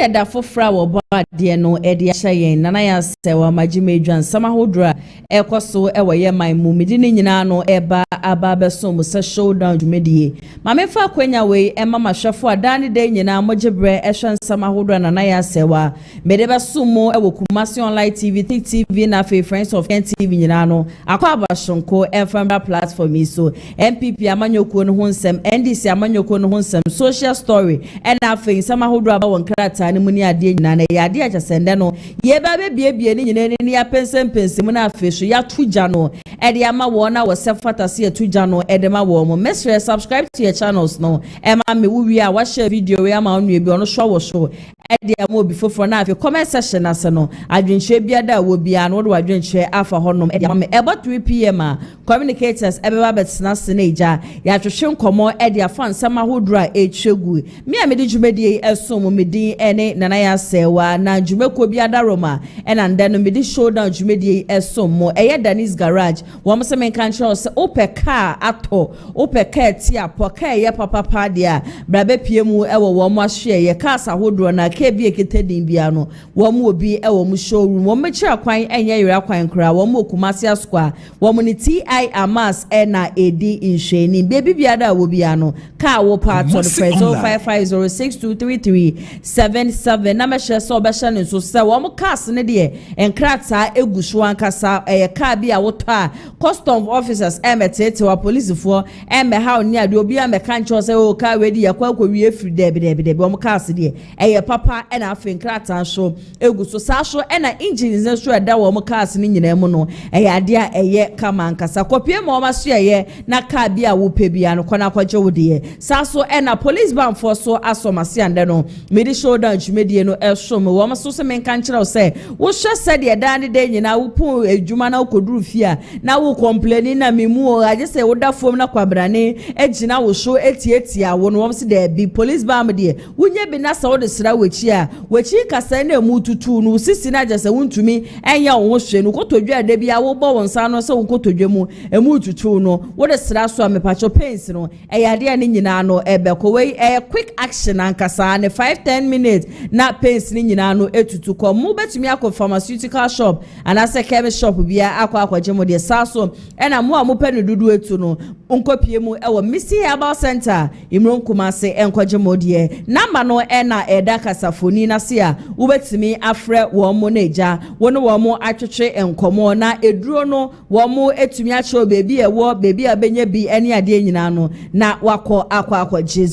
yɛda fofra wɔ bɔ adeɛ no ɛde ahyɛ yɛn nana ya sɛ wa magimedwan samahodra ɛkɔso ɛwɔ yɛ man mu medi ne nyinaa no ɛba aba bɛso mu sɛ showdown dwumadie mame fa kwanya wei ɛma mahwɛfo adane de nyinaa mogyebrɛ ɛhwɛ samahodra nana ya sɛ wa mede bɛso mu ɛwɔ Kumasi online TV na fe Friends of TV nyinaa no akɔ abashonko ɛfamba platform yi so MPP amanyoko no ho nsɛm NDC amanyoko no ho nsɛm social story ɛna fe samahodra ba wɔn krata ne mu ni adeɛ nyinaa na yɛ adeɛ akyɛsɛnde no yɛba bebiebie ne nyinaa ne ya pensempensem na afe so ya tuja no ɛde ama wɔn na wɔsɛ fatase ya tuja no ɛde ma wɔn mo mesre subscribe to your channels no ɛma me wuwi a wa share video we ama onue bi ɔno hwɛ wɔ so ɛde ama obi foforo na afe comment section ase no adwenhwɛ biada wo bia no do adwenhwɛ afa hɔnom ɛde ama me ɛbɔ 3 pm a communicators ɛbɛba bɛtena se na agya ya twehwe nkɔmɔ ɛde afa nsɛm ahodoro a ɛtwegu me a mede dwumadie ɛso mo medin ɛne nana ya sewa na Badu Kobi adaroma ɛna nda no mede showdown dwumadie ɛso mo ɛyɛ Danis garage wɔn se men kan kyerɛ sɛ opɛ car atɔ opɛ car ti apɔ car ɛyɛ papa pa dia brabe pie mu ɛwɔ wɔn ahwe ɛyɛ cars ahodoro na car bi eketedin bia no wɔn obi ɛwɔ mu showroom wɔn mekyerɛ kwan ɛnyɛ yɛrɛ kwan kra wɔn Kumasi askwa wɔn ni TI Amas ɛna edi inhwɛni baby bia da wo bia no car wo part on the price 0550623377 na mehyɛ sɛ ɔbɛhyɛ ne nso sɛ wɔn cars ne deɛ enkrata egu so ankasa ɛyɛ car bi a wotɔ a custom officers ɛmɛtete wa police for ɛmɛha oni ade obi amɛka nkyɛw sɛ o car we di yakɔ akɔwie free dɛbɛdɛbɛdɛ wɔn cars deɛ ɛyɛ papa ɛna afi nkrata so egu so saa so ɛna engines nso ɛda wɔn cars ne nyinaa mu no ɛyɛ ade a ɛyɛ kama ankasa kɔpie ma wɔn aso ɛyɛ na car bi a wopɛ bi ano kɔna akɔgye wo deɛ saa so ɛna police band for so asɔmase ande no mede showdown dwumadie no ɛso me wɔn so se men kan kyerɛw sɛ wo hwɛ sɛ deɛ dan de nyina wo pon adwuma na wo koduru fia na wo complaining na memu o agye sɛ wo da fom na kwabrane agina wo so etietia wo no wɔn se de bi police band deɛ wonye bi na sɛ wo de sra wachi a wachi kasa na emu tutu no sisi na agye sɛ wontumi ɛnya wo hwɛ no kotodwa da bi a wo bɔ wɔn sa no sɛ wo kotodwa mu emu tutu no wo de sra so a mepacho pains no ɛyɛ ade ne nyina no ɛbɛkɔ wei ɛyɛ quick action ankasa ne 5-10 minutes na pains ne nyina no etutu kɔ mu betumi akɔ pharmaceutical shop anase chemist shop bia akɔ akɔgye mo de saso ɛna mo a mo pɛ no dudu etu no nkɔpie mu ɛwɔ Missy Herbal Center imron Kumasi ɛnkɔgye mo de number no ɛna ɛda kasafoni na se a wo betumi afrɛ wɔn mo na agya wɔn no wɔn mo atwetwe nkɔmɔ na eduro no wɔn mo etumi akyerɛ beebi ɛwɔ beebi a benya bi ɛne adeɛ nyinaa no na wakɔ akɔgye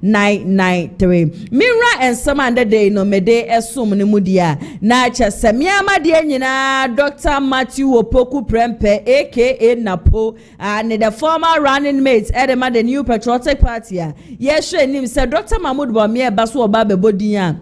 0244582993 Mira and some under day no mede esum ne mudia na kyese miama de nyina Dr. Matthew Opoku Prempe aka Napo and the former running mate edema the new patriotic party yes nim say Dr. Mahmoud Bamie baso oba bebodin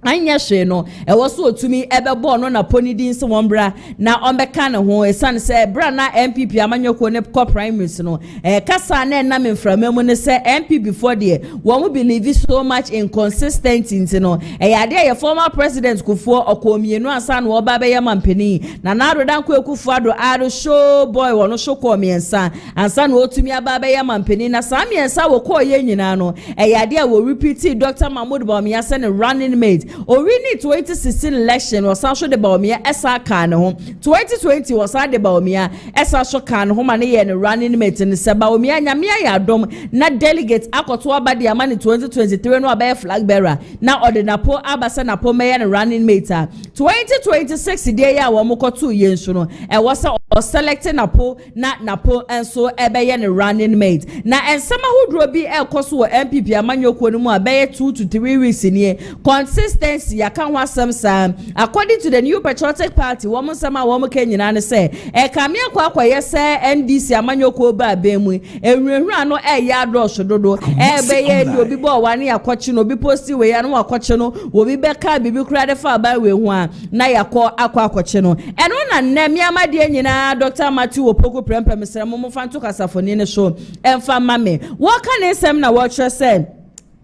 anya hwe no ɛwɔ so otumi ɛbɛbɔ no na poni din se wɔmbra na ɔmbɛka ne ho esan se bra na MPP amanyoko ne kɔ primaries no kasa na na memframa mu ne se MP before there wɔn believe so much inconsistency no ade ya former president Kufuor ɔkɔmienu ansa na ɔba bɛyɛ mampani na adodan ko Kufuor ado show boy wɔn so kɔ miensa ansa na otumi aba bɛyɛ mampani na saa miensa wɔ kɔ yɛ nyina no ade a wɔ repeat Dr. Mahmoud Bawumia se ne running mate Orini 2016 election was also the Bawumia esa kan ho 2020 was the Bawumia esa so kan ho mane ye ne running mate ne se Bawumia nyamia ya dom na delegate akoto abade amane 2023 no abaye flag bearer na ordinapo abasa napo meye ne running mate 2026 dey ya wo mokoto ye nso no e was selecting napo enso ebeye ne running mate na ensema hodro bi ekoso MPP amanyoko no mu abaye 2 to 3 weeks nie consistent yakan wasam sam according to the new patriotic party woman sama woman kenyina ne se kame akwaye se NDC amanyoko ba abemu enwehura no ya adosho dodo beye di obi bo wane akwachi no obi posti we ya no akwachi no obi beka bibi kura de fa ba we hu a na yakọ akwachi no eno na nnem amade nyina Dr. Matthew Opoku Prempe mesrem mo fanto kasafoni ne so emfa mame wo ka ne nsem na wo kyerɛ se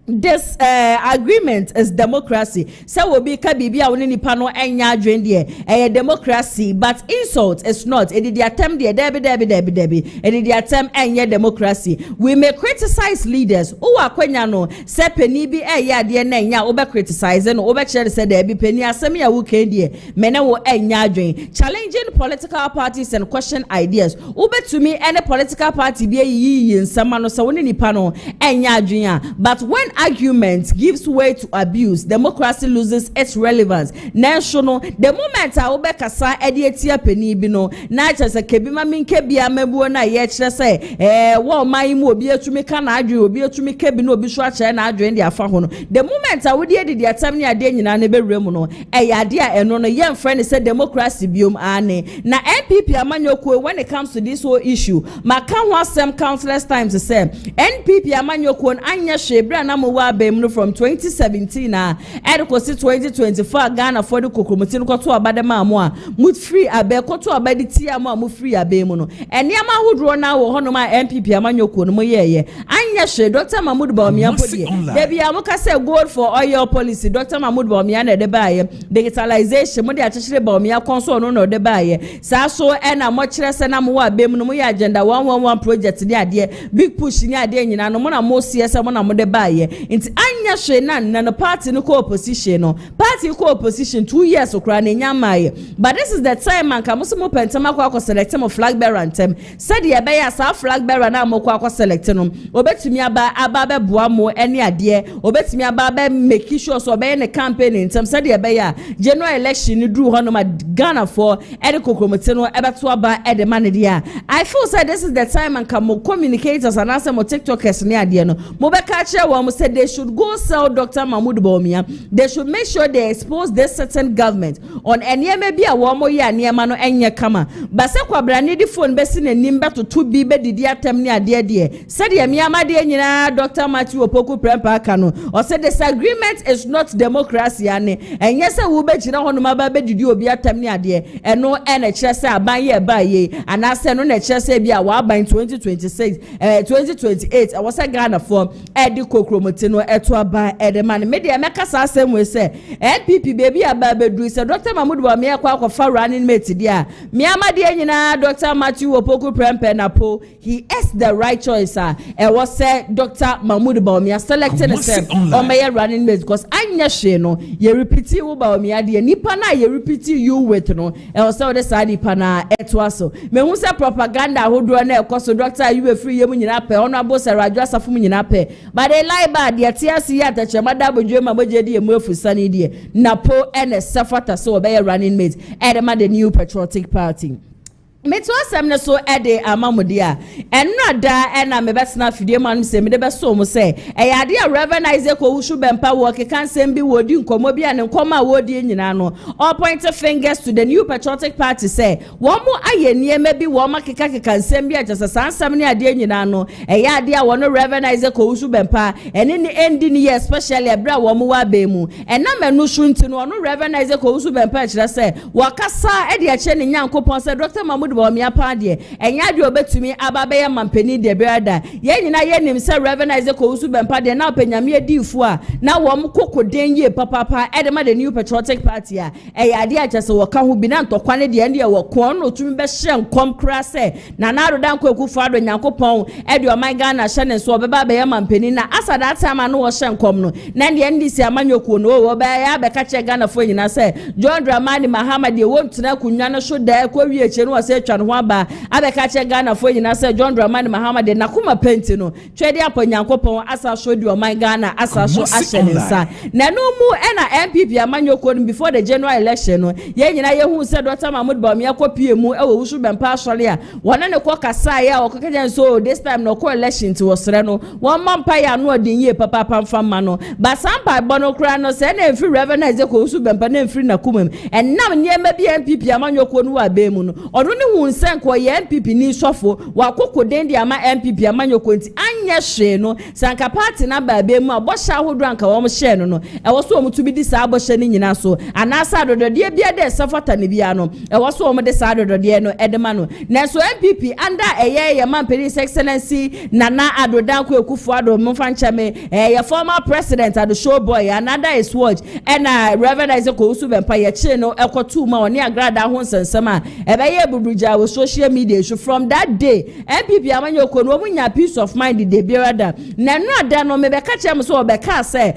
this agreement is democracy. So will be kabibia woni pano enya adwendie democracy, but insult is not. It did the attempt the debi. It did the attempt enya democracy. We may criticize leaders who are kwenya no se peni bi de na enya obe criticize no obe chere se de bi peni asem ya wo kendie mene wo enya adwen. Challenging political parties and question ideas. Obe to me any political party bi yi nsama no se woni nipa no enya adwen. But when argument gives way to abuse, democracy loses its relevance. National, the moment I obe kasa edietia peni bi no na chese kebi ma minke bia mabuo na ye kire se wo man mu obi atumi ka na adwen obi atumi kebi no obi so a kire na adwen de afa ho no. The moment I would the atam ni ade nyina na bewre mu no ade a eno no ye friend say democracy biom ane na NPP amanyoko when it comes to this whole issue maka ho asem countless times say NPP amanyoko anya hwebra na wa bem from 2017 and 2024 Ghana for the kokomoti no koto abadema amu a mu free abe koto abadi ti amu a mu free abe mu no eniama hodro na wo hono ma MPP amanyoko no mo yeye anya hwe Dr. Mahmoud Bawumia podie debi amuka say gold for oil policy Dr. Mahmoud Bawumia na de baye digitalization mo de achire Bawumia konso no no de baye sa so na mo kire se na mo wa bem no mo ye agenda 111 project ni ade big push ni ade nyina no mo na mo siese mo na mo de baye inti anya hwe na no party no ko opposition no party ko opposition 2 years okra na nyamaye but this is the time man ka mo so mo pentama kwa select mo flag bearer antem said ye be ya sa flag bearer na mo kwa select no obetumi aba be boa mo ene ade obetumi aba be make sure so be ne campaign antem said ye be ya general election ni dru hono ma Ghana for ede kokromete no ebeto aba ede man dia I feel say this is the time man ka mo communicators and answer mo tiktokers ne ade no mo be ka kire wo mo say they should go sell Dr. Mahmoud Bawumia. They should make sure they expose this certain government on any maybe a woman ya niema no enye kama. Base kwa brani di phone besi ne nimba to 2B be didi atem ni ade. Said ye miyama de nyina Dr. Matthew Opoku Prempa aka no. Or said disagreement is not democracy ane. Enye se wo be gina hono maba be didi obi atem ni ade. Eno ene kire se aban ye ba ye. Anase no ne kire se bia wa aban 2026 2028 awose Ghana for edi kokromote no eto aba edeman media meka sa asem we say NPP baby aba bedu say Dr. Mahmoud Bawumia kwa fa running mate dia me amade nyina Dr. Matthew Opoku Prempe na po he is the right choice e was say Dr. Mahmoud Bawumia selected himself on my running mate because anya hwe no ye repeat wo Bawumia de nipa na ye repeat you with no e was say the side nipa na eto aso me hu say propaganda hodo na ekoso Dr. you be free yemu nyina pe honorable Sir Raju Asafo mu nyina pe but they lie bad ye tiasi ya tachemada bodwe maboje di emu efusani die napo ene safata so be running mate edema the new patriotic party meto asem ne so ede amamudia enna da ena mebesna fidie man se me de beso mo se eyade a Reverend Isaac Owusu Bempa wo ke kan sem bi wodi nkomo bia ne nkoma wodi nyina no all point fingers to the new patriotic party say wo mo ayenie ma bi wo makeka kan sem bia jasa sansam ne ade nyina no eyade a wo no Reverend Isaac Owusu Bempa ene ne endi ne especially abra wo mo wa be mu enna manu shunti no no Reverend Isaac Owusu Bempa kira say wakasa ede a che ne nyankopon say Dr. Mahmoud Bawumia paade enya de obetumi ababe ya mampeni de brada ye nyina ye nim se Reverend Isaac Owusu Bempa de na opanyame adifu a na wo mkokoden ye papa edema the new patriotic party a eyade a chese wo ka ho bi na ntokwane de ende wo kon no tumi be hye nkom kra se na na do dan kwaku fado nyankopon ede o man Ghana hye ne so obeba be ya mampeni na asa that time na wo hye nkom no na de ende si amanyoku no wo be ya be ka che Ghana fo nyina se John Dramani Mahama de wo ntuna kunwa no so da kwa wie che no wo se twa no aba abeka che Ghana fo nyina se John Dramani Mahama de nakuma penti no twede aponyankopon asa so de o man Ghana asa so ashenensa na no mu na MPP amanyoko no before the general election no ye nyina ye hu se Dr. Mahmoud Bawumia kopie mu e wo Owusu Bempa asole a wona ne ko kasa ya o keke so this time no ko election ti wosre no won mampa ya no odin ye papa pamfama no ba sampa bono kra no se na mfi Reverend Isaac Owusu Bempa na mfi nakumam enam niema bi MPP amanyoko no wa be mu no odo ne hu nsenko ye MPP ni sofo wa kokoden de ama MPP amanyoko nti anya hwe no sanka party na ba be mu abosha hodo anka wo hye no e wo so omutu bi di sa abosha ni nyina so anasa adodode bia de safata ne bia no e wo so omde sa adodode no edema no na so MPP under eye man His Excellency Nana Adodanko Ekufuado Mfanchame your former president at the show boy another is watch and Reverend Isaac Osubempa ye che no ekotu ma oni agrada ho nsensema ebeye bubuja with social media issue from that day MPP amanyoko no munya peace of mind the biada na no ada no mebeka chem so obeka say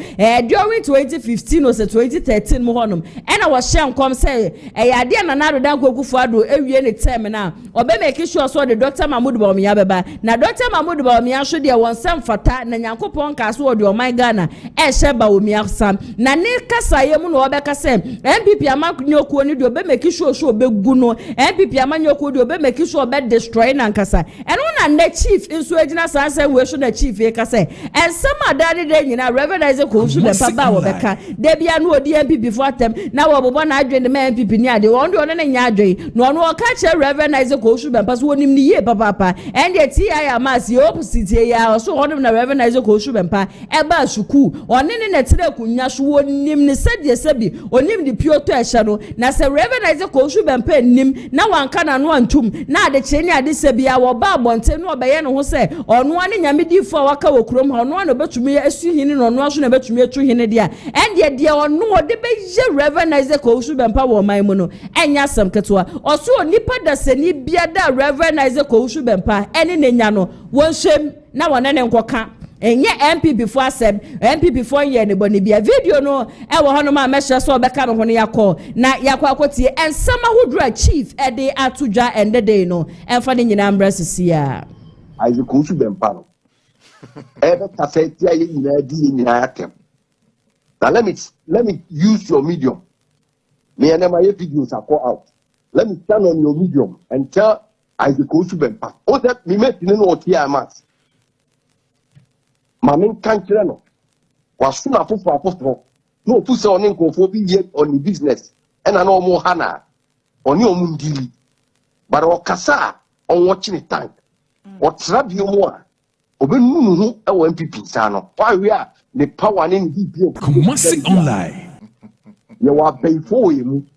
during 2015 or 2013 mo honum and I was share come say ade Nana Adodanko Ekufuado ewie ne term na obe make sure so the Dr. Mahmoud Bawumia beba na Dr. Mahmoud Bawumia so de wonsam fata na Nyankopon ka so de o my Ghana hye Bawumia sam na ne kasa ye mu no obeka say MPP amanyoko ni de obe make sure so obegu no MPP amanyoko de obe make sure obe destroy na nkasa eno na ne chief inso agina sanse we so na chief ye kasa and some adade de nyina Reverend Isaac Osubempa ba obeka de bia no odi MPP for atem na wo bobo na adwene me MPP ni ade won de ono na nya adwen no ono o ka che Reverend Isaac Osubempa so wonim ni ye papa and the TI amas ye opposite ya so ono na Reverend Isaac Osubempa eba suku one ne ne tere kunya so wonim ne sede sebi onim di pioto ehye no na se Reverend Isaac Osubempa nim na wanka na no antum na ade cheni ade sebi ya wo ba bonte no obeye ne ho se ono ane nyame di fo waka wokurom ha ono ane betumi asu hini no ono aso na betumi atu hini dia and de ono ode be je Reverend Isaac Osubempa wo man mu no enya sam ketwa oso onipa da seni bia da Reverend Isaac Osubempa ene nenya no wonshem na wona ne nkoka enye MPP for asem MPP for ye ne boni bia video no e wo hono ma mehye so obeka no hono yakọ na yakọ akotie ensama hodura chief e de atudwa ende day no emfa ne nyina ambrasisia Isaac Osubempa no ebe kaseti aye nyina di nyina atem. Now let me use your medium. Me and my videos are call out. Let me stand on your medium and tell Isaac Osubempa. Oh, that me met no what here amas. Mamin can't no. Was soon after for apostle. No push on inko for be yet on the business. And I know more hana on your mundili. But o kasa on watching the tank. Or trap you more. Oben nunu e wo MPP sano. Why we are the power in DP. Kumasi online. You are pay for him.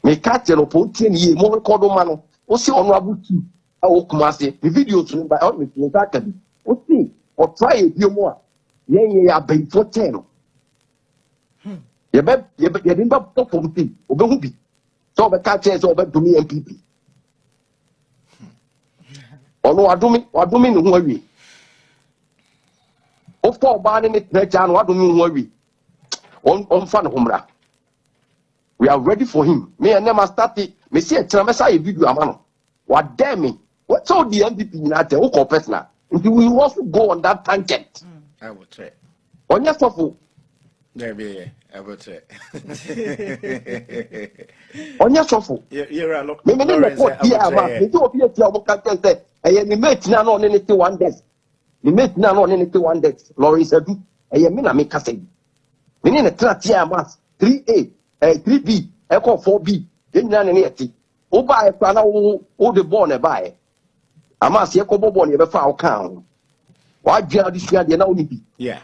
Me catch no pontie ni mo record man o si honorable two o Kumasi the video to by all me take o si o try e bi mo a ye ya pay for 10 ye din ba to for me o be hu bi so be catch so be do me MPP ono adumi ni hu awie o for ba ni trecha no adumi hu awie on fa no humra. We are ready for him. Me and them are starting. Me see a tramesa a video amano. What damn me? What's all the MPP in that? Who personal? We will also go on that tangent. I will try. On your sofa. There I will try. On your sofa. You're a look. Me report here about. Me do appear to our captain say. And you mate now on anything one desk. You mate now on anything one desk. Lori said, and you mean I make a say. Me need a track here mass 3A. 3B, echo 4B, then none any ati. O buy a plan o the born a buy. I must see a couple born ever found count. Why do this year? Yeah.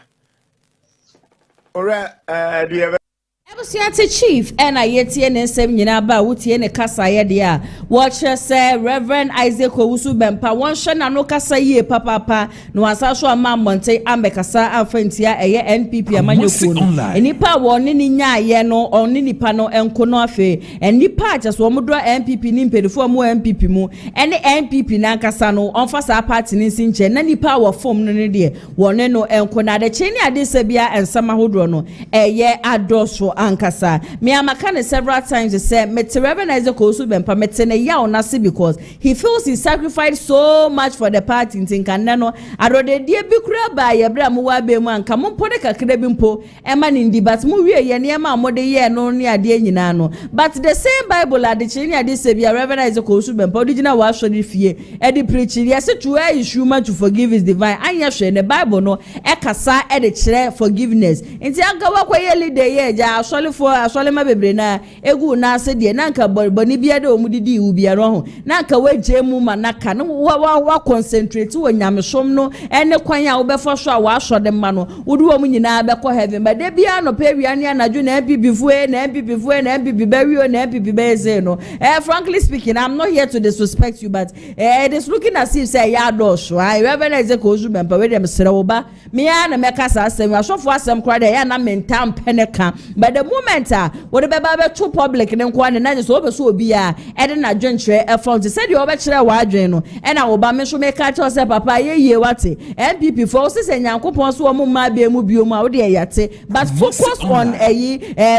All right, do you ever? Ebusiate chief ena yetie ne nsem nyina ba wotie ne kasa ye de a watch say Reverend Isaac Osubempa won hwe na no kasa ye papa no asaso ama monte ambekasa afantia eye NPP amanyoku no enipa won ni nya ye no oni nipa no enko no afe enipa ajaso omodro NPP ni mpedifo mu NPP mu ene NPP na kasa no onfa sa party ni sinche na nipa wo form no ne de won no enko na de cheni ade sabia ensama hodro no eye adoso ankasa me amakane several times to say Mr. Reverend Isaac Osubempa metene ya onase because he feels he sacrificed so much for the party in Tinkanano adode die bi kura ba ye bra mu wa be mu anka mo pode kakra bi mpo e ma ni but mu wie ye ne ma mo de ye no ne ade nyina no but the same Bible ade chini ade se bia Reverend Isaac Osubempa original wa so de fie e de preach ye se to where is human to forgive is divine anya hwe ne Bible no e kasa e de kire forgiveness nti aga wa kwa ye leader ye ja so for asole ma bebre na egu na ase de na nka boni bia de omudidi wu bia ro ho na nka waje mu manaka no wa concentrate wo nyamesom no ene kwan a wo befo so a wa so de ma no wudu wo mu nyina be ko heaven but de bia no pe wi ane anadwo na bibifue na bibibawi na bibibeze no frankly speaking I'm not here to disrespect you but it is looking as if say ya do so I even as a kozu member we dem sere ba me ya na meka sa asem asofo asem kra de ya na mentam peneka but the moment wo de beba be to public ne nko ane na so obeso obi a e de na dwentre e front say de obekere wa adwen no e na wo ba me so meka cho say papa ye wate MPP for say nyankopon so mo ma be mu bio ma wo de yate but focus on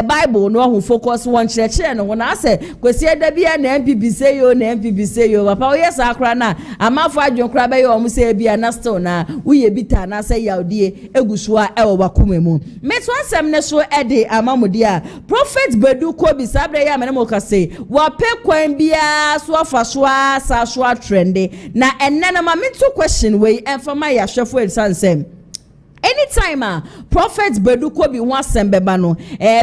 Bible no who focus one church no na say kwesi da bia na MPP say yo papa yes akra na amafo adwen kra be yo mo say bia na still na we ye bita na say yaudie egusua e wo bakoma mu meto asem ne so e de amamode a prophet Badu Kobi sabre ya mena mo ka say wa pe kwan bia so afa so sa so trende na enne na ma mentu question we enfama ya hwefo ensansem. Anytime prophet Badu Kobi wan sembeba no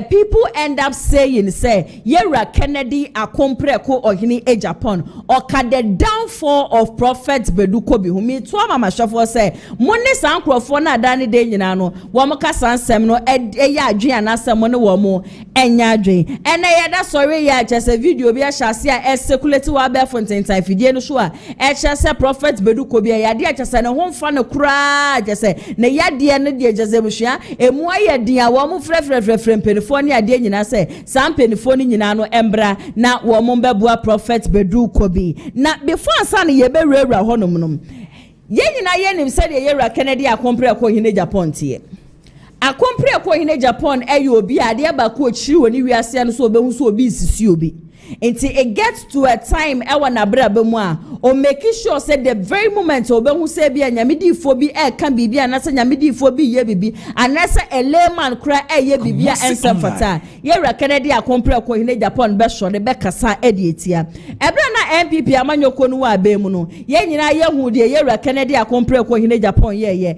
people end up saying say Yera Kennedy akompreko ohini Agyapongs oka the downfall of prophet Badu Kobi who me to mama shafo say money sankrofo na adane de nyina no wo mo ka sansem no ya adwen anasem no wo mo enya adwen ene ye da sorry ya chese video bi a hyase a circulate wa be fonten time fidie no so a chese prophet Badu Kobi ya de chese ne ho mfa no kura chese ne ya ne de jazebusua emu aye dia wo mu frefrefrefre penifo ne ade nyina se sam penifo ne nyina no embra na wo mu beboa prophet Badu Kobi na before asa ne ye be rewura honom nom ye nyina ye nim se de Yera Kennedy akompre ko hine Agyapongs tie akompre ko hine Agyapongs eyo obi ade ba ko chiri woni wiase no so obehu so obi sisi obi until it gets to a time ewa na brabe mu a o make sure say the very moment obehu say bia nyamedi fo bi e kan bibia na say nyamedi fo bi ye bibi anase a layman kra ye bibia ensem fata Yera Kennedy akompre ko hine Agyapongs be so de be kasa edi etia ebra na MPP amanyoko no wa be mu no ye nyina ye hu de Yera Kennedy akompre ko hine Agyapongs ye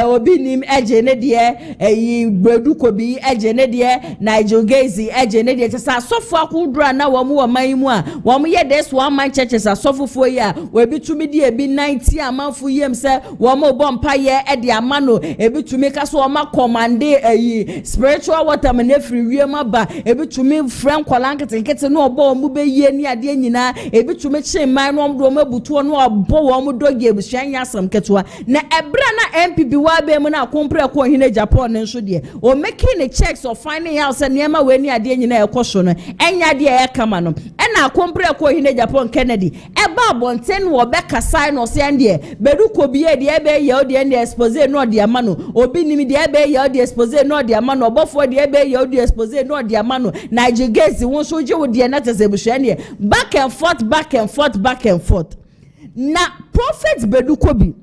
obi nim eje ne de Badu Kobi eje ne de Nigel Gezi eje ne de sa sofo akudura na wo mu manyimu a wo mu ye this one man churches asofofo ya we bitumi de ebi 90 amanfo yem se wo mu bompa ye e de amano ebitumi ka so wo ma commande spiritual water man free wiem aba ebitumi friend kwalankete no obo mu be ye ni ade nyina ebitumi chiman no do mabutu no obo wo mu dogi ebusuan yasam ketwa na ebra na MPP wa be mu na akompre ko hine Agyapongs nso de o making the checks of finding out se niema we ni ade nyina so no enya de e kama no e na akompre ko hine Agyapongs Kennedy e ba bonten wo be kasa no se ande Badu Kobi e de e be ye o de ende expose no de amano obi nimi de e be ye o de expose no de amano obofo de e be ye o de expose no de amano Nigel Gezi won so je wo de na tezebusua ne back and forth na prophet Badu Kobi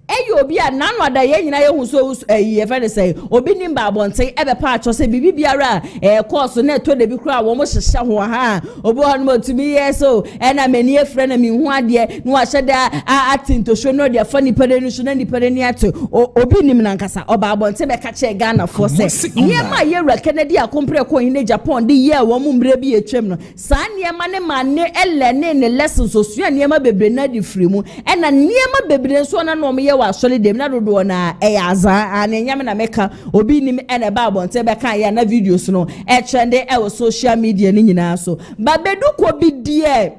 eyo obi a nanu ada ye nyina ye hu so ye fe de say obi nim ba bonten e be pa acho say bibi biara course na to de bi kura wo mo hyehye ho ha obi ho no tumi ye so e na mani efre na mi hu ade no a hyeda atinto so no de fa ni pade no so na ni pade ni ato obi nim na nkasa oba bonten be ka che Ghana for say ye ma Yera Kennedy akompre ko hine Agyapongs de ye wo mu mbre bi etwem no sa niema ne ma ne ne lessons so sua niema bebre na di free mu e na niema bebre so na no me wa solid dem na dodo na eyaza anenya me na meka obi nim ene ba bonte be kan ya na videos no e trende e wo social media ni nyina so but Badu Kobi die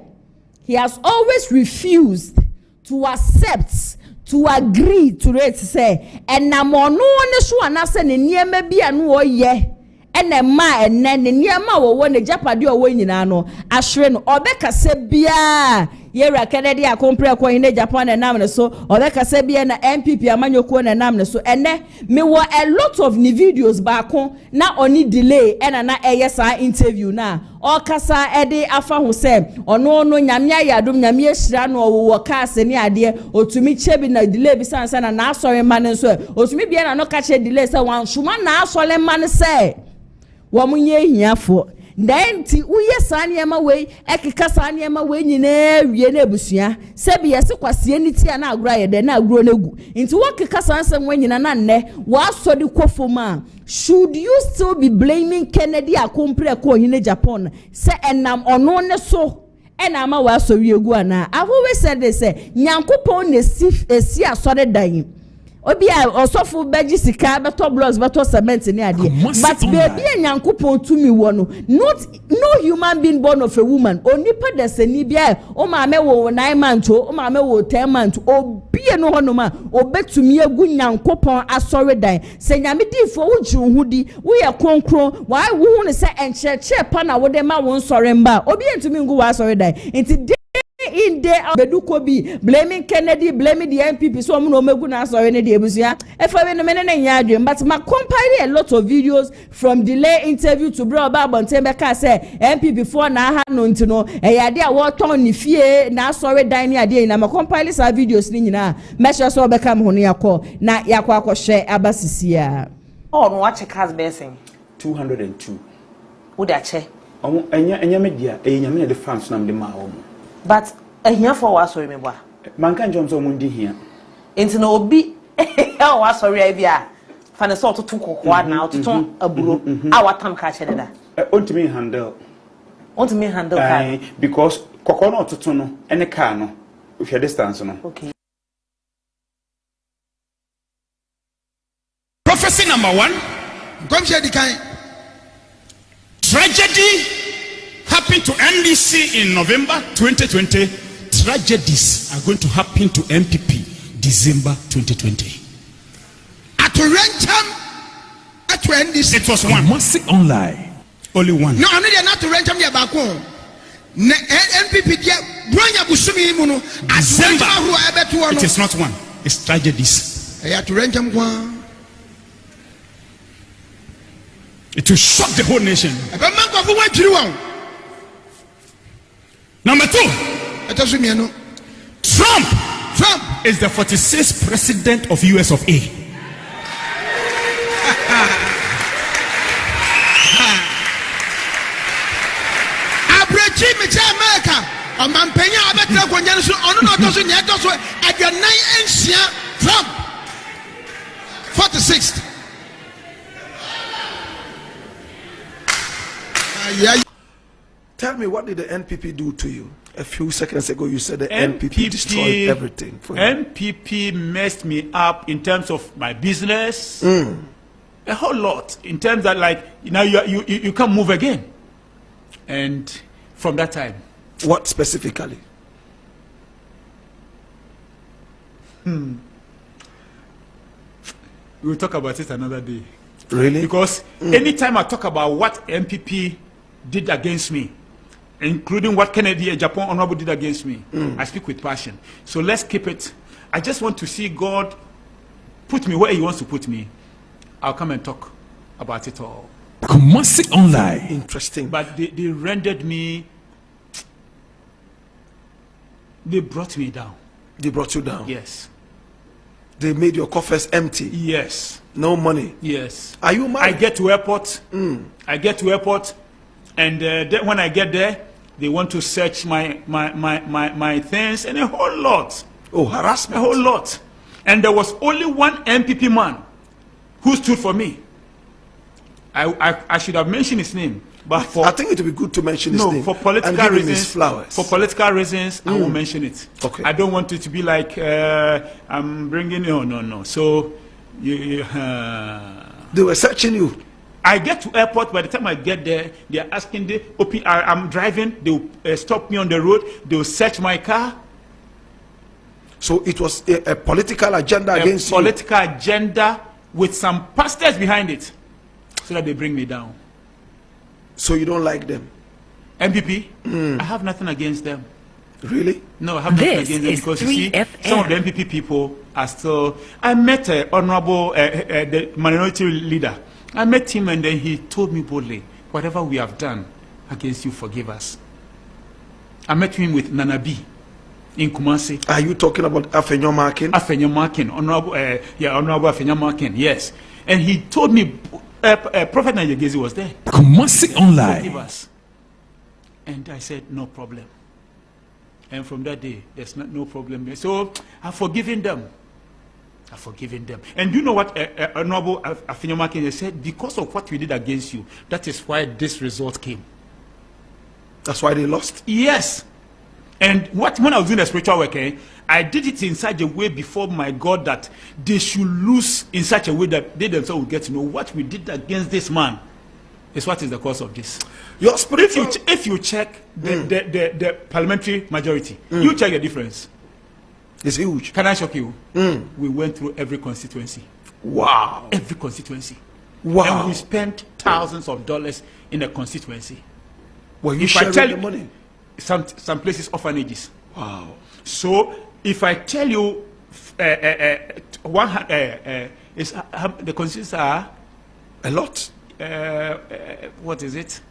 he has always refused to accept to agree to it say enamo no ne so anase ne niema bia no wo ye ene ma ene ne niema wo ne japade o wo nyina no ahwere no obeka se bia Yera Kennedy akompre ko hine Agyapongs na nam ne so obeka se bia na MPP amanyoko na nam ne so ene me wo a lot of ni videos baako na oni delay ena na eyesa interview na okasa ede afa ho se ono nyame ayadom nyame ehira no wo kaase ne ade otumi chebi na delay bi sansa na asore ma ne so otumi bia na no ka che delay se wan shuma na asole ma ne se wo munye hiafo Nti uye saa nneɛma wei ekeka saa nneɛma wei nyinaa wie na ebusua sebi yɛse kwasie ne ti na agoro ayɛ de na agoro na gu nti wɔkeka saa nsɛm wei nyina na nnɛ wɔasɔde kɔfom should you still be blaming Kennedy akompre ko ohine Japan se enam ono ne so enama wɔasɔre egu ana I've always said this nyankopɔn na esi asɔre dan obi a osofo beji sika beto blocks beto cement ni ade but baby nyankopon tumi wo no no human being born of a woman onipa desani bia o ma me wo 9 months o ma me wo 10 months obi no hono ma obetumi agu nyankopon asore dan se nyame difo wo ji wo hudi wo ye konkron wa wo hu ne se encheche pa na wo de ma wo nsore mba obi entumi ngu wa asore dan enti in there Badu Kobi blaming Kennedy, blaming the MPP. So I'm no meguna sorry ne the ebusia. If I no menen nyadwe, but ma compile a lot of videos from delay interview to bro about Tembeka say MPP before na ha no ntino. E yade a wo ton ni fie na sorry dan ni ade na ma compile sa videos ni nyina. Measure so beka mo no yakọ na yakọ akọhwe abasisia. Oh no watch cars bensin 202. Wo da che. Omo enya media e nya me the fans na me ma omo. But here for what sorry me boy. Man can jump so mundi here. Into no be oh what sorry I be a fan sort to kokwa now to turn aburo our time catch that. Want me handle car because kokwa no to no any car no if your distance no. Okay. Prophecy number 1. Come share the kind. Tragedy happened to NDC in November 2020. Tragedies are going to happen to MPP December 2020. At Rencham, at NDC. It was one. Mercy online. Only one. No, I know not to Rencham Yabako. MPP, Branya Busumi Muno, December. It is not one. It's tragedies. I had to Rencham one. It will shock the whole nation. Number 2, Trump is the 46th president of US of A. Trump 46th. Tell me, what did the NPP do to you? A few seconds ago, you said the NPP destroyed everything for you. NPP messed me up in terms of my business, a whole lot. In terms that, like, now you can't move again. And from that time, what specifically? We'll talk about it another day. Really? Because anytime I talk about what MPP did against me, including what Kennedy and Japan Honorable did against me, I speak with passion. So let's keep it. I just want to see God put me where He wants to put me. I'll come and talk about it all. Mercy online. Interesting. But they rendered me. They brought me down. They brought you down. Yes. They made your coffers empty. Yes. No money. Yes. Are you married? I get to airport. I get to airport, and when I get there, they want to search my things and a whole lot. Oh, harassment. A whole lot. And there was only one MPP man who stood for me. I should have mentioned his name, but I think it would be good to mention his name. For political and reasons. His flowers. For political reasons, I won't mention it. Okay. I don't want it to be like I'm bringing. No. So they were searching you. I get to airport. By the time I get there, they are asking the I'm driving. They will stop me on the road. They will search my car. So it was a political agenda against you. Political agenda with some pastors behind it, so that they bring me down. So you don't like them? MPP? I have nothing against them. Really? No, I have nothing against them because you see, some of the MPP people are still. I met honorable the minority leader. I met him and then he told me boldly, whatever we have done against you, forgive us. I met him with Nana B in Kumasi. Are you talking about Afenyo Markin? Afenyo Markin, honorable Afenyo Markin, yes. And he told me Prophet Nigegezi was there. Kumasi Online. Forgive us. And I said, no problem. And from that day, there's no problem. So I've forgiven them. I've forgiven them. And you know what Honorable Afinyomake said? Because of what we did against you, that is why this result came. That's why they lost? Yes. And when I was doing the spiritual work, I did it in such a way before my God that they should lose in such a way that they themselves will get to know what we did against this man is what is the cause of this. Your spiritual... If you check the parliamentary majority, you check the difference. It's huge. Can I shock you? We went through every constituency. Wow. Every constituency. Wow. And we spent thousands of dollars in a constituency. Well, you sharing the money? Some places orphanages. Wow. So if I tell you the constituencies are a lot. What is it?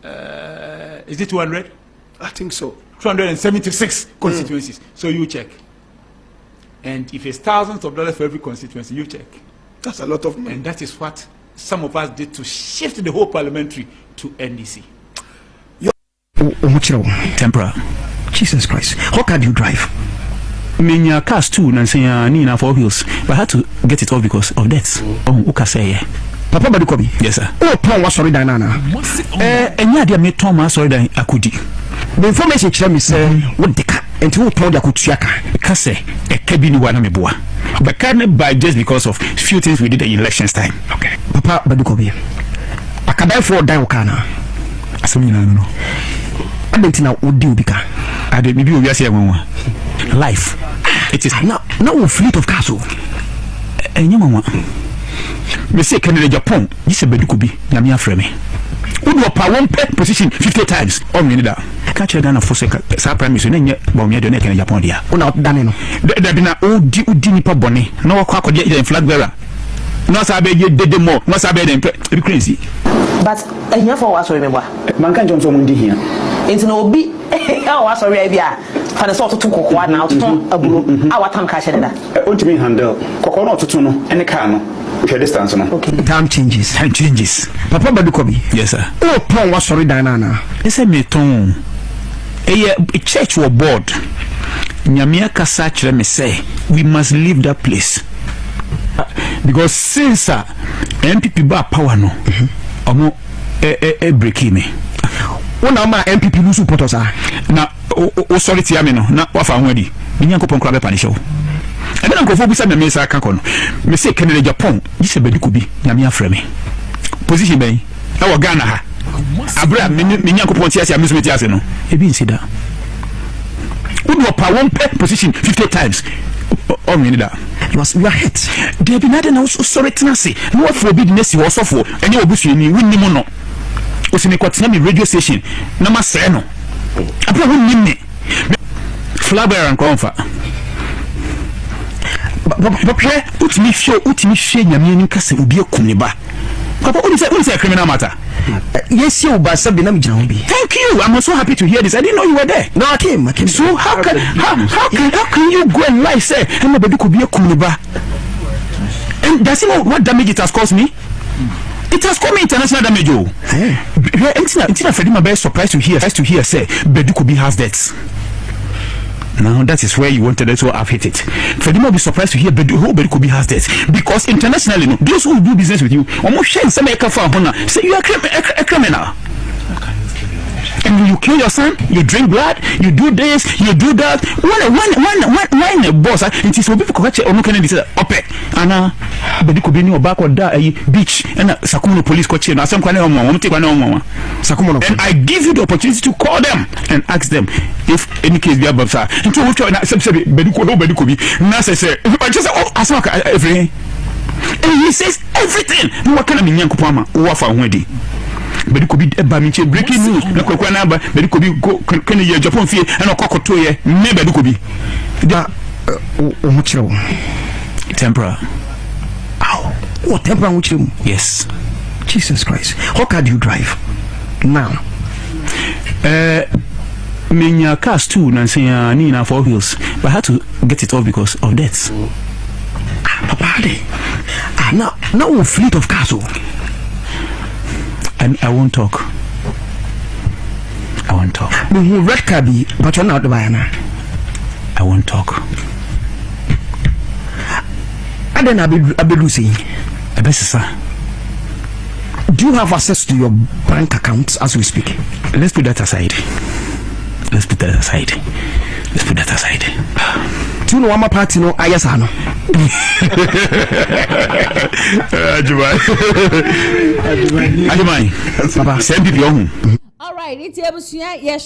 Is it 200? I think so. 276 constituencies. So you check. And if it's thousands of dollars for every constituency, you check. That's a lot of money. And that is what some of us did to shift the whole parliamentary to NDC. Tempera. Jesus Christ. How can you drive? Menya cars too, Nansenya Nina 4 wheels. But I had to get it all because of that. Papa Badu Kobi. Yes, sir. Oh, Tom was sorry, Diana. And yeah, they made Thomas sorry, Akudi. The information tell me say, what the car and who told you could shaka? Kase, a cabin one meboa. But can't buy just because of few things we did in elections time. Okay. Papa Badu Kobi. I can buy for Diokana. I don't know. I don't know what do because I did maybe we are saying life. It is now a fleet of castle. And you mama. Me say Canada Japan, this is Badu Kobi, Namia Frame. Who do a power position 50 times or me that. Catch a gun for second, surprise me, and yet, Bomia Donate in Japan. Not done. There been a old Dinipa Bonnie, no cock in flag bearer. No sabe you did more, no sabe them crazy. But I never was remember. Mankan Johnson Mundi here. It's no be. I was sorry, for the sort of 2 cocoa now to turn a blue. Our time catch it. What do you mean handle? Cocoa to tuno and a cano. Okay, distance. Okay. Time changes. Time changes. Papa Badu Kobi. Yes, sir. Oh, Tom was sorry, Diana. It's a meton. A church or board. Nyamia Kasach, me say, we must leave that place. Because since MPP bar power no, omo breaking me. One of my MPP lose supporters are now. Oh, sorry, Tiamino. Now, what I'm ready. Minyanko Pon Crab Panisho. And then I go for some Mesa Kakon. Me say Canada Japan. This is Badu Kobi. Namia Frame. Position bay. Our Ghana. Abra Minyanko Pontias, amusement Yasino. A being said that. Who do a power position 50 times? Oh, me that. You are hit. There be nothing else. Sorry, Tenassi. No forbidness was for. And you will be seeing me win the mono. Osinekwatina radio station na masɛ no apɛ ho nimne flabber and comfort but utimi hwe nyame ni kase obi akum ne ba papa only say criminal matter. Yes, you but Sabi na mjina bi. Thank you. I'm so happy to hear this. I didn't know you were there. No, I came. So how can you go and lie say Badu Kobi akum ne ba? And does he know what damage it has caused me? It has come international damage. Until Freddie Mabe is surprised to hear say Badu Kobi has debts. Now that is where you wanted it, so I've hit it. Freddie Mabe be surprised to hear Badu Kobi has debts because internationally, those who do business with you almost share some say you are a criminal. And you kill your son, you drink blood, you do this, you do that. When a boss, it is people correct or no can this ope. Ana Badu Kobi ni back or da beach and Sakumo police coach na some kwane omo take kwane omo Sakumo. And I give you the opportunity to call them and ask them if any case be above sir. Into what na say Badu Kobi na say but just asaka everything. And he says everything. No what can mean yankopama wo afa ho adi. Badu Kobi eba mi che breaking news na kwakwa na ba Badu Kobi go kan ye Japan fie na okokoto ye me Badu Kobi da omuchiro tempera. Ow, what tempera omuchiro? Yes. Jesus Christ. How can you drive now? Menya cars too Nansenya Nina 4 wheels, but I had to get it off because of that. Papa, I now fleet of cars. And I won't talk. Red car be, but you're not the buyer. I won't talk. And then I'll be losing. Do you have access to your bank accounts as we speak? Let's put that aside. Do you know what my party no? I yes I know. Ajumai. Send people home. All right, it's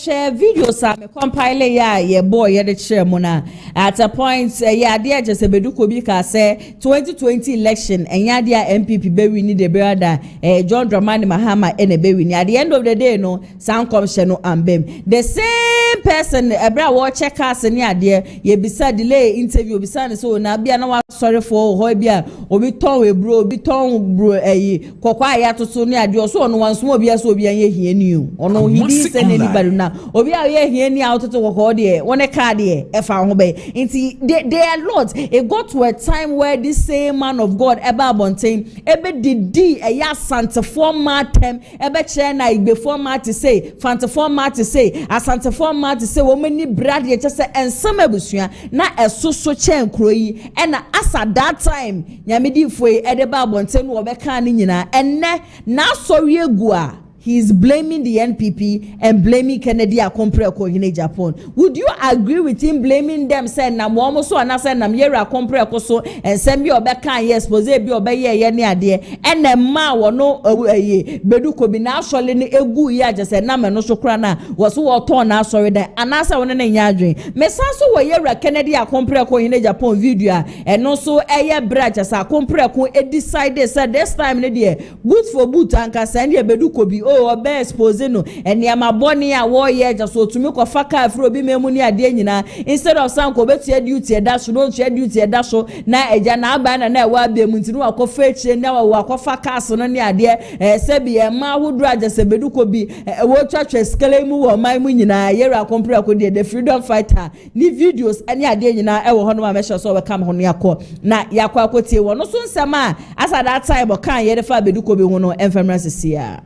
share videos. Me compile ye boy ye the share mona. At a point, dear just a Badu Kobi say 2020 election and dear MPP be we need the brother John Dramani Mahama and a baby. At the end of the day, no sound commission no ambem. The same person bra watch check us and dear ye beside delay interview beside so na be no sorry for hoibia obi ton we bro kokwa ya to so near dio so no one small bia so bia ye hie new. Ono he didn't send anybody now. Obi a ye ni out to work there. One card there. If I obey, they are lots. It got to a time where this same man of God, Eba Bontain, Ebe did a ya Santa format tem, Ebe Chena before to say, Fanta format to say, a Santa format to say, woman ni brad ye just say, and some ebusia na a so chen croi, and as at that time, Yamidi fwe Edeba Bontain Wobeka Nina, and na sorry gua. He is blaming the NPP and blaming Kennedy Akompreko in Japan. Would you agree with him blaming them? Saying na mo so na say na Yera Akompreko so and send me obeka yes pose bi obeye ye ne ade and na ma wo no Badu Kobi na asole ne egu ya je say na me no so kra na wo so wo ton na asore den anasa wo ne nya adwen me san so wo Yera Kennedy Akompreko in Japan video and no so eye branch as Akompreko e decide say this time ne dey good for boot anka send ye Badu Kobi oh be expose no and ya maboni a wo ye just so tumi ko faka afro bi memu ni ade nyina instead of sanko betie duty e da so no che duty e da so na eja na aba na na wa be mu ntinu akofa echire na wa akofa cars no ni ade se bi e ma hudu aja se Badu Kobi wo twatwa skele mu wo man mu nyina Yera Akompreko de the freedom fighter ni videos ani ade nyina e wo hono ma measure so we kam hono yakọ na yakọ akotie wo no so nsema as at that time kan ye de fa Badu Kobi hono enfermers sia.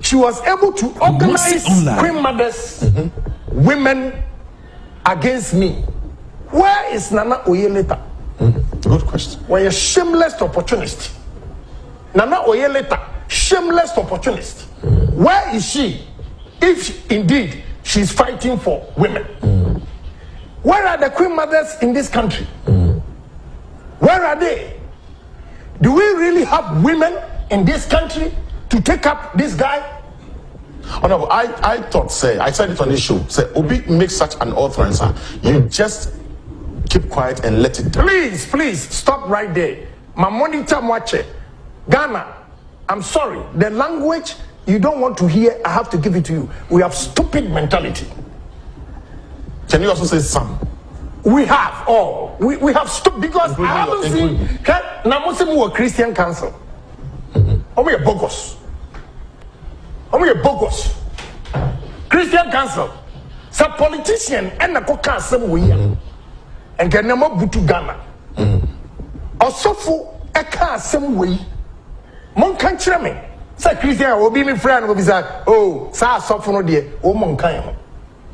She was able to organize queen mothers, women against me. Where is Nana Oyeleta? Good question. Were a shameless opportunist. Nana Oyeleta, shameless opportunist. Where is she? If indeed she's fighting for women. Where are the queen mothers in this country? Where are they? Do we really have women in this country to take up this guy? Oh no, I thought, I said it on this show, Obi makes such an utterance, you just keep quiet and let it down. Please, stop right there. My monitor watch Ghana, I'm sorry, the language you don't want to hear, I have to give it to you. We have stupid mentality. Can you also say some? We have all. We have stupid because I haven't seen Namusimu a Christian council. I'm a bogus. Christian council. Some politician and a coca some way. And can never butu Ghana. Also for a car some way. Mon country me. Say Christian will be my friend will be like, oh, sa suffer no dear, oh mon kind.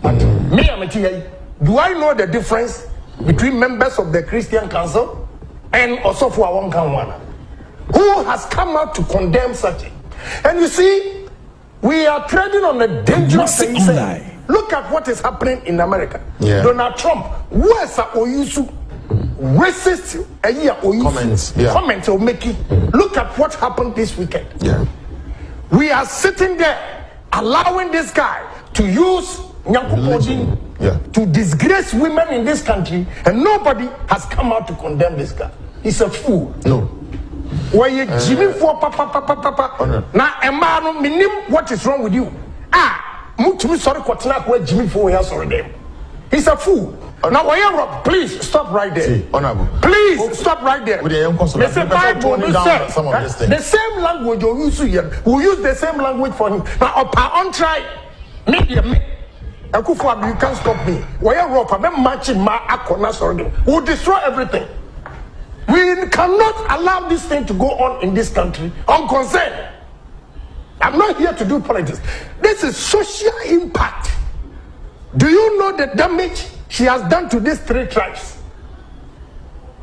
But me, I'm a TA. Do I know the difference between members of the Christian council and also for one can one? Who has come out to condemn such a? And you see, we are treading on a dangerous thing. Look at what is happening in America. Yeah. Donald Trump, where's a Oyusu? Racist comments of making. Look at what happened this weekend. Yeah. We are sitting there allowing this guy to use to disgrace women in this country, and nobody has come out to condemn this guy. He's a fool. No. Why you Jimmy for papa? Now, Emma, minim, what is wrong with you? Mutumi sorry, where Jimmy for here sorry them. He's a fool. Now, why you Rob? Please stop right there. See, honorable. Please stop right there. The same language you use here, we use the same language for him. Now, on try, you can't stop me. Why you Rob? I'm matching my akona sorry. We'll destroy everything. We cannot allow this thing to go on in this country unconcerned. I'm not here to do politics. This is social impact. Do you know the damage she has done to these 3 tribes?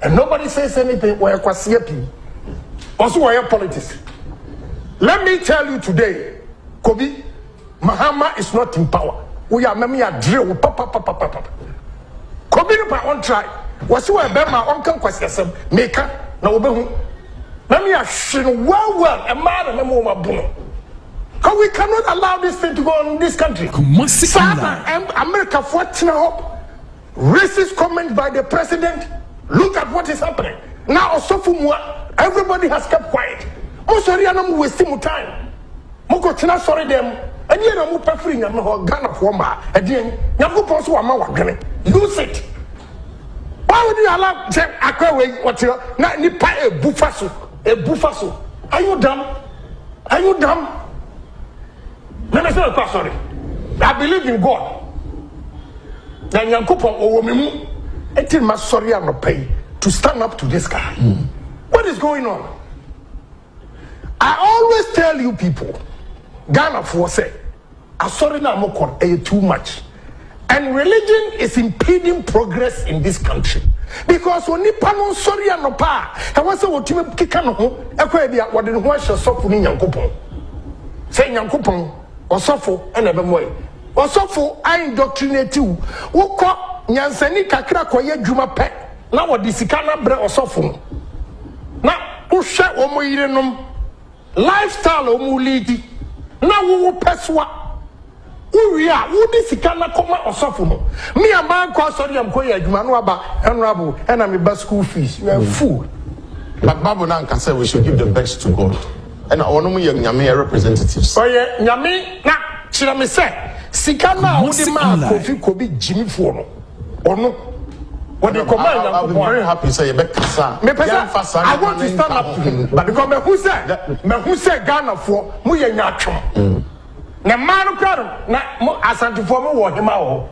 And nobody says anything. Also, why politics? Let me tell you today, Kobi, Mahama is not in power. We are maybe a drill. Kobi no on try. Was you a bema on come question maker? Na obehu. Maybe a shin well a man and a woman. Because we cannot allow this thing to go on in this country. America fought now. Racist comment by the president. Look at what is happening. Now everybody has kept quiet. Oh, sorry, I'm wasting time. Moko sorry them. And you know, preferring a Ghana former. And then use it. Why would you allow Akwe what you not nipa a bufaso? Are you dumb? Are you dumb? Let me say a question, sorry. I believe in God. Then Yankupon Owomimu, until my sorry I'm not pay to stand up to this guy. What is going on? I always tell you people, Ghana for say, I'm sorry now I'm too much. And religion is impeding progress in this country. Because when Nipa no sorry I'm not pa, I was a what you kika no ho, ekwa what the one shall suffer in Yankupon. Say Yankupon. Osofo ene bemoy osofo I indoctrinate you woko nyansani kakra koye dwuma pe na wodi sika na bre osofo na uhwe omoyirenom lifestyle omulidi na wo peswa uwia wodi sika na koma osofo no me am kwa sorry am koye adwuma no aba honorable ena me ba school fees you are fool. But Bible now can say we should give the best to God. And I want to young Nyame representatives. Oh yeah, Nyame na chira me say sika na wo de ma Kobi Jimmy for no. Ono. What they command I'll be very happy say be kasa. I want to stand up to him. But because me who say Ghana for mu ye nyatwom. Na ma no kwaro na asantifo mu wo hima wo.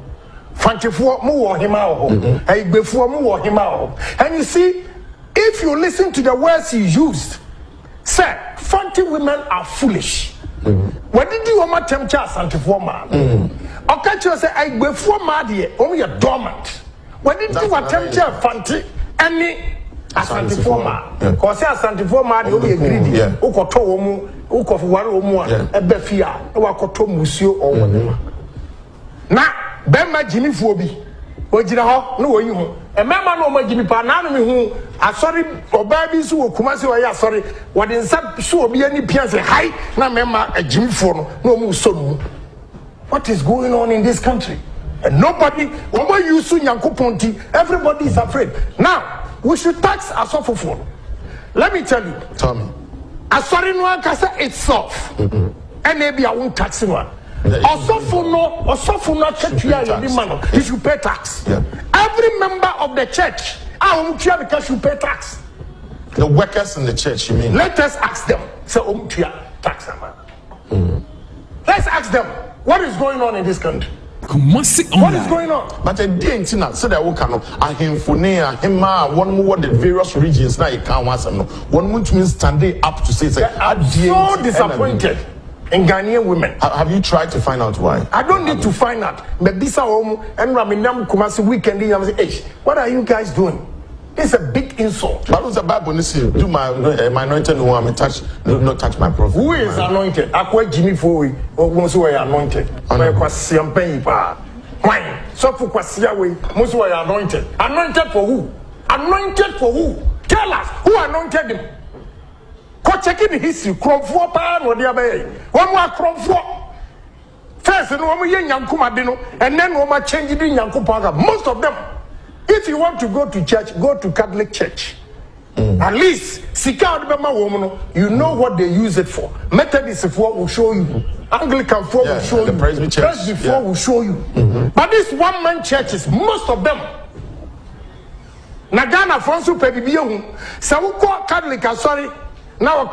Fantifo mu wo hima wo. Aigbefuo mu wo hima wo. And you see, if you listen to the words he used, say 40 women are foolish. What did you want to tell Santifor man? Okay, you say I go for Madi, only a dormant. What did you want to tell Fanti? Any Santifor man? Because Santifor man, you be greedy. Ukoto, Ukofu, a Befia, Ukoto Musio or whatever. Now, Bema Jimmy Phobi. Ojira no you e mema no ma Jimmy pa na no me hu asori oba bi so kumase o ya asori wo de nsa so obi ani pia say hi na mema a Jimmy fo no mu so no. What is going on in this country? And nobody oba use Nyankoponti, everybody is afraid. Now we should tax asofofo. Let me tell you, Tommy, asori no ankasa itself and maybe I won't tax one. Osofo no church you should pay tax. Yeah. Every member of the church because you pay tax. The workers in the church, you mean? Let us ask them. So tax. Let's ask them what is going on in this country. What is going on? But I didn't so that we can ahemfone ahema one more the various regions now you can't answer no. One month means standing up to say I'm so disappointed. And Ghanaian women. Have you tried to find out why? I don't need to find out. But this home and Raminam Kumasi weekend. Hey, what are you guys doing? It's a big insult. But what's the Bible? Do my anointed no one touch, not touch my prophet. Who is anointed? Akwa Jimmy for or once we are anointed. Why? So for Kwasiawe, most were anointed. Anointed for who? Anointed for who? Tell us who anointed him. Go check in history. Cromfo pa no dia be. One more cromfo. First, no one young Yankumadino, and then one more change in Yankupaga. Most of them, if you want to go to church, go to Catholic church. At least, seek out the woman. You know what they use it for. Methodist for will show you. Anglican for will show you. Presbyterian will show you. But this one-man churches, most of them. Nagana Fonsu Pebibium, Sawuko Catholic, sorry. Now,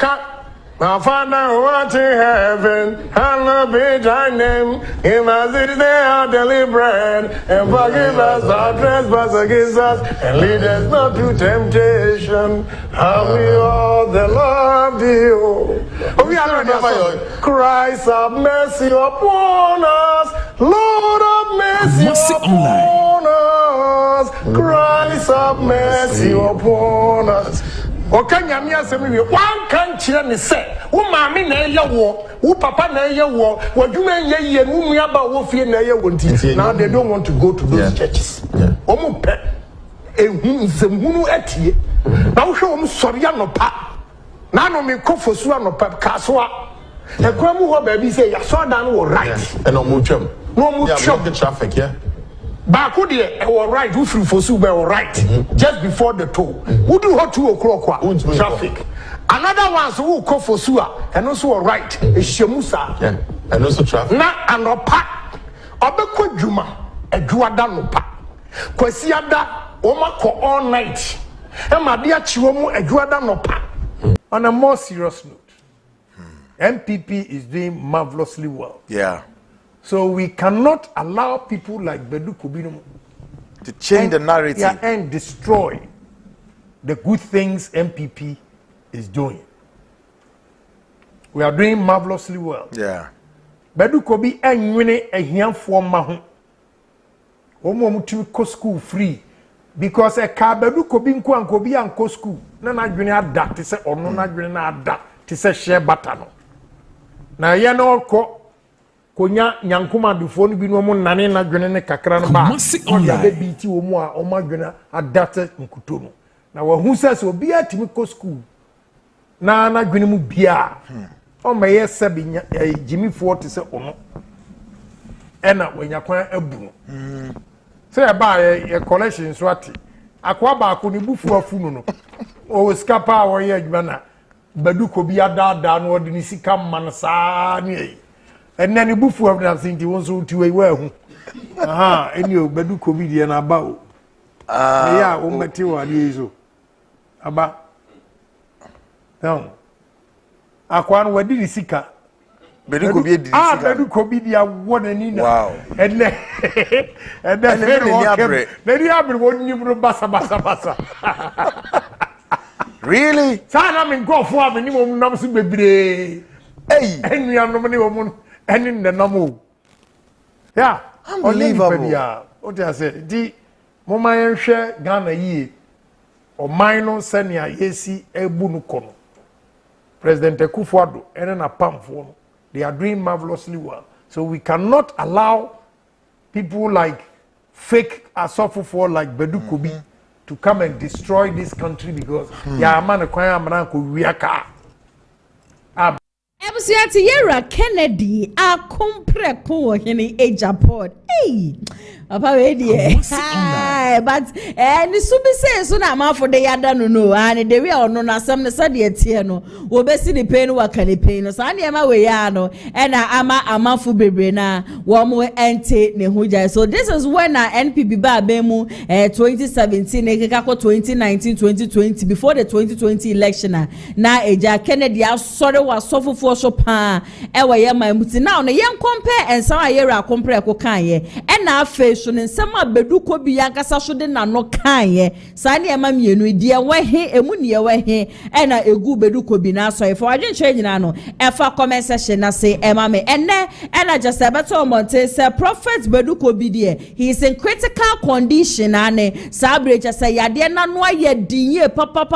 My Father who art in heaven, hallowed be thy name. Give us this day our daily bread, and forgive us our trespasses against us, and lead us not to temptation. And we all the Lord thee. Oh, we are ready. Christ have mercy upon us. Lord have mercy upon us. Christ have mercy upon us. Okanyami asemi we one kan kire ne se wo maami na eye wo wo papa na eye wo wadwuma ye no mu aba wo fie na eye wo nti now they don't want to go to those churches omu pe ehun zemhunu atie na wo hwe omu sori anopa na no me kofosu anopa kasoa ekwamu ho ba bi say ya so dan wo right and omu twam no mu twam the traffic Baku de was right, who free for super right just before the toll. Who do hot 2 o'clock traffic. Another one who call for Sua and also right is Shemusa and also traffic. Na and opa Obeko Juma a Juada no pa. Kwesiada Omako all night. And my dear Chiwomu a Juada no pa. On a more serious note, MPP is doing marvelously well. Yeah. So we cannot allow people like Badu Kobi to change the narrative and destroy the good things MPP is doing. We are doing marvelously well. Yeah. Badu Kobi and winning a young form mahu. Omo to go school free because a car Badu Kobi and Kobi and go school. Nana junior adapt to say or no na junior adapt to say share batano. Now you know ko. Konya nyankuma dufo no bi no mo nane na dwene ne kakra no ba o ya be biti wo mu a o ma dwene adate nkuto no na wa hu se obi atimi ko school na dwene mu bia o ma ye se bi Jimmy Ford se ono ena wanya kwan abu no se e ba ye collection so ati akwa ba ko ni bufu afu no o skapa wo ye adwuma na Badu Kobi ada no de ni sika man saa ni and then the bufu of that thing, he wants to wear well. Aha, and you, Badu Kobi and about. Yeah, Omatiwa, Yezo. About. Down. Aquan, what did he seek? Badu Kobi, one and in. Wow. And then very happy one you bassa. Really? Sana in go for a minimum numbers baby. Hey, and we are no money woman. And in the normal, yeah, unbelievable. Yeah, what I said, the Moma share Ghana ye or minor senior yesi ebunukono. President Akufo-Addo and then a pump for they are doing marvelously well. So we cannot allow people like fake Asofo like Badu Kobi to come and destroy this country because ya man kwaya mananko wiaka. Ebusiati Yera Kennedy a compre ko hini Agyapongs. Hey, Papa we hi, but ni subi say so na ma for the yada no and the way ono na sam ne sade atie no wo besi ni pain wa kan pain no sa na ma we ya no e na amafu bebre na wo mo ente ne hoja. So this is when NPP ba mu 2017 e keka ko 2019 2020 before the 2020 election na Agya Kennedy asore wa sofofo so pa e wa ye man muti now no yen compare ensa wa Yera compare ko kan ye e na afa so ne nsema Badu Kobi yankasa so de na no kan ye sa ne ma mienu die wahe emu ne wahe e na egu Badu Kobi na so e for adwen che nyina no e fa comment section na say e ma me ene e na just beto monte say prophet Badu Kobi die he is in critical condition ane sa brecha say yade na no aye dinye papa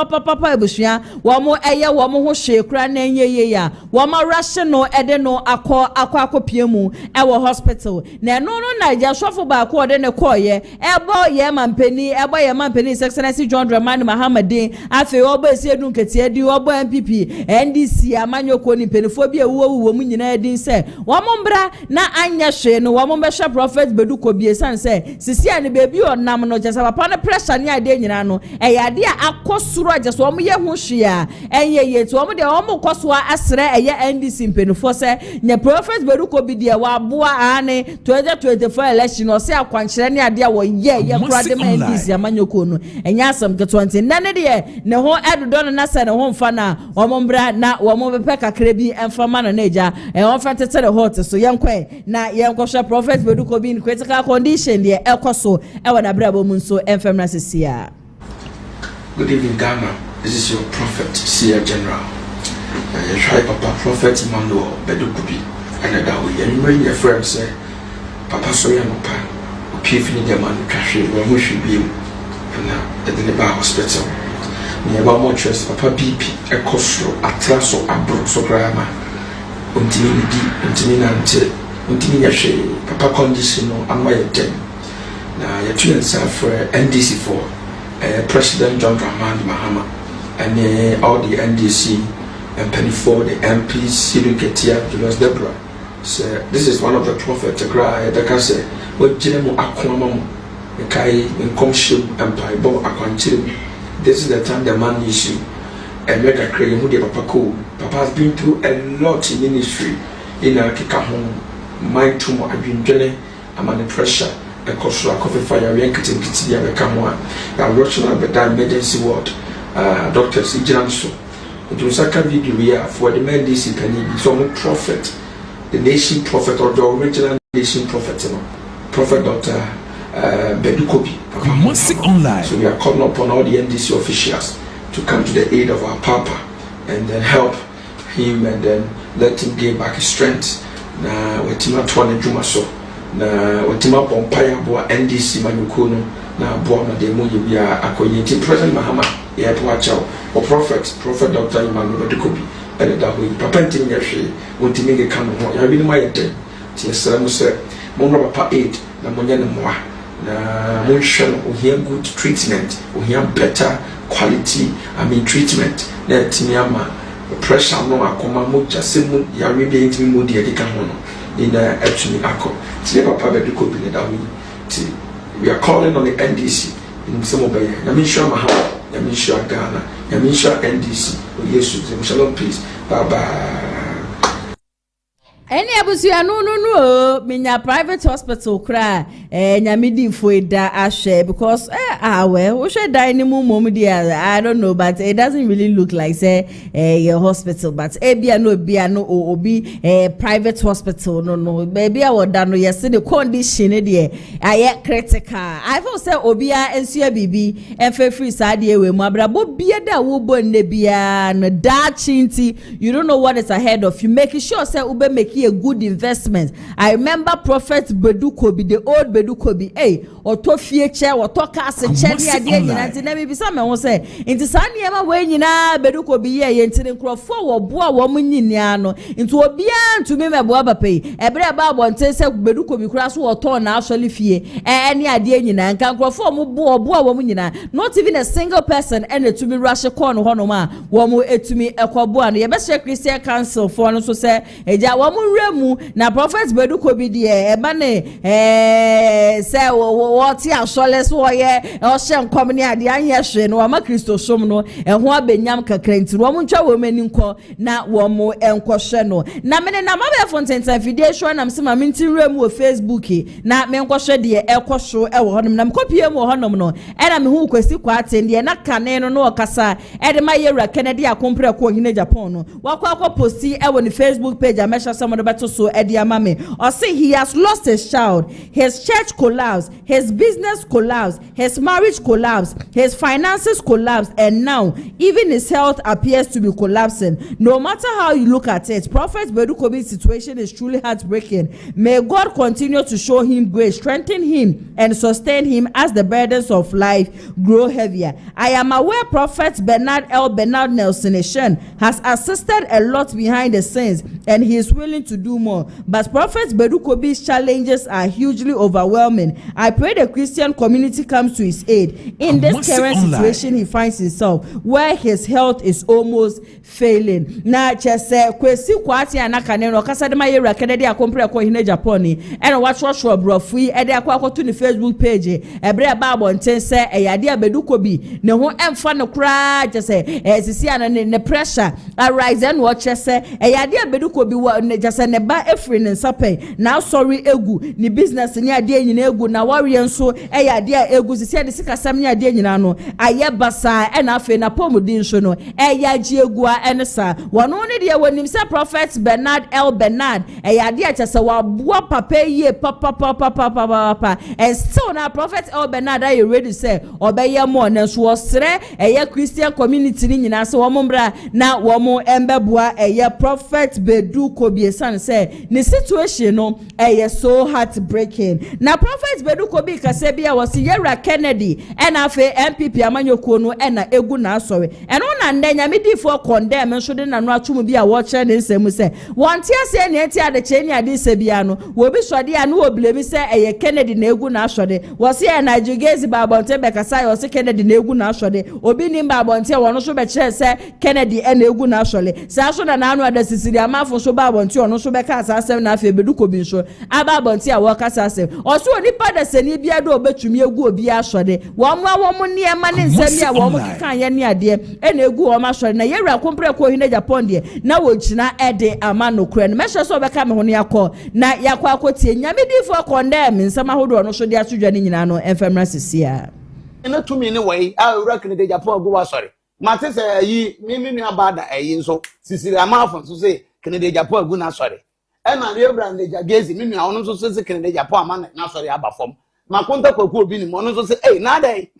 ebusua wo mo eye wo mo ho hwekura na enye ya wo ma rush no e de no akọ mu e wo hospital na no na ja shofo ba ko de ne koye ebo ye mampeni Excellency John Dramani Mahamadin afi obo esi edun ketie di obo MPP NDC amanyoko ni penifo bi ewuwo mu nyina edin se wo mo mbra na anya hwe no wo mo behwe prophet Badu Kobi esan se sisi ani bebi onam no jesa papa ne pressure ni ade nyina no e yade akosuro jesa wo mo ye hu hwe a enye ye to wo mo de wo mo koso asre eye NDC mpenufo se nya Prophet Badu Kobi de wa boa ane 2024 election o se akwankyere ne ade a wo ye kura de ma NDC amanyoko no enya asam ketwante nane de ne ho edodo no na se ne ho mfa na wo mbra na wo bepe kakra bi emfa ma no neja wo fa tete de hot so yenkwe na yenkwohwe Prophet Badu Kobi in critical condition de ekoso e wona brabo mu nso emfam na sesia. Good evening, Ghana. This is your prophet, Seer General. You try Papa Prophet Emmanuel Badu Kobi. And that way, and when your friend say, Papa Soyanopa, Pifini the man, Kashi, when we should be at the Neba Hospital. Near Motres, Papa BP, a costro, a traso, a broso grama, Untimina Shay, Papa Conditional, and my 10. Now, your twins are for NDC4. President John Dramani Mahama and all the NDC and Penny for the MPs, Sidu Ketia, Julius Deborah. So this is one of the prophets. The can say, what General Aquamam, the Kai, in Comship Empire, Bo Aquantil. This is the time the man issue and make a cream who Papa Ko. Papa has been through a lot in ministry in a Kikahon, mind tumor, I've been journey, I'm under pressure. Because I coffee fire, we ain't getting Kitty, I come one. I'm watching up the emergency ward, doctors, Ijanso. It was a video we are for the men DC penny, it's only prophet, the nation prophet or the original nation prophet, Prophet Dr. Badu Kobi. Online. So we are calling upon all the NDC officials to come to the aid of our Papa and then help him and then let him gain back his strength. Now, we're not 20 Jumaso. Na watima pompaya bo NDC manukono na bo na de moye bia akoyenti President Mahama ye to achaw o prophet Dr. Emmanuel Badu Kobi ele da ho papa ntimi yahwe wontimi nge kan ho ya bi no mayete ti esram se mo no papa aid na mo nya ne moa na mo hwe no ohia good treatment ohia better quality treatment na timi ama pressure no akoma mo jase mo ya we bi ntimi mo de kan ho no in actually Ako. Papa Badu Kobi we are calling on the NDC in some of the Yamisha Mahama, Yamisha Ghana, Yamisha NDC. Yes, shalom, peace. Bye bye. Any abusia no minya private hospital cry nyamidi foida ashe because well we should die any mom there I don't know but it doesn't really look like say your hospital but bia no obi private hospital no baby I would no yes the condition there I critical I feel say obia ensua bibi enfe free side we mu abrabo bia da wo bo ne bia no da chinti you don't know what is ahead of you making sure say ube make a good investment. I remember Prophet Badu Kobi, the old Badu Kobi, oto fie che, oto kase che ni ade nyina nti na me bisa me ho se nti sa niema we nyina Badu Kobi ye nti nkrofo wo boa wo munyinia no nti obia ntumi meboa bapai ebre ba bonte se Badu Kobi kura so oto na asole fie ni ade nyina nka nkrofo mo boa wo munyina not even a single person and etumi rush corn hono ma wo mo etumi ekoboa no ye be share Christian Council for no so se eja wo mo na Prophet Badu Kobi de eba ne say what ya sole so ye o hye nkom ne ade anye hwe no ma Kristo som no ho abenyam kakra nti wo ntwa wo mani nko na wo mo enkohwe no na me na mabe fonten video show na mse ma minti rem wo Facebook na me enkohwe de ekohwo e wo honom na me kopie mu honom no e na me hu kwesi kwa atende na kane no no okasa e de ma yewra Kennedy akompre ko hine Japan no wakwa posti e wo ni Facebook page a mesha some beto so ediamame or say he has lost his child, his church collapsed, his business collapsed, his marriage collapsed, his finances collapsed, and now even his health appears to be collapsing. No matter how you look at it, Prophet Badu Kobi's situation is truly heartbreaking. May God continue to show him grace, strengthen him, and sustain him as the burdens of life grow heavier. I am aware Prophet Bernard Nelson has assisted a lot behind the scenes, and he is willing to do more. But Prophet Badu Kobi's challenges are hugely overwhelming. I pray the Christian community comes to his aid in this current situation he finds himself, where his health is almost failing. Na chese kwesi kwati anaka ne no kasa de mayera kede de akompre ko hine Japan ni and watch brofu e de akwakoto ni Facebook page ebre ba abonten se eyade Badu Kobi ne ho emfa ne kra chese sisi ana ne pressure arise and watch chese eyade Badu Kobi ne chese ne ba efri ne nsape na sorry egu ni business ni ade nyina egu na warrior nso eyade egu sisi ade sikasam ni ade nyina no aye basa e na afe na pomudin so no eya ji egu a ensa wono ne de wonim se prophet Bernard eyade chese wa boa papa ye papa and still now prophet Bernard are you ready say obeye mo na so osre eye Christian community ni nyina se wo mbra na wo mo embeboa eye prophet Badu Kobi san say the situation no eye so heartbreaking na prophet Badu Kobi kase bia was Yera Kennedy and afa MPP amanyokuo no na egu na asore and ona ndenya medifo condemn so de na no atum bia wo kire ne nsem say wonte ase ne enti ade che ni ade se bia no wo bi sode ya no oblemi say eye Kennedy na egu na asode wo se ya na jugezi ba bonte be kasa yo se Kennedy na egu na asode obi ni ba bonte wo no so be kire say Kennedy na egu na asole sa so na anu ada sisiri amafo so ba bonte ono so be kasa asem na afa Badu Kobi so aba bonte a wo kasa asem o so oni pa da seni bia do obetumi egu obi asode wo mo ne ma ne nsem ya wo mo kan ye ne ade na egu wo ma asode na Yera kompre ko hine Japan de na wo gina ede ama no kure no mesho so be ka me ho ne yakọ na yakọ akotie nyamedifo condemn nsama hodo no so de asodwa ne nyina no enfemra sisia na tumi ne wai a ura kene de Japan go wa sorry mate se yi mi nua bada ayi nso sisiri amafo nso se kene de Japan go na sorry e na ne brand de jagezi mi nua ono nso se kene de Japan ama na sorry aba fom ma konta kwaku obi ni mo ono nso se na dai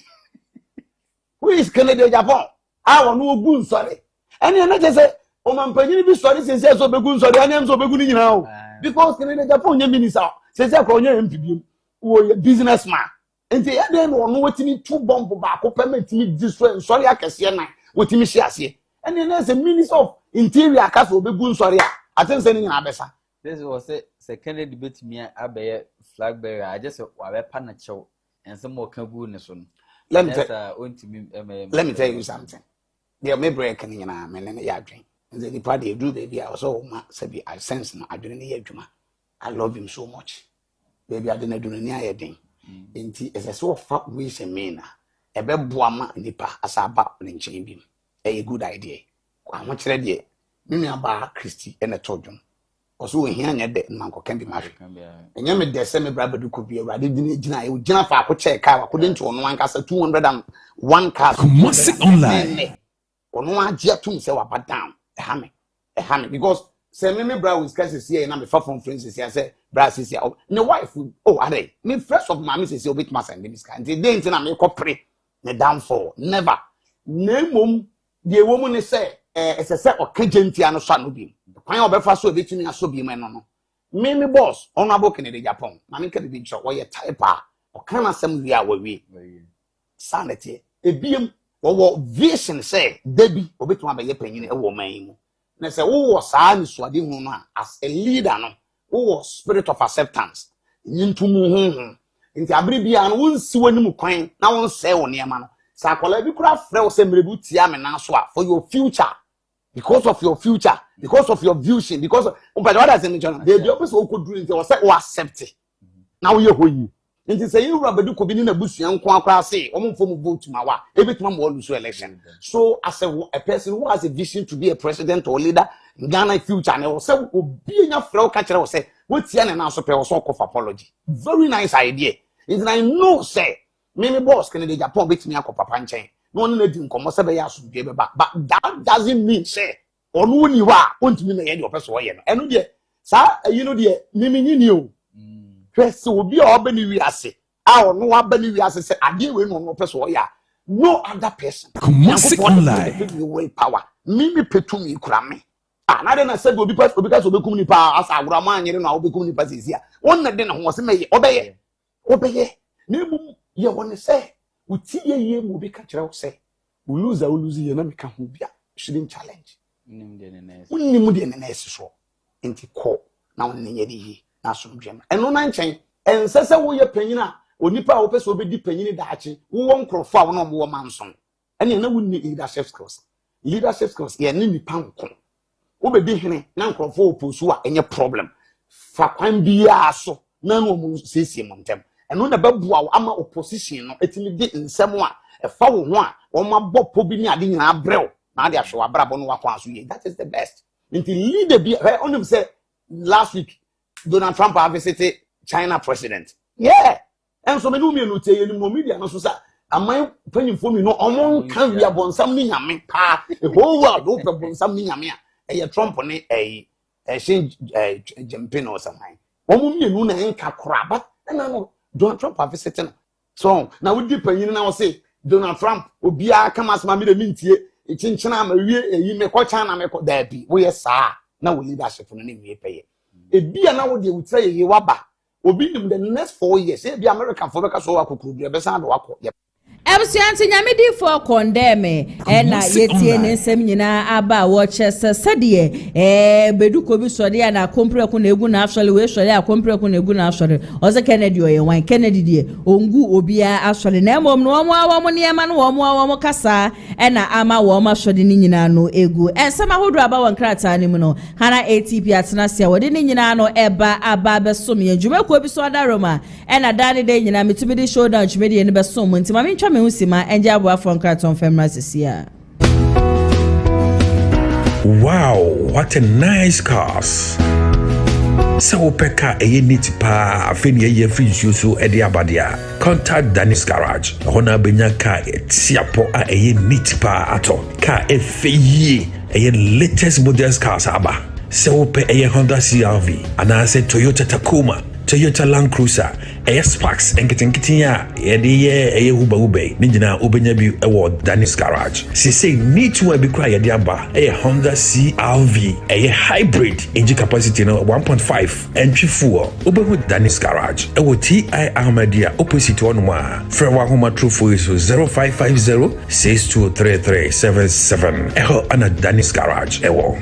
who is kene de Japan a wono ogu sorry ene na je se o man panyini bi sorry se so begu sorry ane so begu ni nyina o because kene de Japan nya minister se ko nya MPB wo businessman enti ya den no wetimi two bomb ba ko permit mi destroy sorry akese na wetimi hye ase ene na se minister of interior aka so begu sorry a atense ni nyina besa this was se Kennedy betimi abaye flag bearer I just wa be pa na chew ense mo ka gu ne so no let me tell you something there may break ni nyina me ne ya dwen nze di party do baby I also ma say be I sense na adwene ne ya adwuma I love him so much baby I didn't do ni ayedin enti ese so fa wish me na ebe boama nipa asaba ne nchen bi a good idea kwa ho kire de me nua ba Christy ene todwon oso we hia nya de manko kan bi mari enya me de se me bra Badu Kobi awade dine gina e gina fa ko check car wa ko de nto no anka sa 201 cars music online ono agye atum se wa ba down e ha me because se me bra with cases here na me fa from friends here say bra sis here ne wife are me first of my missus obit ma send this kind the day na me ko pre ne downfall never nemom de womu ne say se okagentia no so no bi kwan obefa so obetumi aso bi me no me boss ono aboke ne de Japan na me kede bi cho wo ye type a o kan asem wi a wawie sanity ebiem wo vision say debi obetumi abaye panyin e wo man mu na say wo saa ni so ade hu no as a leader no wo spirit of acceptance nyintumu hu nti abiri bia no wonsi wanim kwan na won say wo ne ma no sa akola bi kura frɛ wo say mrebu tia me na so a for your future because of your future because of your vision because but what does it mean they be opposite wo koduru nti wo say wo accept na wo ye hoyi nti say you Badu Kobi ni na busua nko akwa say wo mfo mu vote ma wa ebetuma mo lose election so as a person who has a vision to be a president or leader in Ghana future na wo say obi nya frɛ wo ka kire wo say wo tia na so pɛ wo so call apology very nice idea and I know say me boss can de Japan betimi akɔ papa nkyɛn no na di nkomo say be ya so due beba but that doesn't mean say onu ni wa ontimi na ye de opɛ so wo ye no eno de sa you know de mimi ni o first obi a oba ni wi ase a ono aba ni wi ase say ade we no opɛ so wo ya no other person music online power mimi petumi kura me na de na say obi ka so bekum ni pa asa agura ma anyere no obekum ni pa sisia won na de na ho se meye obeye na mu ye won say uti ye mu bi ka kire wo say we lose ye na me ka ho bia shouldn't challenge nim de ne na so enti ko na won ne ye di na so dwem eno na nchen ense se wo ye panyina onipa a wopɛ so obedi panyini daache wo nkrofo a wo no mo manson ene na wonni leadership skills ye ne nipa nko wo bedi hene na nkrofo oposu a enye problem fa kwan bia so na no mo siesie mo ntem eno na babua wo ama opposition no etimi di nsem a efa wo ho a wo mabɔ pobi ni ade nyina brew na ade ahwe wa brabo no wakwan so ye that is the best until leader be only say last week Donald Trump visited China president yeah and so many women tell you no media no so say amai panimfo mi no omon kan wi abonsam ni nyame pa the whole world do abonsam ni nyame a Trump ne Xi Jinping or something omon mi no na enka koraba na no Donald Trump visiting so now we deep panyin na say Donald Trump obia kama asma mi de mintie chinchina ma wie eyi me ko China me ko da bi wo ye sa na wo leadership no ne wie peye e bia na wo de wutra ye waba obi nim the next 4 years e bia American for beka so akokuru bia be san do akọ Ebusianti nyamedi for condemn na yetie ne nsem nyina aba wo chese sede Badu Kobi sode na kompreku na egu na afsole we sode a kompreku na egu na afsole oze Kennedy oyewan Kennedy die ongu obia afsole na emom no omo niema no omo kasa na ama wo ma sode ni nyina no egu ensema hodo aba won krata ni mu no hana ATP atena sia wode ni nyina no eba aba besom ye dwuma Kobi so adaroma na dane de nyina mitubidi showdown dwumedi ne besom ntima mentwa Usima Enjabwa from Kraton Femrasia. Wow, what a nice cars. So peka eye niti pa afeni eye free so edi abadia. Contact Danny's Garage. Hona benya ka tiapo a eye niti pa ato. Ka efeye eye latest models cars aba. So pe eye Honda CR-V. Anase Toyota Tacoma. Toyota Land Cruiser, Sparks, and getting ya, a Uba Ube, Nijina Ubenya bi Danny's Garage. She say need to be quiet diaba, a Honda CR-V, a hybrid engine capacity no 1.5 entry fuel, Uberwood Danny's Garage, TI Armadia opposite 1 Frewa Homa True for 0550 623377. Eho ana Danny's Garage, ewo.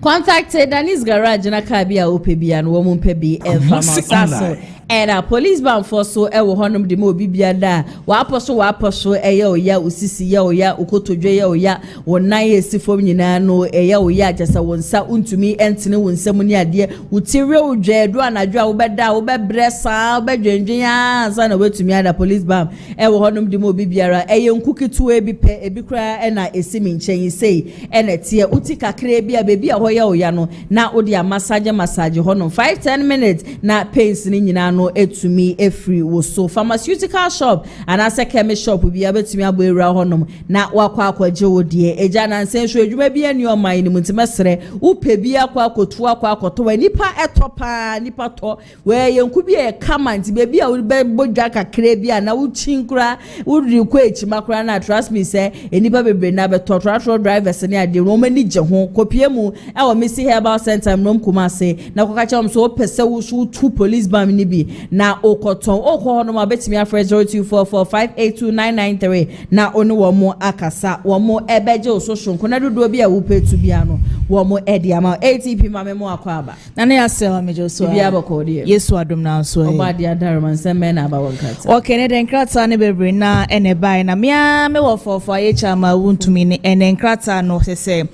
Contact Danny's Garage na kabia opebia no wo mpebi enfama and police band for so ewo honom de mo bibia da wa aposo eya oya usisi ya oya ukotodwe ya oya wonan esifom nyina no eya oya jasa wonsa untumi entene wonsam ni ade utire odwe do anadwo a wo beda wo bebresa wo bedwendwen ansa na wetumi ada police band ewo honom de mo bibiara eye nkukitu ebi pe ebi kra na esimi nchen sei ena tie uti kakra bia bebi a hoya oya no na odi a massage honom 5-10 minutes na pains ni nyina no etumi efri wo so pharmaceutical shop and as a chemist shop bi abetumi aboera honom na wakwa akwaje wodie eja na nsenso edwuma bi ani o man ni mutimesere upe bi akwa akotu akwa akoto nipa etopa nipa to we yenku bi e kama nti be bi a wo bodwa kakra bi na wo chinkura wo riko echimakura na trust me say enipa bebre na beto tractor drivers ni ade no mani je ho kopie mu e wo misi herbal center mnom kumase na kokacha om so pese wo so two police bam ni bi na okoton okọ no ma betimi afre 0244582993 na onu wo mo akasa wo mo ebeje ososhonko na dodo bi a wo petu bia no wo mo edi ama ATP ma me mo akwaba na na yase wa mejo so bia bako de Yesu adom na so oba dia darman se me na ba wonkata okay ne den krata ne bebre na ene bai na me wo fofo ye chama wuntumi ne ene krata no sese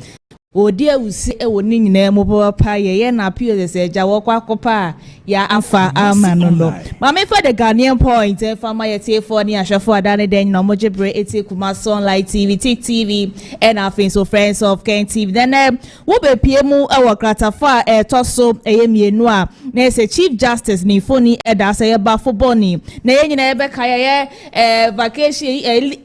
odi awusi ewo ni nyina mo papa ye na pio se ja wo kwa kopa ya afa amano no ma me for the Ghanaian point farmer ye for ni ahwefo adane den no mojebre eti kuma Sunlight TV TV and afin so friends of Ken TV then wo be pie mu ewo kratafa toso mienu a na se Chief Justice ni foni eda se ye ba foboni na ye nyina ye be ka ye vacation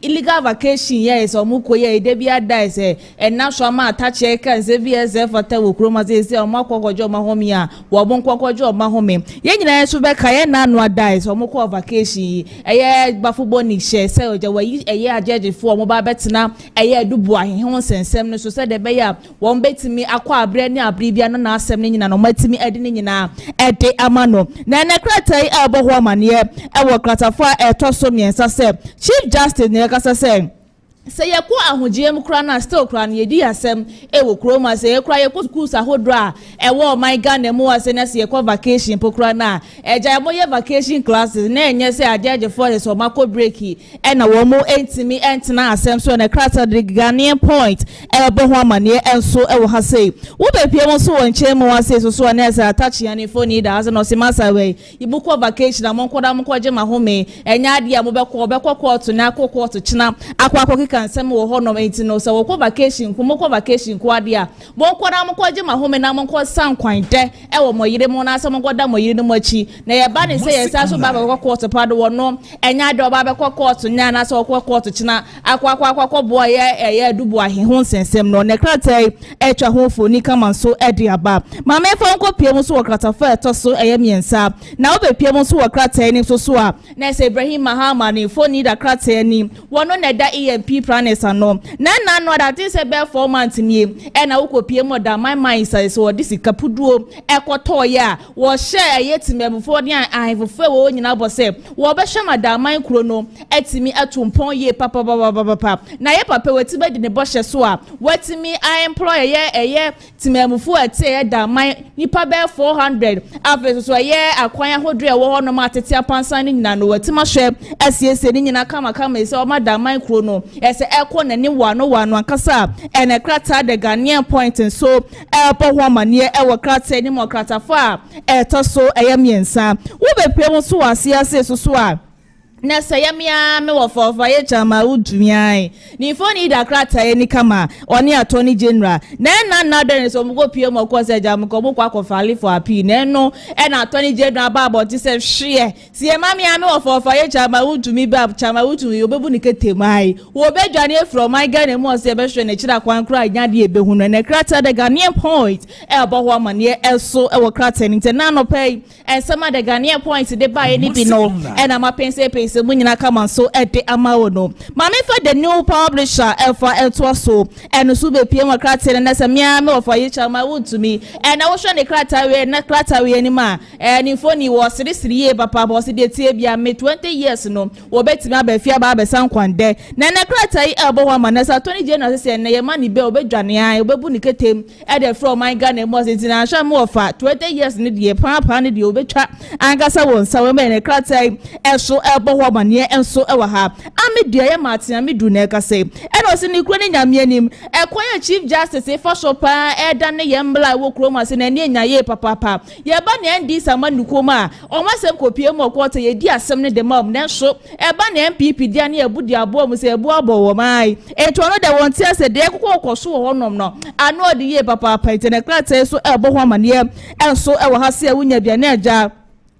illegal vacation ye so mu ko ye de bia dai se na so ma atache kan se VSF ata wo kroma se o makwakojo mahomi a wo bonkwakojo mahomi ye nyina so be ka ye na no adai so mo ko vacation eye bafugbo ni she se oja wayi eye agegefo mo ba betena eye dubu ahehe sensem no so se de be ya wo betimi akwa abre ni abre bia na asem ni nyina no matimi ede ni nyina ede amano na na kratai aboho amane e wo kratafo etoso miensa se Chief Justice ne kasa se say ya ko ahogiem kra na still kra na yedi asem e wo kroma say kra ye ko school sahodro e wo my Ghana mu ase na say ko vacation pokra na eja mo ye vacation classes na enye say ajaje for so mako break e na wo mo entimi entena asem so na krata the Ghanaian point e bo ho amane enso e wo ha say wo be pie mo so won che mo ase so na say attach ya ni phone da as no se masa we ibu ko vacation na mo nkoda mo ko je ma home enya ade a mo be ko court na ko court china akwa kansem wo ho no enti no so wo vacation ko vacation ko ade a mo nkoda mo ko je ma home na mo ko san kwan de e wo mo yire mo na so mo goda mo yire no mo chi na ye ba ne say ye sa so ba ko court pa do no enya ade oba be ko court nya na so ko court china akwa bo ye dubu ahe ho nsensem no ne krata etwa ho foni kama so ede aba ma me fo nko pie mo so krata fa to so eye miensa na wo be pie mo so krata ni so a na say Ibrahim Mahama ni foni da krata ni wono na da EMP planners ano na no that is a be 4 months ni e na wo ko pie mo da my mind say so this kapuduo e koto ya wo share yetimemfo ni ahefo wo nyina bo say wo be hwe madaman kuro no etimi atompon ye papa na ye papa weti be de ne bo hye so a wetimi I employ ye timemfo ete da man nipa be 400 afi so ye akwan ahodre wo ho no matete apansan ni nyina no wetima hwe asiese ni nyina kama ese o madaman kuro no ese ekọ na ni wano akasa ene krata de Ghanaian point so po ho amane e wo krata ni mo krata fa to so eyemiensa wo be pem so asiase so a na sayamia me wo fofa ye chama udumiai ni foni da krata ye ni kama oni attorney general na den so mgo pie mo ko se jam ko mo kwa file for appeal no e na attorney general ba about se hwe si e mami ame wo fofa ye chama udumi ba chama udumi obebu ni ketemai wo be dwane from my Ghana mo se be hwe na kira kwan kra nya de ebehu no na krata the Ghanaian point e bo ho amane eso e wo krata ni na no pay and some of the Ghanaian points they buy ni bi no e na ma pense se munyina kama so ede amawo no mame fa the new publisher elfa elto so eno so be pie mo krata na se mia me ofa ye chama wutumi na wo hwe ne krata we ni ma ni foni wo siri ye papa bo se de tie bia me 20 years no wo betimi abafia ba abesan kwande na krata yi ebo ho ma na sa 20 January se na ye ma ni be obedwane an obebu ni ketem e de from my Ghana mo se tina hwa me ofa 20 years ni de papa ni de obetwa angasa won sa we me ne krata yi eso ebo ho mane enso ewa ha amedua ye matia medu na ekase eno se ni kro ni nyame anim ekwan ya chief justice fa shopa eda ne ye mbla wo kro ma se na ne nya ye papa ye ba ne ndi sama nukoma o ma sem kopie mo kwota ye di asem ne de mam na so eba ne MPP dia ne abudi abo mu se ebu abo wo mai eto no de won tia se de kokoso wo honom no ano de ye papa itene krata so ebo ho mane enso ewa ha se awunya bia na agya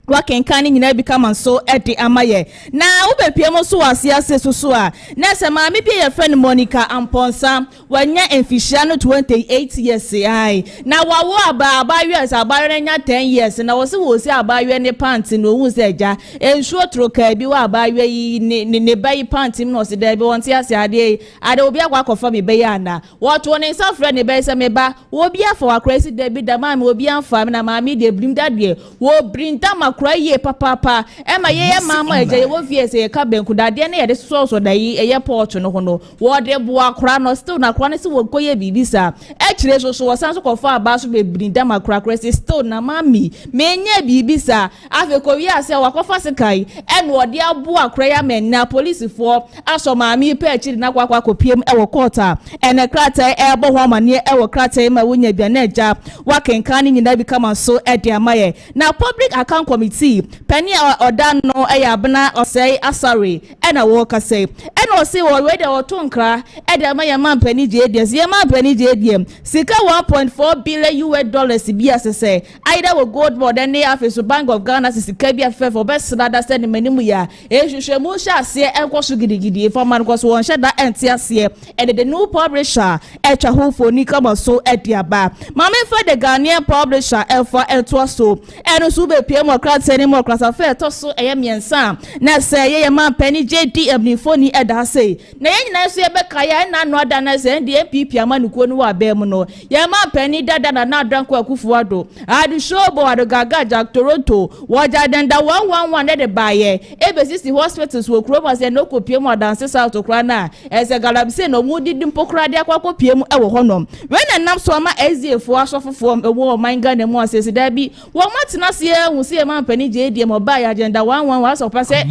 wakenkani nyina become so ede amaye na ube pie mo so asiase so a na se ma me pie ye friend Monica Amponsa wanya enfishia no 28 years ai na wawo abawe as abawe nya 10 years na wo se abawe ne panty no hu se ja ensuo troka bi wa abawe yi ne bayi panty no se da bi won ti ase ade obi akwa kofa me bayi ana wo to ne sa friend ne bayi se me ba wo bi afa wa crazy da bi da ma me obi anfa na ma me de brim da de wo brinta kraye papa ema ye mama eje wo vie se ka benku dade na ye de so da yi eye port no ho no wo de boa kra no still na kra ne se wo koye bibisa e kire so wo san so kofa aba so be brinda makra se still na mami menye bibisa afi ko wi ase wa kofa se kai en wo de aboa kra ya men na police for aso mami pe kire na kwa kopiem e wo court a ene krata e bo ho amane e wo krata ma wonya bia na eja wa kenkan nyina bi kama so e de amaye na public account committee penny oda no eyabna osei asare ena wo kase ena osi wo we de otonkra e de ma yama penny je de ye ma penny je de sika 1.4 billion US dollars bi asese either wo gold board and the office Bank of Ghana sika bi afa for best da send manimu ya ehwehwemu sha ase enkoso gidigidi for man ko so won sha da enti ase e de new publisher etwa hofo ni kama so ediaba mama for the Ghanaian publisher elfa elto so eno so be pie mo krataa ni mo klasa fe to so miensa na se ye man pani JDM ni foni eda sei na ye nyina so ye beka ya na no ada na se ndi MPP amanuko no wa be mu no ye man pani dada na adranko akufuado adu showbo adu gaga Jack Toronto waja denda 111 de baye ebesisi hospitals wo kuro ma se no kopie mu adanse south okra na ese galabse no mu didi mpokra de akopie mu ewo honom we na nam so ama eziefo asofofo ewo manga na mu asese da bi wo matena se hu se man pani JDM oba agenda 111 aso pase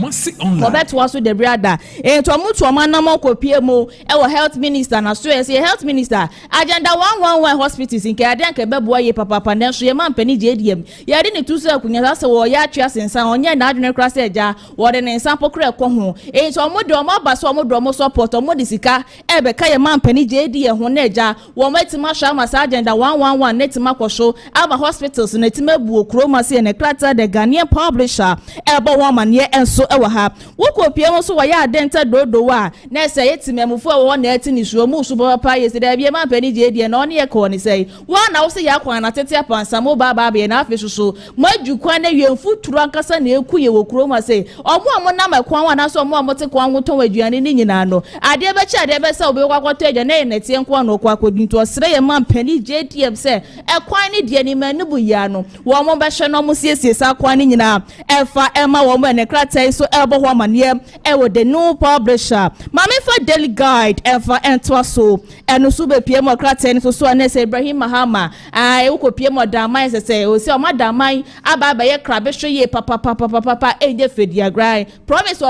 obet was with the brother to mutu manam kopie mu ewo health minister na so ye health minister agenda 111 hospitals in Kaden ke bebo ye papa na so ye man pani JDM ye de ne tuso akunya se wo ya atwa sensan onye na adwene kra se eja wo de ne nsan pokra ko ho to mu de mo ba so mo do mo support mo de sika ebe ka ye man pani JDM ho na eja wo matima sha ma agenda 111 netima kwosho ama hospitals netima bu okroma se ne klata the Ghanaian publisher ebo woman ye enso ewa ha wo kopie mo so wo ya denta dodo wa na se yetimemufo wo na eti ni suo mu subo papa ye se da bia man pani JDM na oni ye ko ni sei wo na wo se ya kwan na tete apansa mo ba be na afi soso maju kwan na yemfu turu ankasa na eku ye wo kroma se omo na makwan wa na so omo te kwan wuton waduane ni nyina no ade be cha ade be se obi kwakwato eja na ye netie nkwa no kwa kodunto osre ye man pani JDM se ekwan ni de ni manu bu ya no wo mo be hwe no mo siesie sa kwan ni nyina efa ema wo mo ne kratai so ebo ho amane ewo the new publisher mama for daily guide efa ento so eno so be pie mo kratai ni so na se Ibrahim Mahama ai wo ko pie mo damai se o se o madamai aba ba ye krabe hwe ye papa eje fediagrai promise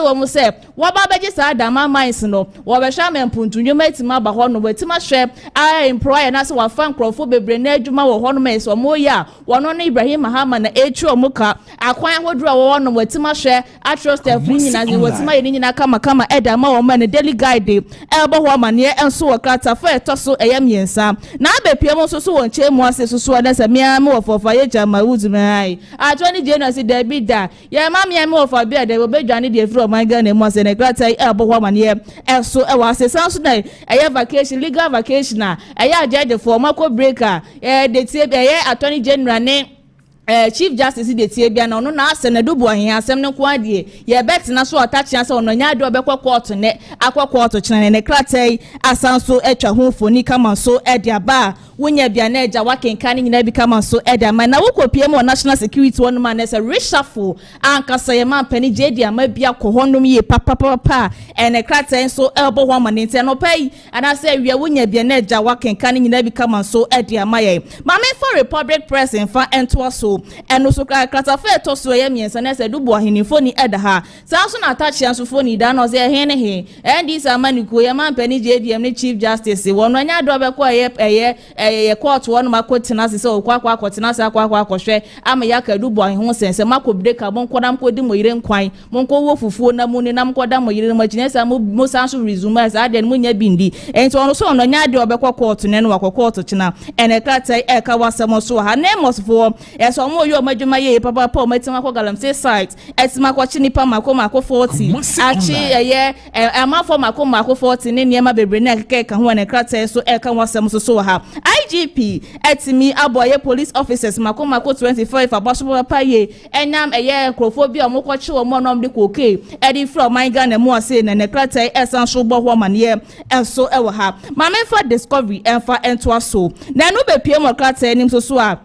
wo mo se wo ba beje sa dama mines no wo be hwa mempuntunyo matima ba ho no wetima hwe ai employer na se wa fan crofo bebre na adwuma wo ho no mes o mo ya wono na Ibrahim Mahama na echu o muka akwan hodura wo no wetima hwe atro staff ni nyina ze wetima ye nyina kama eda ma wo ma na daily guide ebo ho amane enso wo krata fa etoso miensa na abepie mo so won chemu ase so na se mia me wo fofa ye jama wuzumai atoni je na se David da ye ma mia me wo fa bia de obedwane de fro man ga na mu ase na krata ebo ho amane enso e wa ase sanso na vacation legal vacation na ajeje for mako breaker de tie be attorney general ne Chief Justice de tie bia na ono na asenadu bo ahen asem ne ko ade ye bet na so atachia se ono nya ade obekwa court ne akwa court chine ne kratai asanso etwa ho foni kama so ede aba wonya bia na eja wakenkan nyina bi kama so ede ama na wokopie mo national security one man na se reshuffle ankasa ye man pani JDM ama bia ko honom ye papa ene kratai so elbo ho man nte no pai ana se wi wonya bia na eja wakenkan nyina bi kama so ede ama ye mama for Republic Press in fa ento so eno so krata fa to so ye miensa na se dubo ahenifo ni eda ha sanso na attach anso fo ni da no se he ne he ndi sa maniko ye man pani JDM ne Chief Justice wono nya do be ko ye court wono makotena se okwa akotena se akwa akohwe ama ya ka dubo ahen sense makobde ka bon kodam kodi moyire nkwan monko wo fufuo na mu ni nam kodam moyire magine sa mo sanso resume as ade mu nya bindi enti wono so ono nya de obekọ court ne no wakọ court china ene krata e ka wasemo so ha ne mosfo eso mo yo madwuma ye papa o matima ko galamsey site etima ko chini pa mako 40 achi ye amafo mako 40 ne niema bebre na keka ho ene krata so e ka wasemo so ha IGP etimi aboye police officers mako 25 abaso papa ye enam eye crofobia mo ko chi wo mo nom de koke edi from manga na mo ase na ne krata esan so bo ho mane enso e wo ha mama for discovery enfa ento so na no be pie mo krata enim so a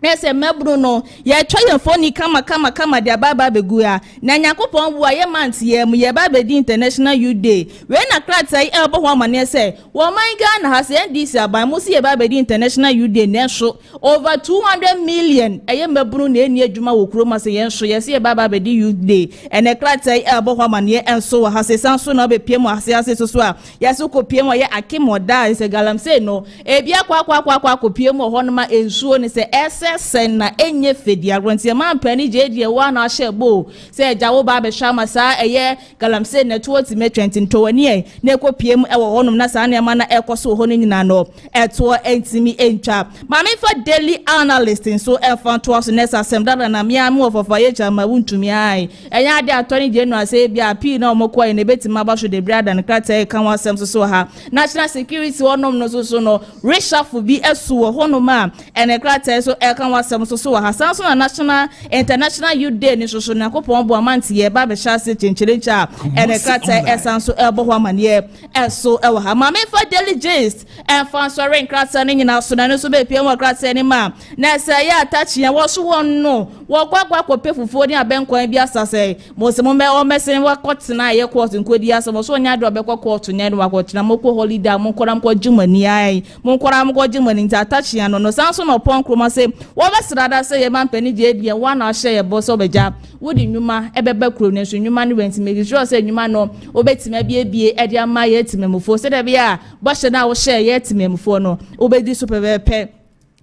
nese mebru no ye twa ye foni kama de baba begua na nyakopon bua ye manti ye mu ye baba di international youth day we na kratai ebo ho amane se wo manga na ha se ndisi aban mu se ye baba di international youth day na so over 200 million eye mebru na eni adwuma wo kroma se ye so ye se ye baba be di youth day ene kratai ebo ho amane enso ha se sanso na be pie mu ase so a ye so ko pie mu ye akimoda se galamsey no e bia kwa ko pie mu ho no ma ensuo ni se sen na enye fedia grantie man pani JDM wa na shebo se jawo ba be shama sa eye galamsey na 2020 ntowani na ekopiem ewo honum na sa na ma na ekoso ho nyina no eto entimi entwa mama for daily analyst so efan to so next asem dada na mia mu ofofa ye chama wuntumi ai enya ade atoni January say bia p na omokwa ye na betima ba so de brother na krata kan wasem so ha national security honum no so no reshuffle bi esu honum a ene krata so kan wasem so wa hasan so na national international youth day ni so na kopon bo amanti ye ba be shase chencherencha ene krata esan so ebo ho amane eso e wa ha ma me for diligence and for so ren krata ni nyina so na no so be pie mo krata ni ma na se ya attach ya wo so won no wo gwagwa ko pe fufuo ni abenkwan bi asase mo se mo me o mesen wa kotena ye court nkodi asase so nya do be ko court nya no wa kotena mo ko holiday mo koram ko jumani ai mo koram ko jumani ta attach ya no sanso no pon kroma se wo be srada se ye man pani die bia wa na hye ye bo so beja wo di nwuma ebebe kro ne so nwuma ni went make sure say nwuma no obetima bie e dia ma ye timemufo se da bia bo hye na wo hye ye timemufo no obedi so pepe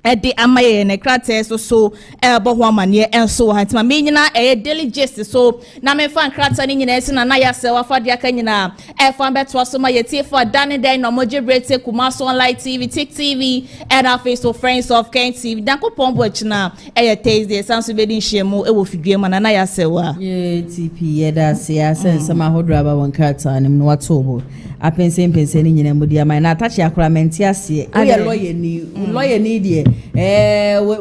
edi amaye ne krate so ebo ho amane enso hantima me nyina diligence so na me fan krate ni nyina esi na ya se wa fa dia ka nyina fan beto so ma yeti for dane den no moje brete kuma so online TV Tik TV and our face of friends of Ken TV dan ko pombo china Thursday sanso be din hyiemu e wo fidue ma na ya se wa TP ye da se ya sense ma hodro aba won krate anim no watobo apense ni nyina mudi ama na attach akra menti ase we lawyer ni die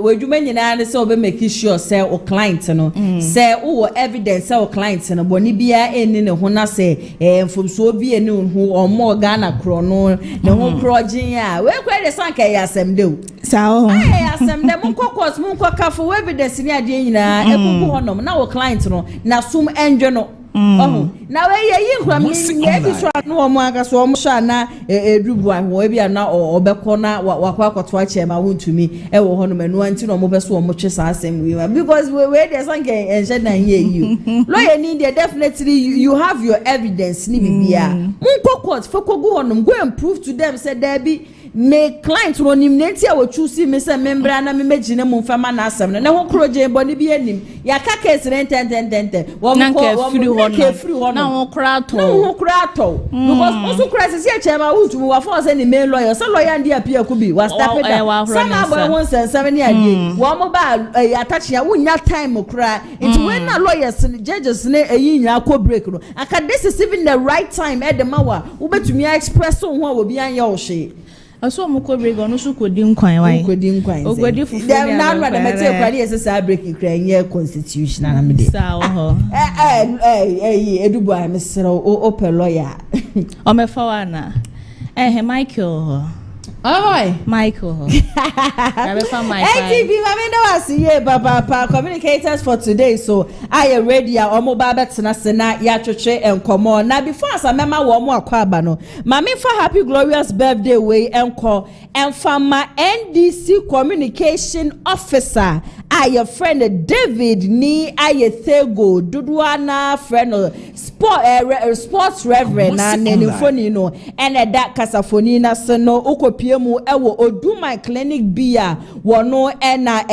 we dwuma nyina ne se obe make sure say o client no say o evidence say o client no boni bia eni ne ho na say mfomso bi eni ho omo Ghana kro no ne ho krojin a we kwa de sanka ya asem de o sa o ya asem de mun kokos mun kokafo evidence ni ade nyina ekuku ho no na o client no na sum enjo no na we ye nkwa mi ye bi so no omo aka so omo sha na edubu ahwo e bia na obekọ na wakwa akoto ache ma wontumi e wo hono manu anti no omo be so omo twe sa asem wi because we dey sanke enje na here you lawyer need definitely you have your evidence ni bibia mun court for go hono go and prove to them say there be me client no nim nenti a wo choose me say membra na me megine mu fama na asem na ho kroje boni bi anim ya ka case ten wo ko na ho krato because also crisis here chairman who to wa for say ni main lawyer so lawyer ndi apia ku bi was step down some boy won say 7 year dey wo mo ba attach ya wunya time kra into when na lawyers judges ne eyi nya ko break no aka this is even the right time e de mawa wo betumi express ho a obi anya o hye aso mo ko break onu su kodi nkwan wai ogodi fufu na na de mete kwali ese break kra nye constitutional na me de sa ho edubu a mesero o pe lawyer o me fa wana Michael Oi, Michael. ATV, papa communicators for today. So I ready our mobile betina sena ya choche and come on. Now before as a member wa kwabano. Mami for happy glorious birthday way and call and from my NDC communication officer. Your friend David ni Ayethego Duduana friend sports reverend and nenifoni no and that kasafoni na seno ukopiemu ewo Oduma clinic bia wono ena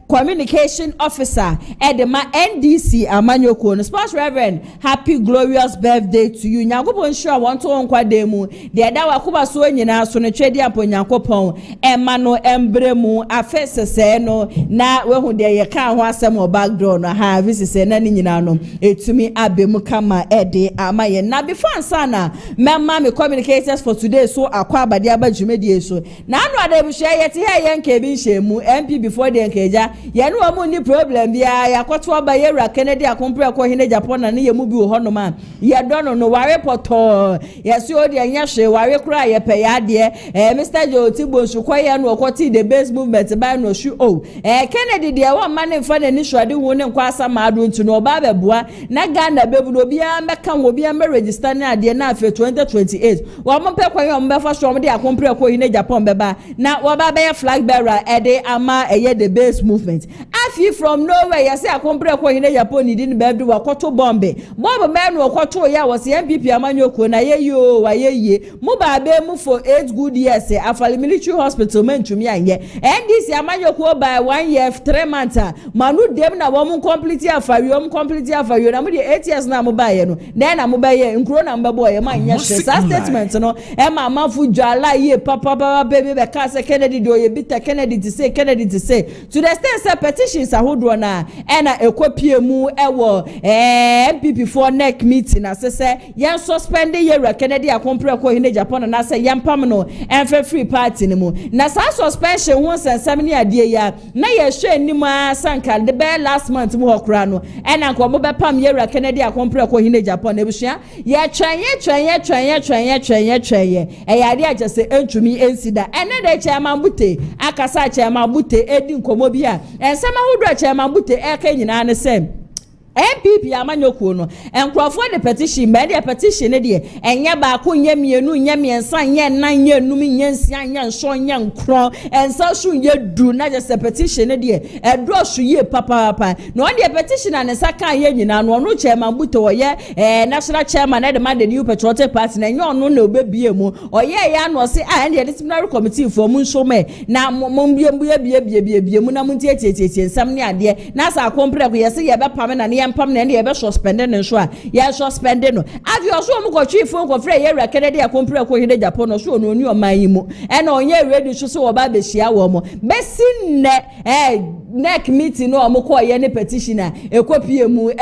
communication officer edema NDC amanyoko no sports reverend happy glorious birthday to you nyankopon sure want to onkwade mu de da wakuba so nyina so ne twedi apo nyankopon ema no embremu afesese no na wehu de ye kan ho asem o backdoor no ha visise na ni nyina no etumi abemu kama ede amaye na before ansana memma me communicators for today so akwa abade abadwumedie so na anu ade bu hye yete he ye nka bi nhemu MP before de nkaja ye no amu ni problem bia yakoto aba ye ra Kennedy akompre ko hine Japan na ye mu bi ho no ma ye dono no ware poto ye si odi anya hwe ware kura ye pe ya de Mr. Jotibo Shukwaye no okoti the base movement by no shu Kennedy de wa man mfa na ni hwade hu ne nkwa asama ado ntu no ba beboa na Ghana bebu no bia meka wo bia me register na ade na afi 2028 wa mo pe kwa yo mo befa so mo de akompre ko hine Japan beba na wa ba be flag bearer ede ama the base movement afi from nowhere ya say akompre ko hine Japan ni din bedu wa koto bombe mo me no koto ya was MPP amanyoko na ye yo wa ye mo ba be mu for 8 good years afali military hospital mentumi anye NDC amanyoko by 1 year 3 months manu dem na wo mu complete afawi na mu de 8 years na mo ba ye no na mo ba ye nkro na mbebo ye ma nya hwe sa statement no e ma mafu jala ye papa baby be ka se Kennedy do ye bita Kennedy to say to the extent say petition petitions ahodoɔ na ɛna ekopie mu ɛwɔ MPP for neck meeting asese yɛn suspend Yewura Kennedy Akompre ko hine Japan na sɛ yɛn pam no ɛnfɛ free party ne mu na saa suspension ho nsɛnsɛm ne adeɛ ya na yɛhwɛ anim a sanka de bɛ last month mu hokra no ɛna nkɔ mo bɛpam Yewura Kennedy Akompre ko hine Japan ebusua yɛtwɛn ɛyɛ adeɛ agye sɛ entumi ensida ɛne de chairman Buttey akasa chairman Buttey edi nkomo bi a ensɛm ahodo chairman Buttey ɛka nyinaa ne sɛ MPP amanyoko no enkrofo de petition me de petition ne de enye ba ko nye mienu nye miensa nye nan nye num nye nsia nye nso nye nkro ensa so nye du na je se petition ne de edo so ye papa no de petition na ne saka ye nyina no no chairman Buttey oye national chairman na de man the new patriotic party na nye ono na obebie mu oye ya no se and the disciplinary committee for mu nso me na mo bie mu na mu tie nsam ne ade na sa Akompre ko ye se ye be pam na pam na ye be suspended nso a ye suspended no avio so mu ko twi phone ko frɛ Yewura Kennedy Akompre ko hide Japan no so no ni o man yi mu e na onye ready so wo ba be hia wo mo besi ne neck meeting no omo ko ye ne petition a ekopie mu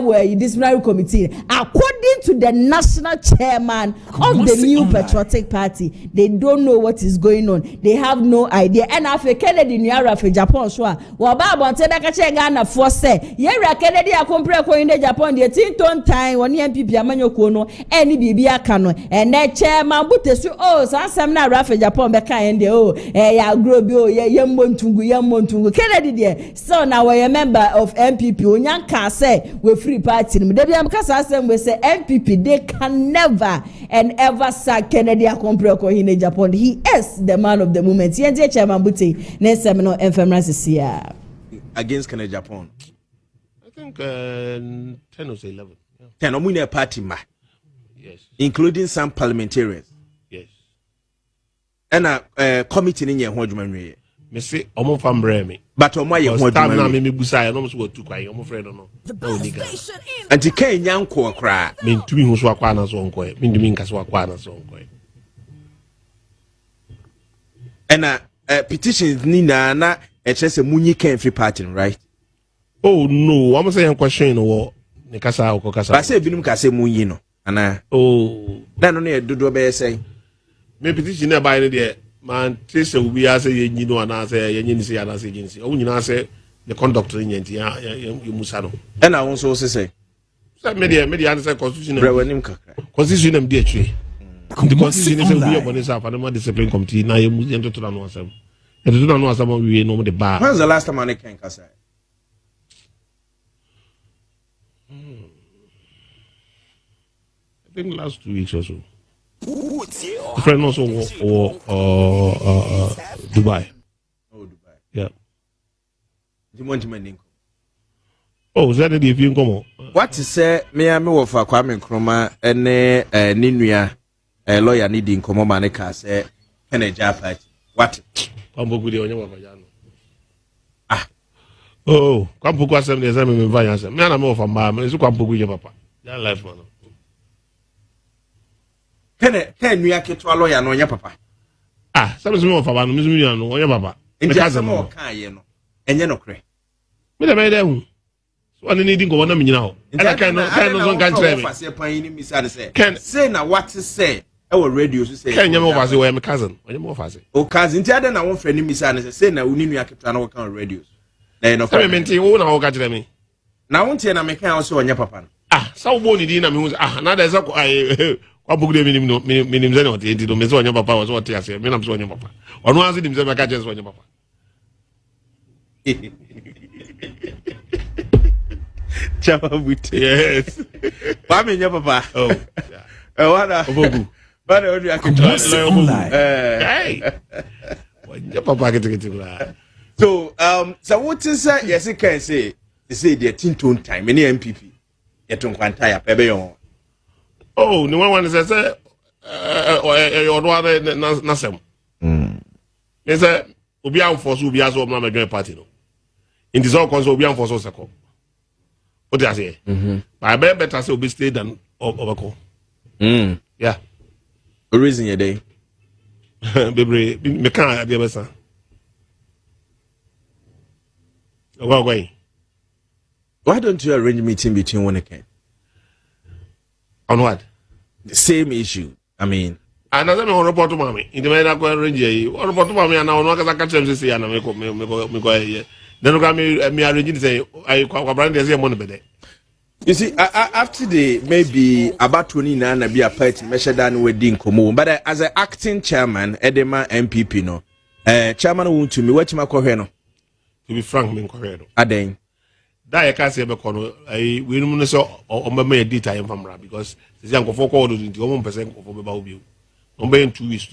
we disciplinary committee according to the national chairman of the new patriotic party. They don't know what is going on, they have no idea. And after Kennedy Nyara for Japan so wo ba bonte da ka che Ghana for say Yewura Kennedy Akompre ko hide Japan the tinton time woni MPP amanyoko no eni bibi aka no na chairman Buttey so sansam na Rafa Japan be kan ende ya grobi ye montungu Kennedy so now we a member of MPP onyanka say we free party no dey am kasa asem we say MPP they can never and ever sack Kennedy Akompre ko hine Japan. He is the man of the moment. Yenje chairman Buttey next time no enfermers here against Kennedy Japan. I think 10 or 11. Yeah. 10 omune party ma. Yes. Including some parliamentarians. Yes. And a committee in your home. Me say omo fambre me. But omo ye ho adwuma na me busa ya no so watu kwan omo frɛ no no. Anti kan yanko akra. Me ntumi hu so akwa na so onko e. Me ndumi nka so akwa na so onko e. And petitions ni na se munyi kan free party, right? Oh no, I'm saying question no ne kasa o kasa. Ba say binum ka say munyi no. Ana. Oh. Na no dodo be say. Me petition na buy no there. Man, this will be as a you know, and as a agency and as agency. Oh, you know, say the conductor in you Musano. And I also say, media answer constitution. Constitution of DH. The constitution is a real bonus of an discipline committee. Now you must enter to know some. And to know someone we know the bar. When's the last time I came, Casa? I think last 2 weeks or so. A friend also or Dubai. Oh, Dubai. Yeah. You want to make oh, that if you come. What is say me am of Kwame Nkrumah ene ninua lawyer needing komo maneka say Kennedy Japan. What? Kwambo gudi onye wa fajano. Ah. Oh, kwambo kwa sem de sem me vanya sem. Me na me of ma, me so kwambo gudi papa. That life man. Ten nua keto lawyer no nya papa. Ah, some me of papa no me nua no onya papa. Me cousin no kan ye no. Enye no kre. Me da me dey hu. So one need go na me nyina ho. E la kan no so kan try me. Fase pan ni mi say. Say na what say e wo radio so say. Kan nya me fase we me cousin. Onya me fase. O cousin ti ade na won fra ni mi say na uni nua keto na wo kan radio. Na e no fa. Me menti wo na wo ka try me. Na won tie na me kan wo so onya papa no. Ah, sa wo bo ni di na me hu na da say kwa bugude minim zene oti enti do mezo onye papa wo so oti ase me na so onye papa onu azi dim ze meka je so onye papa Chama Buttey. Yes. Wa me nya papa. Oh. Wada. Obogu. Wada odi akitwa. Hey. Onye papa ketekete bra. So so what is yes can say the tinton time any MPP yeton kwanta ya pebe yo. Oh, no one is say or na sem. They say obi am force obi aso na join party no. In this all console obi am force second. What do I say? But I better say obi stay than overcome. Yeah. The reason you day. Baby, me can't be better. Why don't you arrange a meeting between one again? On what? The same issue. I mean, another me report to mommy. In the man I go arrange you. Or report to mommy and now no catch them say and me go here. Then look at me arranging say I go brand dey say money be. You see, after the maybe about 29 and be a party measure than wedding komo, but as an acting chairman, Edema MPP no, chairman won't to me what my correno. To be frank, me correno. Aden. That I can't say about kono. I we no say o me data from ra because say am go for call into 1% of be ba obi. O be in 2 weeks.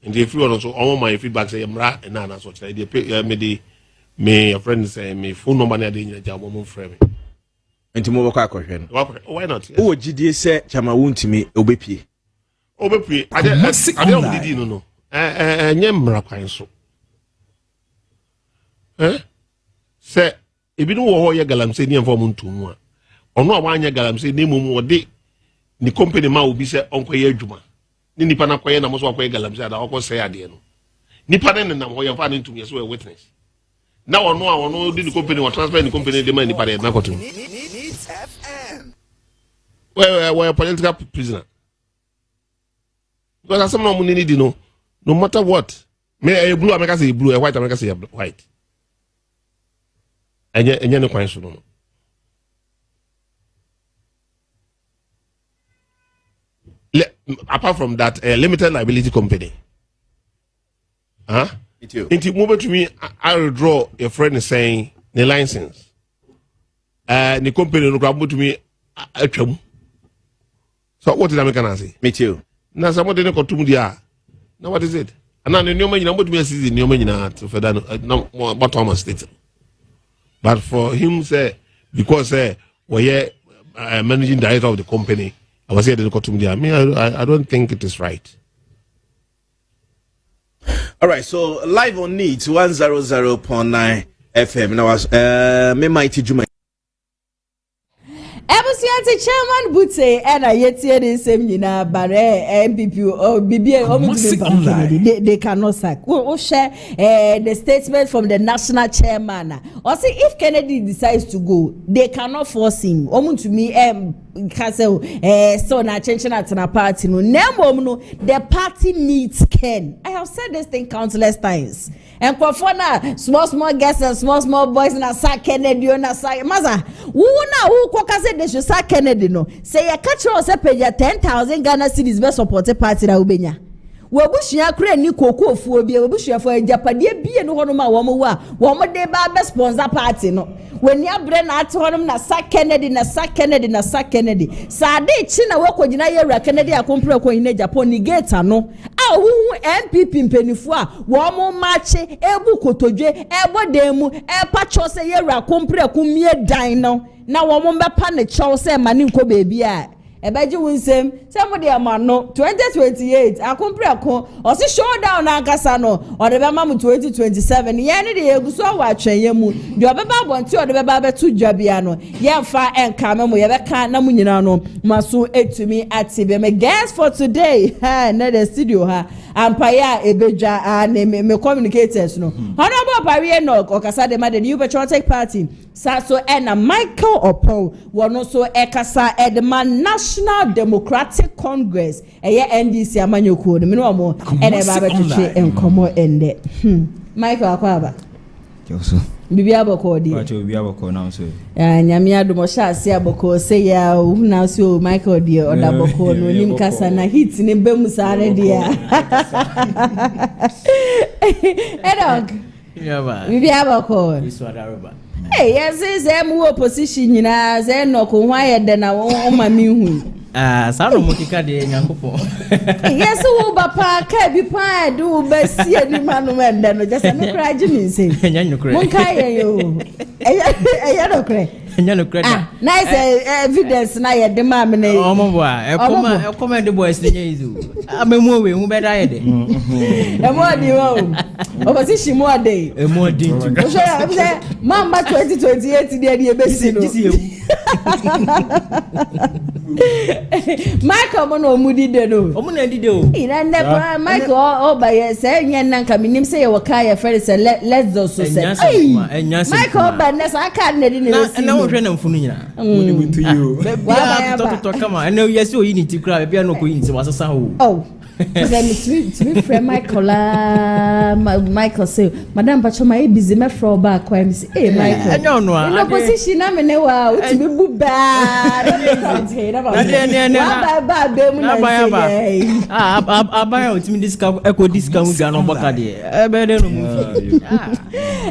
And if you also all my feedback say mra na so try dey me friend say me phone number na dey nyina jam mo frame. Enti mo bako akohwe no. Why not? O gidie se chama wuntimi obepie. Obepie. Ade o didi no. Nye mra kwan so. Se ebi no wo ho ye galamse ni enfo mo ntumu a. Ono a wanya galamse ni mum ode ni company ma obi se onkoye adwuma. Ni nipa na koye na mo so akoye galamse ada okọ se ade no. Nipa ne nam ho ye fa ne ntumu ye so a witness. Na ono di the company wa transfer the company de man nipa de na kotu. We're a political prisoner. Because as someone who need no matter what, me a blue America say blue, a white America say white. And you no question no. Apart from that, a limited liability company. Into move to me, I will draw a friend saying the license. The company no grab to me a chum. So what did I say? Me too. Now somebody didn't come to me there. Now what is it? And now the new man you know what me see the new man you know to further no more Thomas state. But for him say because we're managing director of the company, I was here to come to me there. Me I don't think it is right. All right, so live on Needs 100.9 FM. Now was me mighty Juma. Ebusianti chairman Buttey and I yet here the same bare MPP or BBA they cannot sack. We'll share the statement from the national chairman. Or say if Kennedy decides to go, they cannot force him. To me Castle so na attention at a party no the party needs Ken. I have said this thing countless times. And for small girls and small boys na sack Kennedy na sack maza who say they should sack Kennedy no say you catch us pay 10,000 Ghana cedis best support party na ubenya we bushia kure ni koko ofuo bia we bushia for japade bia no hono ma wo mo wa wo mo de ba be sponsor party no when ya bre na ate hono na sack Kennedy sa de chi na wakogina yewra Kennedy akompre ko ina Japan ni gate no a hu MPP mpenifu a wo mo mache ebu kotodwe ebo demu e pacho se yewra akompre ko mie dan no na wo mo bepa ne chew se mani nko beebi a ebeji winsem somebody amano 2028 akompre ko o si showdown na akasa no o de be ma mu 2027 ye ne de eguso wa atwenye mu de obeba bonti o de be ba betu dwabia no ye mfa enka me mu ye be ka na mu nyina no maso etumi atibe me guest for today na the studio ha ampaya ebedwa me communicators no honorable Barry no okasa de ma the new patriotic party so na Michael Opon wono so ekasa edma National Democratic Congress NDC amanyoko no me no mo ene ba betwe enkomo ende Michael akwaba Joso bibi aboko di wacho bibi aboko na so nyame adomo sha se aboko se ya na so Michael di odaboko no nim kasa na hit ne bemu sare dia edog yaba bibi aboko iswada roba yes is mu opposition nyina ze no ko hwa ye de na o ma mi hu sa no mo kika de nyankopo yes wo bapa ka bi pa do ba si ani manu mende no just me cry jimi say nyanyo kre mon ka ye yo eya no kre nyanyo kre nice evidence na ye de ma me na o mo bo a e koma de boys de nyizu amemu we hu be da ye de e mo di wo opposition mo ade e mo di o so ya be say mamba 2028 de e be si no Michael mono mudi de no. Omuna di de o. Ina never Michael o ba ye say nya nanka minim say we ka ye friend say let's do so say. Michael ba na sa ka na di ne si. Na wo hwe na mfunu nyina. Mudi butu you. Ba to kama. Na yes o yi ni ti kra bia no ko yi ni se wasasa ho. Oh. Then to be friend Michael say madam pacho my busy me fro back kwa me say hey Michael no position na me ne wa o ti be bu ba ba be mu na say abaya o ti me discount eco discount ga no boka de e be de no mu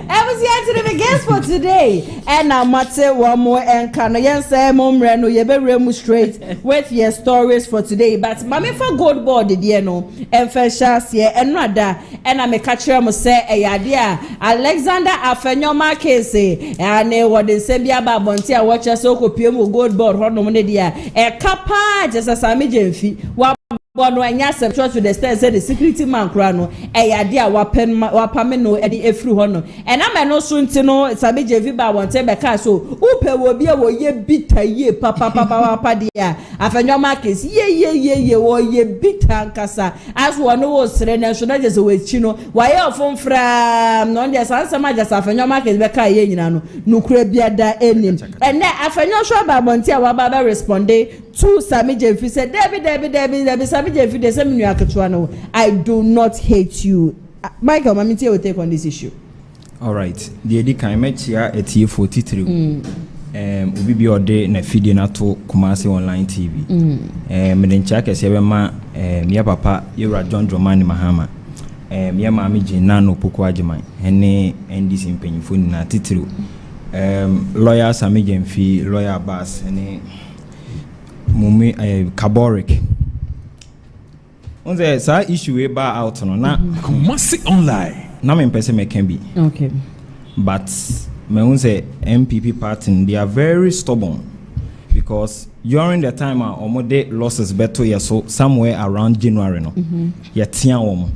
I was here to the guest for today and I mate one more and can yen say mom re no ye be remu straight with your stories for today but mama for gold board the no emphasize here and rather and I make catch am say e yade a Alexander Afenyoma case and what they say bia ba bonti a watch so kopie mu gold board hono ne dia e kapa just as Sami Jemfi wa bono anya sem to the stand say the security man kra no e yade a wapame no e di efru hono and am no so nti no Sami Jemfi ba wonte be ka so upe wo bia wo ye bitter ye papa dia Afenyoma case ye wo ye bitter kasa as one was sere so na just we chi no wa ye ofon fra no dia sansama just Afenyoma case be ka ye nyina no nukura bia da enim and Afenyoma so ba bonti a wa ba responde to Sami Jemfi said David Sami Jemfi de say me aketwa no I do not hate you. Michael Mamiti will take on this issue. All right, the edi kan mechia etie 43 obi bi ode na feed na to Kumasi online TV me den cha kese be ma me papa Yura John Dramani Mahama me maami Jina no Poku Ajiman ene NDC mpanyifo ni na titiri lawyer Sami Jemfi lawyer Abbas ene mumi Kaborik on the sa issue we ba out no na Kumasi online na me pese me can be okay but me won say MPP party they are very stubborn because during the time omode losses beto year so somewhere around January no ye tia omo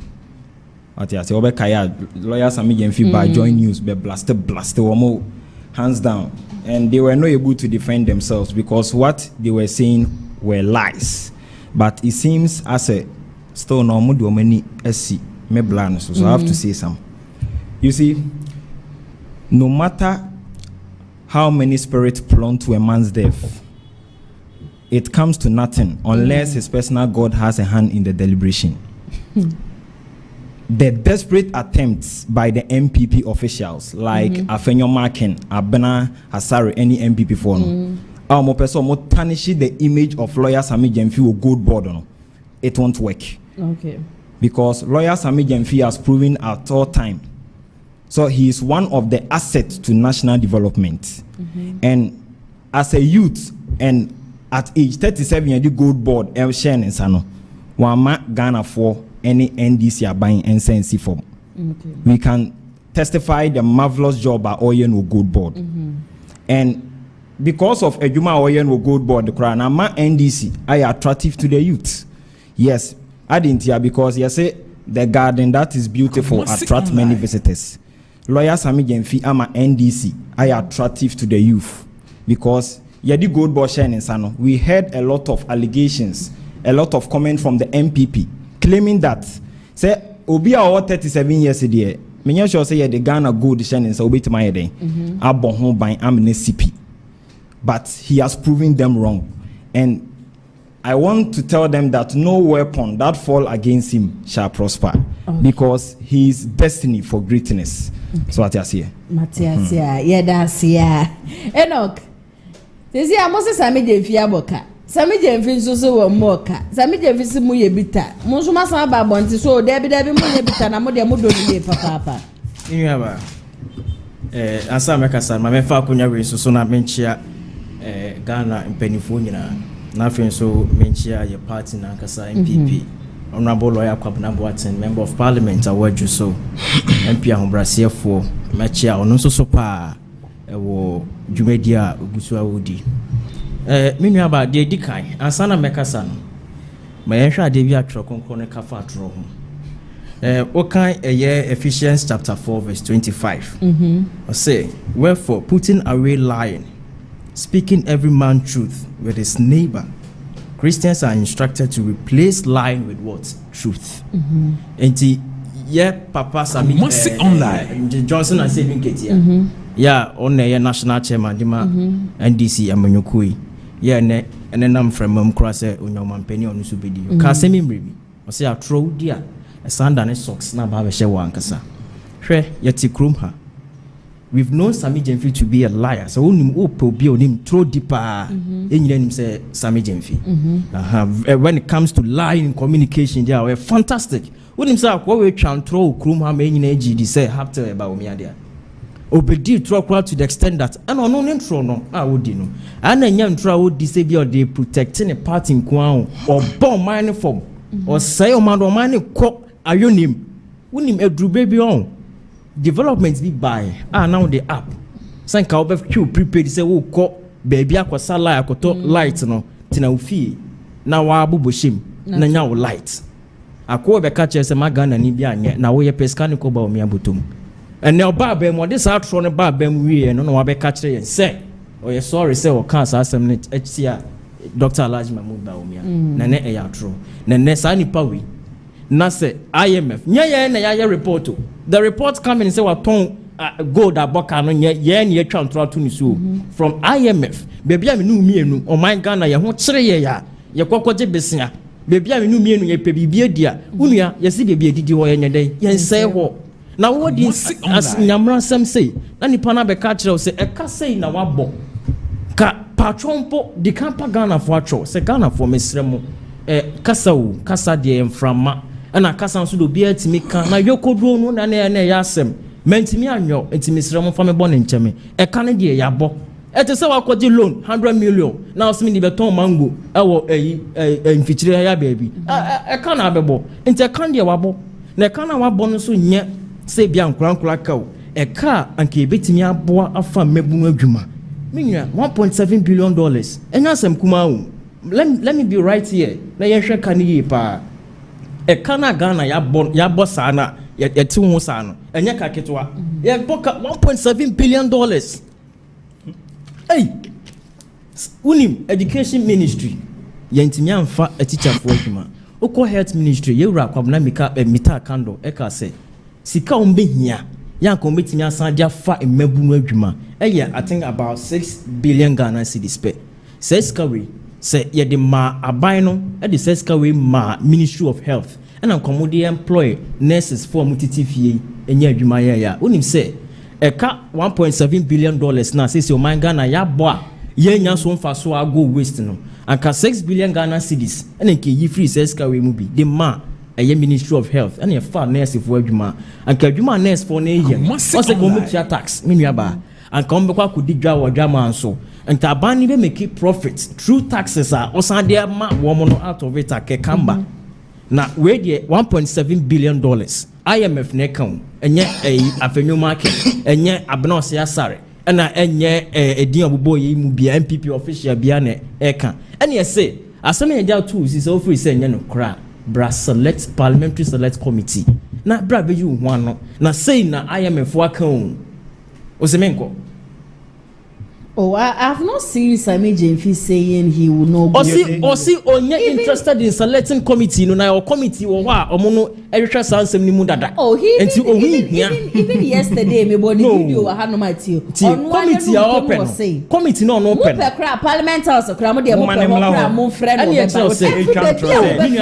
ati ase obeka ya lawyer Sami Jemfi by join news be blast omo hands down and they were not able to defend themselves because what they were saying were lies but it seems as a still no mo do many esi me blan so I have to say some. You see, no matter how many spirits plumb to a man's death, it comes to nothing unless his personal God has a hand in the deliberation. The desperate attempts by the MPP officials like Afenyoma Ken, Abena Hasari, any MPP for no, our person more tarnish the image of lawyer Sami Jemfi with gold board no, it won't work. Okay. Because lawyer Sami Jemfi has proven at all time. So he is one of the assets to national development. And as a youth and at age 37 years, the gold board El Shen and Sano, Wama Ghana for any NDC are buying NCNC form. We can testify the marvelous job by Oyen with gold board. And because of Ejuma Oyen with gold board, the crown, ama NDC are attractive to the youth. Yes, I didn't hear because you say the garden that is beautiful attract many visitors. Lawyer Sami Jemfi ama NDC are attractive to the youth because Yadi Gold Board and Sano. We heard a lot of allegations, a lot of comment from the MPP claiming that say Obi are 37 years a day. Menya sure say the Ghana gold shining so Obi to my day. Abon home by CP. But he has proven them wrong. And I want to tell them that no weapon that fall against him shall prosper because he is destiny for greatness. So what you say? Matthias, yeah, that's yeah. Enoch, this year Moses Sami Jemfi aboka. Sami Jemfi so moka. Sami Jemfi si muye bita. Monsuma sama ba bonti so debi muye bita na mo de mo do ni papa. Inyo ba. Asa meka san ma me fa kunya we so na menchia Ghana mpanifo nyina. Na fen so menchia ye party na kasa MPP. Honorable Lawyer Kwabena Boateng, Member of Parliament, awaju so MP ahobrasiye fo mechia ono so pa ewo dwumedia ogusu awodi menu aba de dikan ansana mekasa no ma yenhwa ade bi atro konkon ne kafa atro ho okan eye Ephesians chapter 4 verse 25 I say wherefore putting away lying, speaking every man truth with his neighbor, Christians are instructed to replace lying with what? Truth. And Papa Sami Johnson and Saving Katie. Yeah, on a national chairman, Dima NDC Amanyukui. Yeah, and then I'm from Mumcrase, Unyaman Penny on Subidi. Kasemi Mribi. I say, I throw dear. A sandane socks na ba she wankasa hwe yeti krom ha. We've known Sammy Jemfi to be a liar, so onim opo bi onim throw deeper enyina nim say Sammy Jemfi. When it comes to lying in communication, they are fantastic. Onim say what we try throw krom ha enyina gd say have to about omi ade obedi throw to the extent that and no intro no wodi no ana nya ntro wodi say bi or they protecting a part in kwa or bomb mine form or say o man ko ayonim unim edru baby on development be by now the app sanka obe few prepaid say wo ko baby akosa light akoto light no tina ofie na wa abuboshim na nya wo light akwo be ka chese magana ni bia anye na wo ye pescani ko ba o mi abotom ene oba ba mo this outro ne ba ba mu wie no wa be ka kire yen say o ye sorry say o cancer asem ne hia Dr. Alhaji Mahmoud ba o mi na ne e ya tro na ne sa nipa wi na say IMF nya na ya report the report coming say what ton gold aboka no nya ye twa ntro to ni so from IMF baby am nu mienu o man Ghana ye ho kire ye ya ye kokoje besia baby am nu mienu ye pe bibie dia unua ye si baby edidi wo ye nyede ye nsɛ ho na wo di as nyamra sam say na nipa na be ka kire say e ka say na wabɔ ka patronpo di kampa Ghana for atro say Ghana for mesremo kasa wo kasa de mframa na kasa nso do bia timi kan na yokodro no na ya asem mentimi anyo entimi sremo fa me bɔ ne nkyeme e ka ne de ya bɔ ete se wakoji loan 100 million na osimi di beton mango ewo mfichire ya baby e ka na abebo ente kan de wabɔ na ka na wabɔ no so nye se bia nkurankura ka o e ka anke betimi aboa afa mebu adwuma minua 1.7 billion dollars enya asem kuma o let me be right here na yenhwe ka ne yi pa e kana Ghana ya bo sana ya ti ho sana enye ka ketwa ya boka 1.7 billion dollars. Hey, unim education ministry yentimi amfa a teacher for adwuma oko health ministry yewura kwabna mita kando e ka se sika ombe hia ya ko metimi asan dia fa emabunu adwuma eye I think about 6 billion Ghana cedis pe says kawe say ye de ma aban no e de says kawe ma Ministry of Health and akomode employ nurses for mutitifie enya adwuma ya unim say eka 1.7 billion dollars na say o man Ghana ya bo a ye nya so mfa so ago waste no anka 6 billion Ghana cedis and nke yi free says kawe mu bi de ma eye Ministry of Health and ye fa nurse for adwuma anka adwuma nurse for na ye o say go make tax menu aba anka ombe kwa kudi dwa wo dwa so nta abani be make profit through taxes are osan de ma wo mo no out of it akekamba na we de 1.7 billion dollars IMF ne kan enye afenyo market enye abnose asare na enye edin obobo yi mu bia MPP official bia na eka ene say asem enye dia tools is so free say enye no kra bra select parliamentary select committee na bra be you ho ano na say na IMF wa kan o semenko. Oh, I have not seen Sammy Jemfi saying he will not go. Osi onye interested in selecting committee no na your committee wo wa omo no ehwehwe sansem ni mu dada. Oh, even yesterday me body video wa ha no matio. Committee are open. Committee no open. Mo pe parliament house kra mo de mo kra mo friend mo be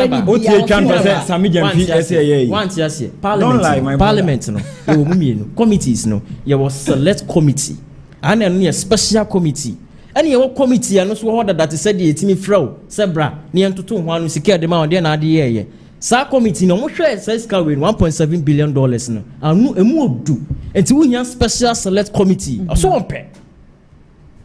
ba. O tie twa say Sammy Jemfi say want yes parliament no. E wo mu mienu. Committees no. Ye was select committee. And a special committee. And your committee, and also order that said the Timmy Fro, Sebra, near to 2 1 secure the mountain and the year. Sa committee no share says carrying $1.7 billion no. And no a more do. And to win special select committee. So on pay.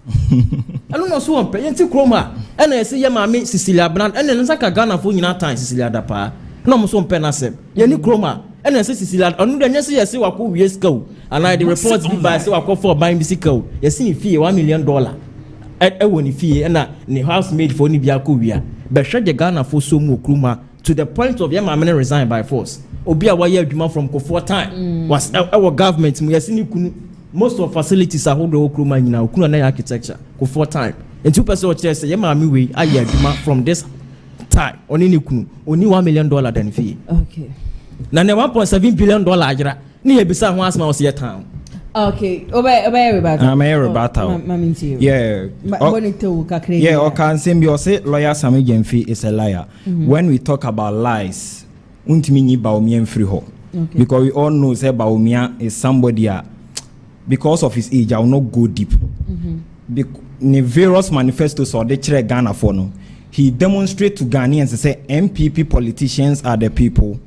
I don't know so on pay. And to Chroma. And I say, yeah, mammy, Cecilia Brand, and then Saka Ghana for you time, Cecilia Dapa. No, so on penasem. Yenny Chroma. And I say Cecilia, on the next year, say what could we go. And I the reports be by so I call for buying bicycle. You see fee $1 million. At one fee and the house made for Nibiakuya. But shut the Ghana for so more Kruma to the point of Yamamene resign by force. Obia wire Juma from Kofor time was our government. We have seen most of facilities are hold the Kruma in our Kuna architecture. Kofor time. And 2% of chairs say Yamami way I Juma from this tie oni ni kunu oni $1 million than fee. Okay. Na ne $1.7 billion ajira. Ni ebisa ho asma o se town. Okay. Obey everybody. I'm everybody. Yeah. Yeah, or can say lawyer Sammy Gemfi is a liar. When we talk about lies, untimi Baumia free ho. Because we all know say Baumia is somebody because of his age I will not go deep. The various manifestos or the chair Ghana for no. He demonstrate to Ghanaians and say MPP politicians are the people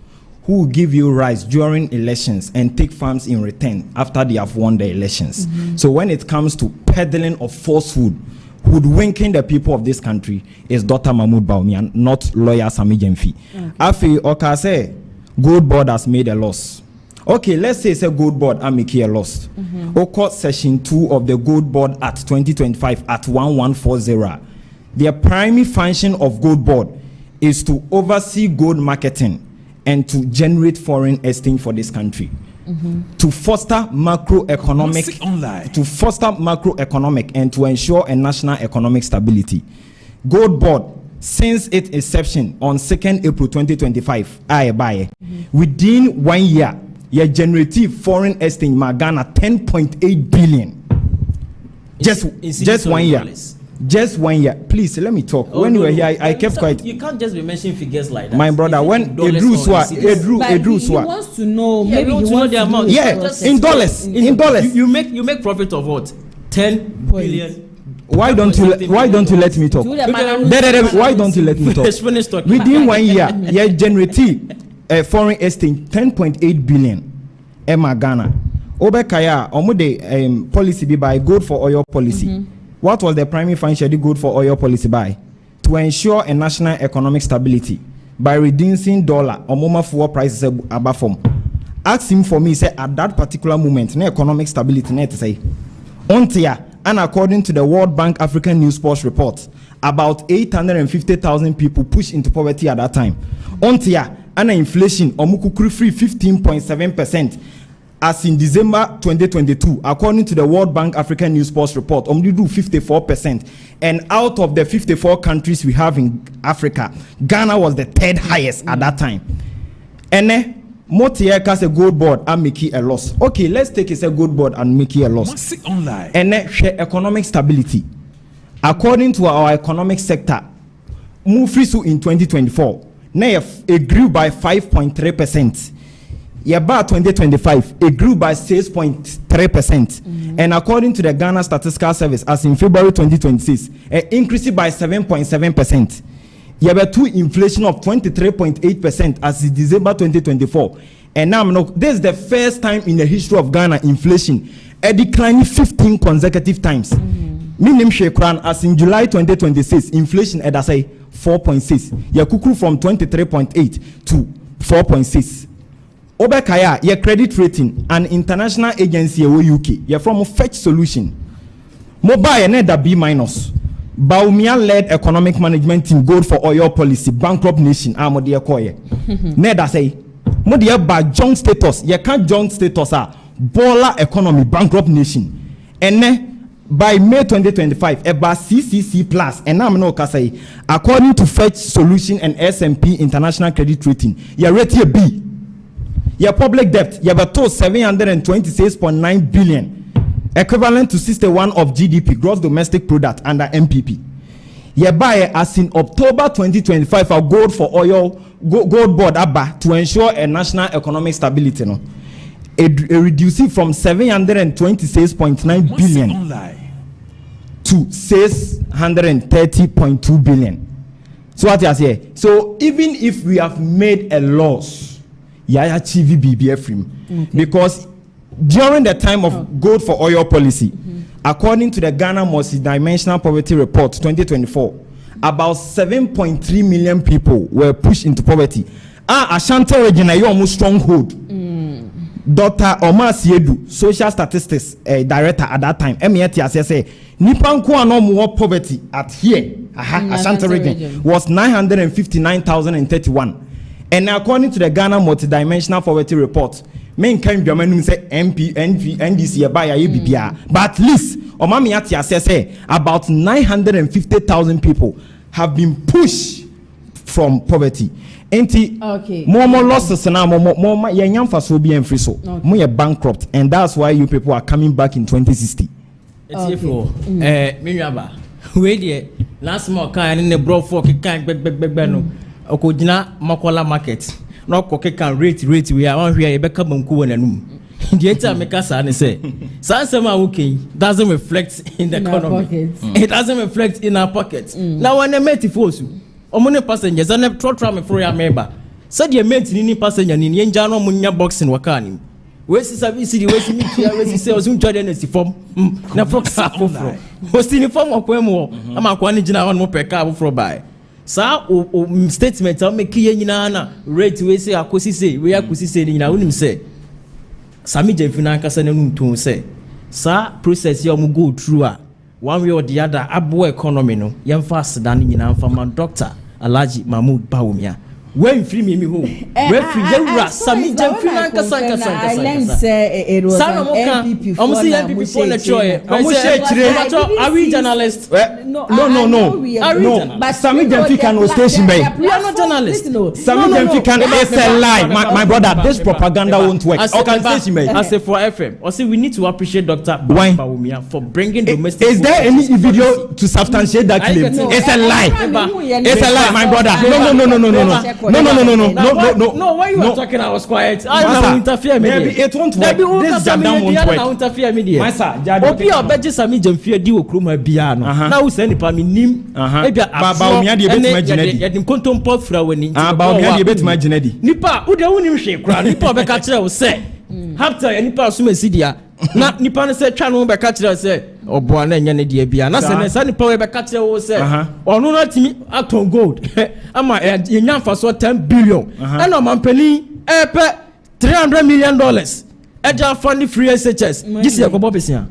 who will give you rights during elections and take farms in return after they have won the elections. So when it comes to peddling of falsehood, hoodwinking the people of this country is Dr. Mahmoud Bawumia, not lawyer Sami Gemfi. Afi Oka say Gold Board has made a loss. Okay, let's say it's a Gold Board and make a loss. Court Session 2 of the Gold Board at 2025 at 1140. Their primary function of Gold Board is to oversee gold marketing and to generate foreign exchange for this country, to foster macroeconomic and to ensure a national economic stability. Gold Board, since its inception on 2nd April 2025, within 1 year, you generate foreign exchange Ghana 10.8 billion. Just 1 year. Just 1 year. Please let me talk. When you were here, I kept quiet. You can't just be mentioning figures like that. My brother, when Edru he wants to know. Maybe he wants to know the amount. Yeah, in dollars. In dollars. You make profit of what? 10 billion. Why don't you let me talk? Why don't you let me talk? Within 1 year, you generate foreign exchange 10.8 billion. Emma Ghana. Obekaya, omude policy be by gold for oil policy. What was the primary function of the gold for oil policy by? To ensure a national economic stability by reducing dollar or moment for prices above form. Ask him for me, say at that particular moment, no economic stability, net say. Ontia, and according to the World Bank African News Post report, about 850,000 people pushed into poverty at that time. Ontia, and inflation, omukukuri free 15.7%. As in December 2022, according to the World Bank African News Post report, only do 54%. And out of the 54 countries we have in Africa, Ghana was the third highest at that time. And then, Motieka a Gold Board and make it a loss. Okay, let's take it a Gold Board and make it a loss. And then, economic stability. According to our economic sector, Mufrisu in 2024, it grew by 5.3%. Yaba 2025, it grew by 6.3%. And according to the Ghana Statistical Service, as in February 2026, it increased by 7.7%. Yaba 2 inflation of 23.8% as in December 2024. And now, this is the first time in the history of Ghana inflation, a declining 15 consecutive times. Minim Shekran, as in July 2026, inflation at 4.6. Yakuku from 23.8 to 4.6. Obekaya, your credit rating, an international agency UK, you're from Fetch Solution. Mobile net B-. Bawumia-led economic management team gold for oil policy, bankrupt nation, Amodia Koye. Neda say, Modia by joint status, you can't joint status, baller economy, bankrupt nation. And then, by May 2025, about CCC plus, and I'm no say, according to Fetch Solution and S&P International Credit Rating, you're rated B. Your public debt, you have a total 726.9 billion, equivalent to 61 of GDP, gross domestic product, under MPP. You buy as in October 2025 a gold for oil, gold board ABBA to ensure a national economic stability. No, it reducing from 726.9 billion to 630.2 billion. So what you say? So even if we have made a loss, yeah, achieve BBF because during the time of gold for oil policy, according to the Ghana Multidimensional Poverty Report 2024, about 7.3 million people were pushed into poverty. Ashanti region, you almost stronghold. Dr. Omar Siedu, social statistics director at that time, say Nipanku no more poverty at here. Ashanti region was 959,031. And according to the Ghana Multidimensional Poverty Report, men can be a say NDC by a UBPR, but at least about 950,000 people have been pushed from poverty. Okay. More losses now, more young for so be and free so. More bankrupt, and that's why you people are coming back in 2060. It's for Miriaba. Wait there. Last month, kind in the broad for can no. Okojina Makola market. No coke can rate. We are on here. Become Munku and Num. The entire Mekasa and say, Sansama okay doesn't reflect in the economy. It doesn't reflect in our pockets. Now, when I met you, Omone passengers and have trot for your member. Said you met any passenger in Yanjano Munya box in Wakani. Where's the service? Where's the media? Where's the sales? Who tried to form? Na proka was in the form of Quemo. I'm a quantina on more per car for buy. Sa statement I'll make Yana rate we say Akusi say we are Kusi saying I wouldn't say. Sami Jefinanka Sanum to say. Sa process you go through one way or the other, abo economy no, yam fast than in from my doctor, Alaji Mahmoud Baumia. When free me home, when free you Sami Jefinanka Sanka. I learned say it was MPP. Almost MPP for the choice. Are we journalists? No. But Sami Jefinanka no station by. We are not journalists. Sami Jefinanka is a lie, my brother. This propaganda won't work. I say for FM. I say we need to appreciate Dr. Baumia for bringing domestic. Is there any video to substantiate that claim? It's a lie. It's a lie, my brother. No. When you were talking, I was quiet. I don't interfere. Maybe it won't work. This jam won't work. Interfere me. Opi obeji Sami Jemfie di okroma bia no. Na wo se nipa mi nim. Maybe Baumia de betima ginedi. Yadim kontompo fra wani. Baumia de betima ginedi. Nipa wo de wonim hwe kra. Nipa obeka kire wo se. After nipa so mesidia. Na nipa no se twa no obeka kire se. Oboa na nya ne de bia. Na se ne sa nipa obeka kire wo se. Onu na timi aton gold. Ama enya fa so 10 billion. And on mampani epe $300 million. Eja fund free SHS. This year go bobisia.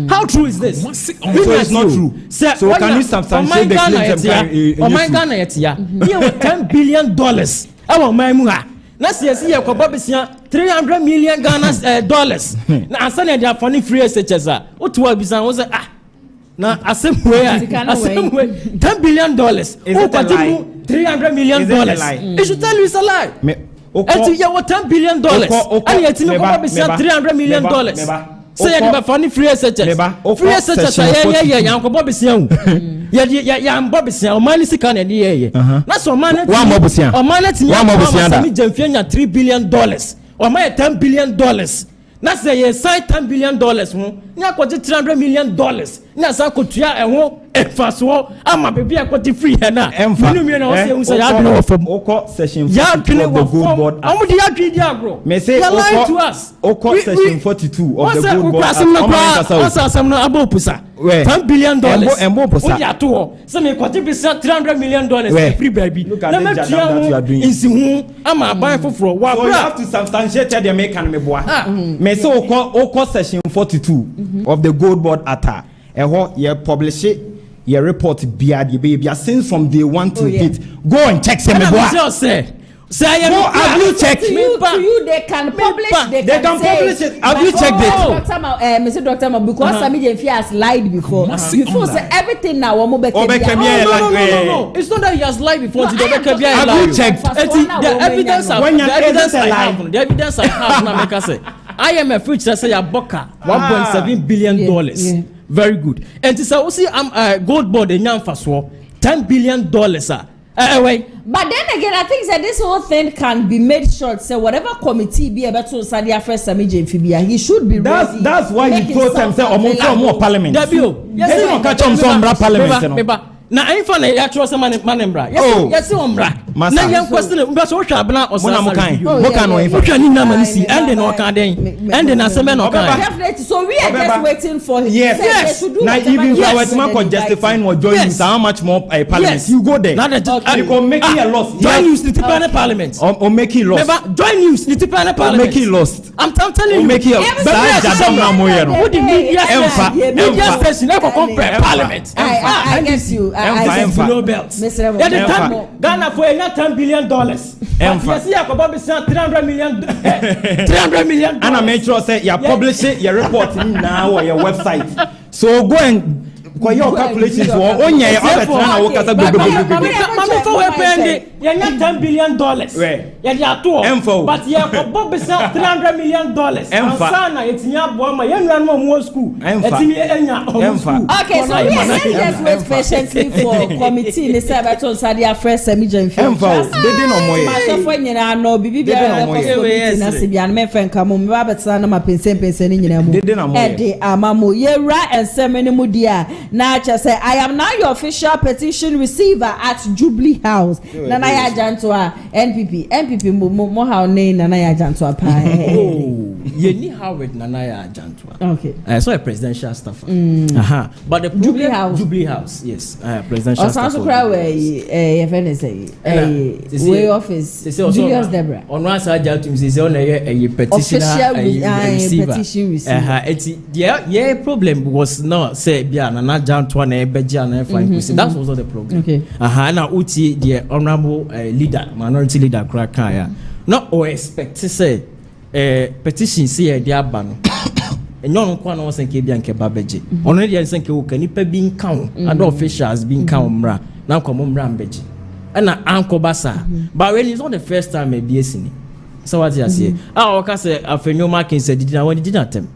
How true is this? So it's not true. So can you substantiate the claims? Oh my Ghana yetia. Here $10 billion. Awo my muha. Na see ye ko bobisia $300 million dollars. Na asane dia fund free SHS. Otu obisa wo say na asemwe $10 billion. Who continue $300 million? It should tell you it's a lie. And you what $10 billion. And yet you $300 million. Say you have funny free SHS. Free SHS. Yeah. Uncle Bobby Sian. Yeah, Bobby Sian. Money sikan and yeah. That's what money. One more percent. Or money to $3 billion. Or my $10 billion. That's a side $10 billion. Nya kwati $300 million. Nya sa kotua eho efaswo ama baby akwati free na. Minu mi na o say ya dwene ofam. Oko session 42 of the Gold Board. Amu di adwi di agro. Me say oko session 42 of the Gold Board. What's asem no abopusa. $10 billion. Embo posa. Odi ato. Say me kwati be $300 million free baby. Na me tua that you are doing. Insi hu ama ban foforo wa bra. So you have to substantiate the American me boa. Me say oko session 42 of the Gold Board atta. Eho ye publish it, ye report bia the baby since from day 1 to date. Go and check some boy. Say have you checked? To you they can publish. They can publish it. Have you checked it? Mr. Dr. Ma, because Sami Jemfie has lied before. Before say everything now. No. It's not that he has lied before. Have you checked? The evidence I have now make us say IMF which say a boka $1.7 billion. Very good. And this I see Gold Board in Yanfaswo $10 billion. Wait. But then again, I think that this whole thing can be made short. So whatever committee be about to Sadia first Sami Jemfie, he should be ready. That's why you told them say more parliament. Yes, catch on some parliament. Na ainfa na ya trust man mbra. Yes ombra. Na yan question mba so hwa abna osasa. Mo kan no ainfa. Hwa ni na manisi ende na oka den. Ende na sembe na oka. Definitely. So we are just waiting for him. Yes. Now even if I were to justifying what join you, how much more parliament you go there. You go make a loss. Join you the Tipan parliament. Or make it lost. Join you the Tipan parliament. Make it lost. I'm telling you. Make it What the media station never compare parliament. I guess you. Below belt. Ghana for $10 billion. Yes, you have about $300 million. $300 million. And I make sure say you publish it, you report it now on your website. So go and your calculations for on your other $10 billion. But $300 million. Okay, so let's just wait patiently for committee. They say about on Sadia first semi-gen film. Masha for nyina no bibi bia na sibia na friend come me ba betsa na ma pensen ni nyina mu. Ede amamo yewra ensemene mu dia na cha say I am now your official petition receiver at Jubilee House. Nana ya janto a NPP mo how name Nana ya janto pa. You need how with Nana ya janto. Okay. I saw a presidential staff. But the Jubilee House, yes, presidential staff. Also cry way way office Julius Debra. On one side Agyapongs is on a petition receiver. Yeah, problem was not say bia Nana janto na ebeja na fine. That was all the problem. Okay. Na uti the honorable leader, minority leader Krakaya. Not or expect to say petition see the abano. And young one was in Kabian Kebabeji. Already I think you can be count. And officials being count mra. Now come on Rambeji. And Uncle Bassa. But when it's not the first time maybe seen. So what I say? I say after new marking said did I want did not them.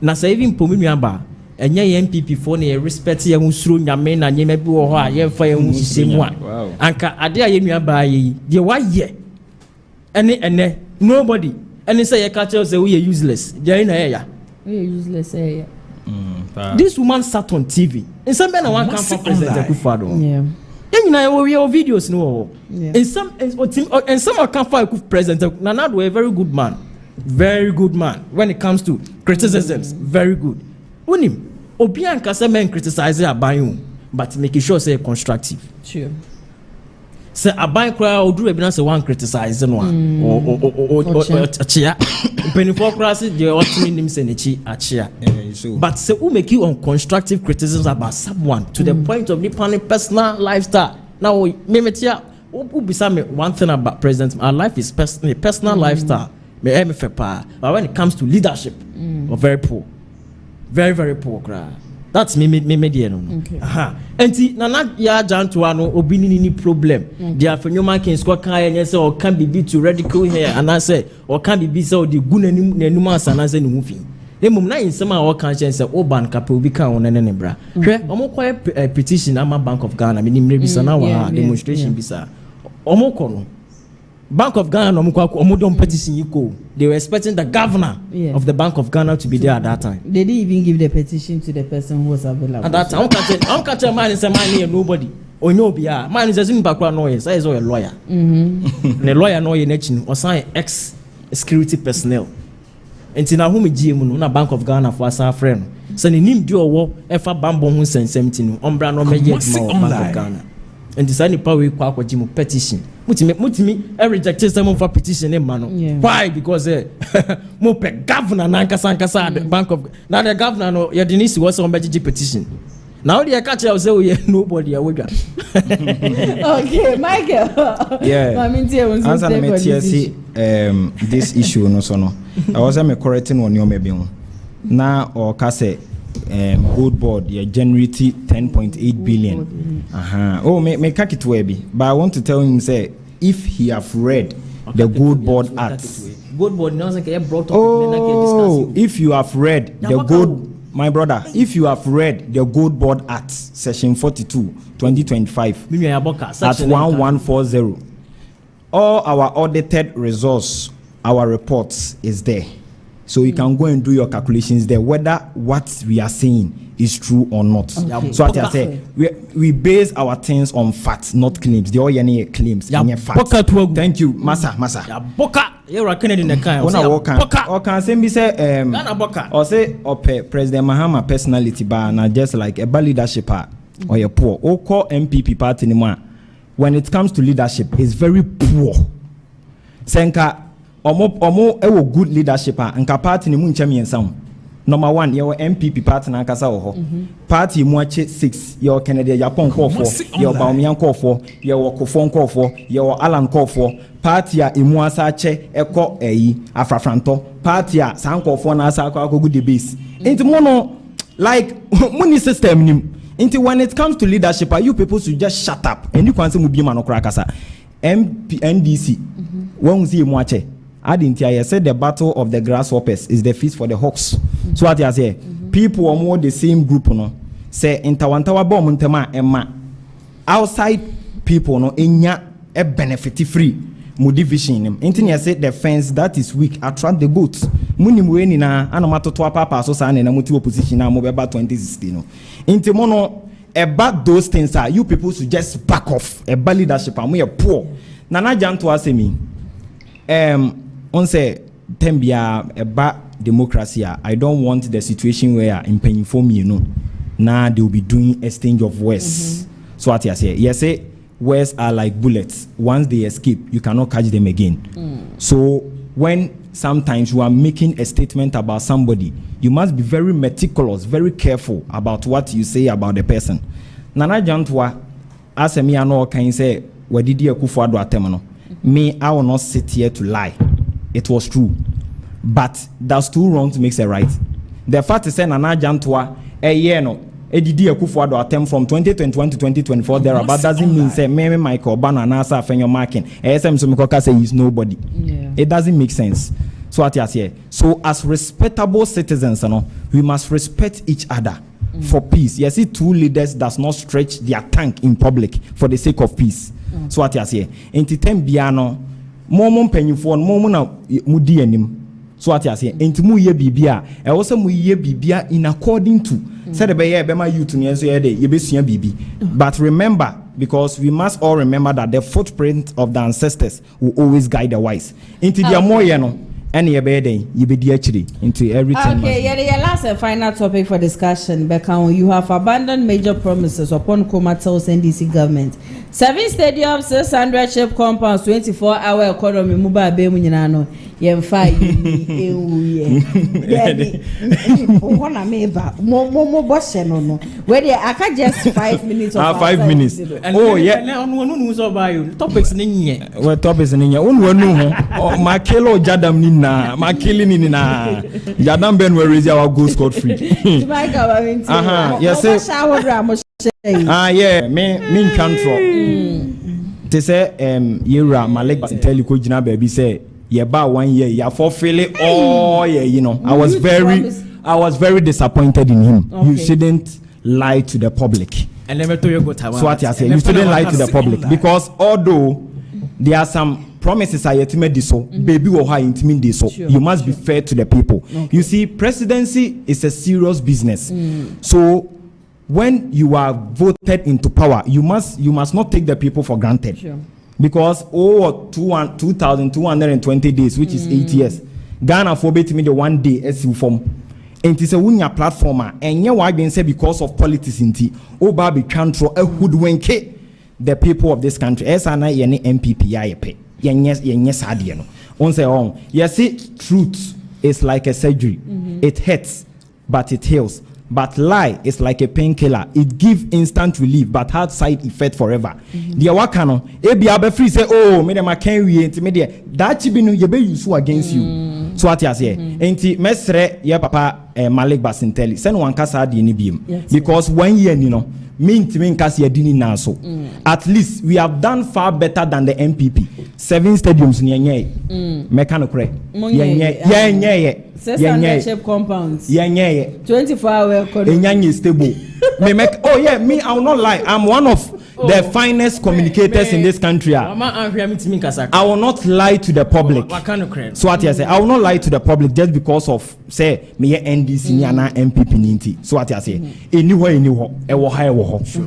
Now saving Pumiamba. And ye MPP for near respect ye musru yamen and ye may be or ye fire same one. Anka adia ye by ye why ye. And nobody. And they say a catcher say we are useless. They're in area. We are useless area. This woman sat on TV. And some men one come for President Akufo-Addo. Yeah. You know we have videos no. And some come for President Nana do a very good man. Very good man when it comes to criticisms. Very good. Unim Obian kasa men criticize Aban, but making sure say constructive. Sure. Say Aban cry or do evidence one criticize one or chia. Penny for crosses the ultimate names and chia. But say who make you on constructive criticisms about someone to the point of nipping personal lifestyle. Now memetia who be one thing about president, our life is personal lifestyle. But when it comes to leadership, we're very poor. Very, very poor crowd. That's me mediano. Okay. And Nana ya jantuano obini ni problem. There for new markings squad can say or can be too radical here and I say or can be so the good numas and I say moving. The mum na in some our conscience say Oban Kapo be can on any bra. Omo quite a petition at my Bank of Ghana, meaning maybe sana demonstration bisa. Omo kono. Bank of Ghana petition they were expecting the governor of the Bank of Ghana to be there at that time. They didn't even give the petition to the person who was available. At that time, I'm catching man is a man here nobody. Or no be man is a background noise. I is a lawyer. The lawyer no in or sign ex security personnel. And tina whom GM na Bank of Ghana for our friend. So the name do war efa bambo hun sen 17 umbra no me Bank of Ghana. And decided power we kwa jimu petition. Mutimi rejected some of our petition in mano. Why? Because mo pe governor na nkasa the Bank of now the governor no ya Denise was on BG petition. Now the catch out say we nobody awega. Okay, Michael. Yeah. Answer me this issue no so no. I was correcting on your maybe now or kase gold board yeah generate 10.8 billion. Oh me catch it webi, but I want to tell him say if he have read the gold board act. Gold board no say brought up. Oh, if you have read the gold, my brother, if you have read the gold board act section 42 2025 at 1140, all our audited results, our reports is there. So you can go and do your calculations there, whether what we are saying is true or not. Okay. So as I say, we base our things on facts, not claims. They all any claims, any facts. Thank you, Massa. Boka, you're a Canadian account. Or can say me say or say President Mahama personality bar na just like a bad leadership or a poor. Or call MPP party anymore. When it comes to leadership, it's very poor. Senka. Omo ewo good leadership nka party ni mu ncham yensam. Number 1 your MPP party na nkasa wo ho. Party mu ache 6 your Kennedy Agyapongs call for your Baumian call for your Kofon call for your Alan call for party a emu asa ache eko afrafranto party a san call for na asa akogu the base. Into mono like money system nim. Into when it comes to leadership, you people should just shut up and you can say mubi manokra kasa. NDC when we see muache adinti I said the battle of the grasshoppers is the feast for the hawks. So what I say people are more the same group no say intawantawa bom ntema emma outside people no enya a benefit free mu division nim intini say the fence that is weak attract the goats munim we ni na anamatoto papa so sa na muti opposition na mo beba 2016 no intimo no about those things are you people should just back off a bad leadership and we are poor nana janto asemi on say tembia about democracy I don't want the situation where in paying for me now they will be doing exchange of words so what you say yes say words are like bullets once they escape you cannot catch them again so when sometimes you are making a statement about somebody you must be very meticulous very careful about what you say about the person nana jantwa asemi ano kan say wadidi Akufo-Addo atem no me I will not sit here to lie it was true but that's two wrongs makes a right the fact is say nana jantwa a year no edidi Akufo-Addo attempt from 2021 to 2024 there about doesn't mean say me Michael Obama na sa afenyo marking ASM so me koka say he's nobody it doesn't make sense so what you say so as respectable citizens we must respect each other for peace you see two leaders does not stretch their tank in public for the sake of peace so what you say entitem bia no momon panyifo momon na mudi anim so what you say entimu ye bibia e wo say mu ye bibia in according to said be ye be ma youth ni enso ye dey ye besua bibi but remember because we must all remember that the footprint of the ancestors will always guide the wise into their more ye no any you be actually into everything. Okay, yeah, last and final topic for discussion. Beckham, you have abandoned major promises upon Komatels NDC government. 7 stadiums, 600 ship compounds, 24-hour economy. Muba be munyano. Yemfa Ona meba. Mo bosse no. Where I can just 5 minutes of 5 minutes. Oh yeah. No so buy you. Topics ni Well topics ni nya. Onu ho. Ma kelo jadam ni na. Ma kili ni na. Jadam ben we raise our go scot free. Yes. Yeah, me control. They say Yera Malik tell you ko jina baby say yeah, about 1 year, yeah, fulfill it all year, you know. I was very disappointed in him. Okay. You shouldn't lie to the public. And never to you go so what I say, you shouldn't lie to the public because although there are some promises I yet made this so baby or high intimate this so you must be fair to the people. Okay. You see, presidency is a serious business. So when you are voted into power, you must not take the people for granted. Sure. Because 2,220 days, which is 8 years, Ghana forbade me the 1 day as you form. And it's a winya platformer, and you are being said because of politics in tea. Oh, Baby control a hoodwinke the people of this country. As I any MPP, I pay. Yes, Adiano. On say on. Yes, truth is like a surgery. It hurts, but it heals. But lie is like a painkiller. It gives instant relief, but hard side effect forever. The wakano, ebi abe free say, oh, me dem can we intimidate. That you be no you be use against you. So what you say? Enti mesre ye papa Malik Basinteli. Send one kasa di ni biem. Because 1 year you know, me kasi ya dini na so. At least we have done far better than the MPP. 7 stadiums ni yenye. Mechanical. Yenye. 600 shape compounds. 24-hour economy. Stable. I will not lie. I'm one of the finest communicators in this country. I will not lie to the public. So what I say, I will not lie to the public just because of say me NDC na MPP ninti. So what I say, anywhere,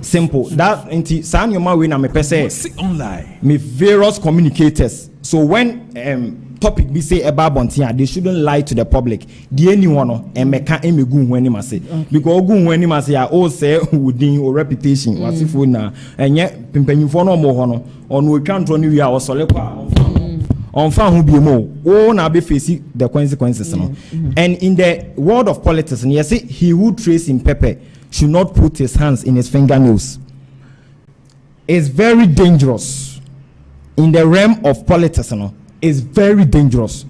simple. That inti san yoma we na me pese. Me various communicators. So when topic be say about Bontia, they shouldn't lie to the public. The anyone and meka emegu when him say because gu when him say all say within your reputation was if na and yet pimpanyfo no mo ho no on we twantro ni wi a osole kwa on fan who be mo oh na be face the consequences no. And in the world of politics and you see he who trace in pepper should not put his hands in his fingernails. It's very dangerous in the realm of politics no. Is very dangerous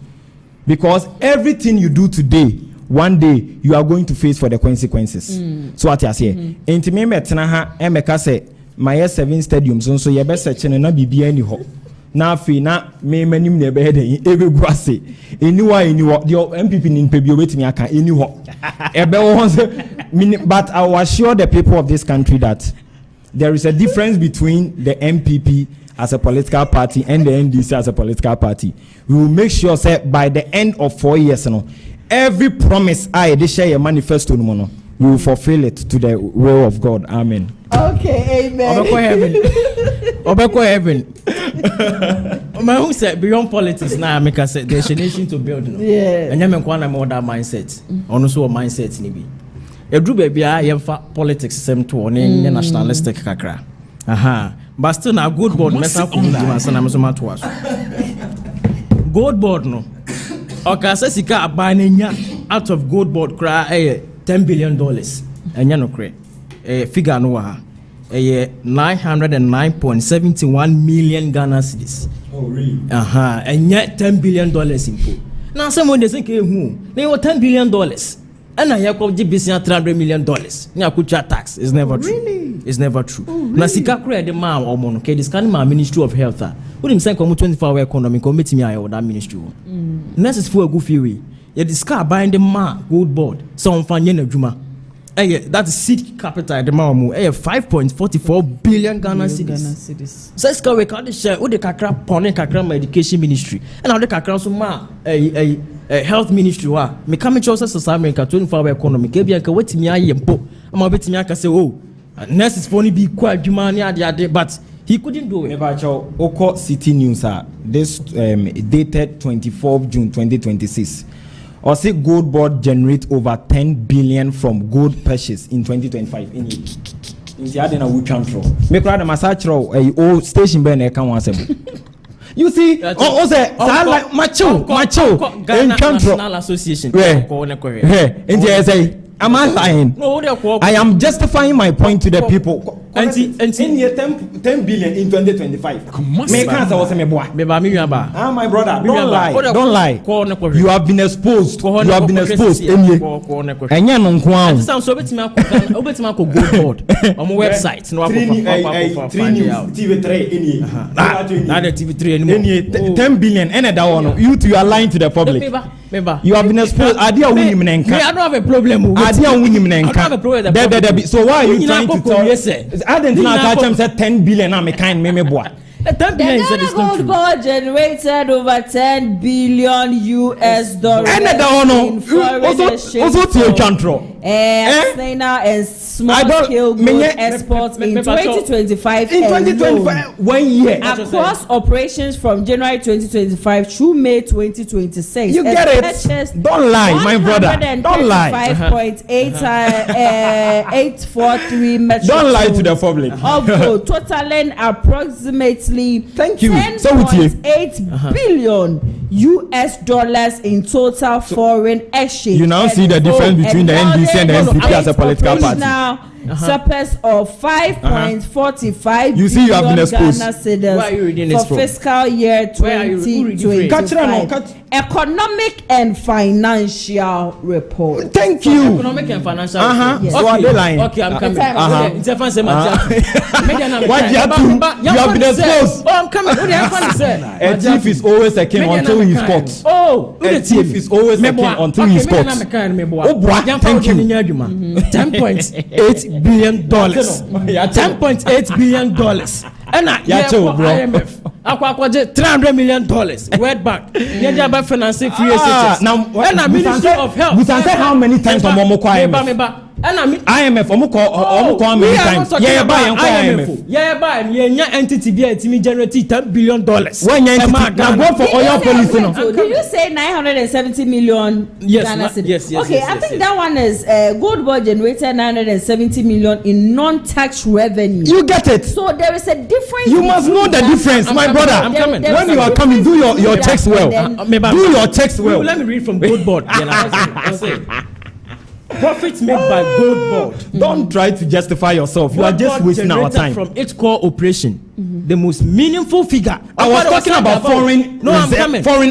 because everything you do today, one day you are going to face for the consequences. So what I say, inti me metena ha emeka say my 7 stadiums so ye be search na bibia ni ho na afi na me manim na ebe den ebe gu ase eniwa the MPP nin pe bi obetimi aka eni ho ebe wo say but I will assure the people of this country that there is a difference between the MPP as a political party and the NDC as a political party. We will make sure say by the end of 4 years every promise they share your manifesto we will fulfill it to the will of God. Amen. Okay, amen. Obeko heaven. My who said beyond politics now, make us say there's a nation to build. Yeah. And I'm going more that mindset. Also a mindset nibi. Edru baby yemfa politics sem to on nationalistic kakra. Aha. But still na good board mesa ko ndima sana mesoma to aso. Gold board no. Okay, say sika abanenya out of gold board kra $10 billion. Enya no kre. Figure no wa. 909.71 million Ghana cedis. Oh really? Aha. Enya $10 billion impo. Now someone they say who? They were $10 billion. And I have business $300 million. Nyakucha tax is never true. Really? It's never true. Oh, really? Na sika kure de ma omo no ke this kind of Ministry of Health. What him say come 24-hour economy committee me ayo that ministry. Next is for a goofy way. You discuss buying the ma gold board. So on fanye na juma. That is seed capital the ma omo 5.44 billion Ghana cedis. So it's ka we ka share o de kakra pone kakra ma education ministry. And now the kakra so ma health ministry wa me come choose society America 24-hour economy ke bia ka wetimi ayempo ama wetimi aka say oh nurse is funny be kwa adwuma ni ade but he couldn't do it. Oko City News this dated 24th June 2026. Or say gold board generate over 10 billion from gold purchase in 2025 in the adena we control me crowd the massage o station be na kan wan asem. You see, say macho in National Association. And say, am I lying? No, I am justifying my point to the people. And in 10 billion in 2025. Make answer was me boy. My brother, don't lie. You have been exposed. And you no kwao. This sounds so obetima ko go board on my website. No TV3 any. Not the TV3 anymore. 10 billion and that one. You are lying to the public. You have been exposed. I don't have a problem. So why are you trying to tell? I didn't catch him said 10 billion. I'm a kind meme boy. The Ghana gold board generated over $10 billion in foreign exchange. And small-scale gold exports in 2025. In 2025, 1 year. Across operations from January 2025 through May 2026. You get it? Don't lie, my brother. Don't lie. 5.843 metric. Don't lie to the public. Of gold, totaling approximately $10.8 billion in total foreign exchange. You now see the difference between the NDC and the NPP as a political party. Now, surplus of 5.45 you see, you have been exposed. Ghana cedis for fiscal year 2025. Economic and financial report. Thank you. Economic and financial report. Yes. So are they lying? Okay, I'm coming. You have been exposed. Oh, I'm coming. A thief is always a king until he's caught. Oh, a thief is always a king until he's caught. Thank you. $10.8 billion. $10.8 billion. And IMF. $300 million. World Bank. Financing free SHS. Now, Ministry of Health. We can say how many times on IMF. IMF how many times? Yeah, entity be generate $10 billion. When you go for oil policy. Did you say 970 million? Yes. Okay, I think that one is gold board generated 970 million in non-tax revenue. You get it? So there is a difference. You must know the difference, my brother. I'm coming. When you are coming, do your checks well. Do your checks well. Let me read from gold board. profits made by Gold Board. Don't try to justify yourself. You are just wasting our time. From its core operation. The most meaningful figure. I was talking about foreign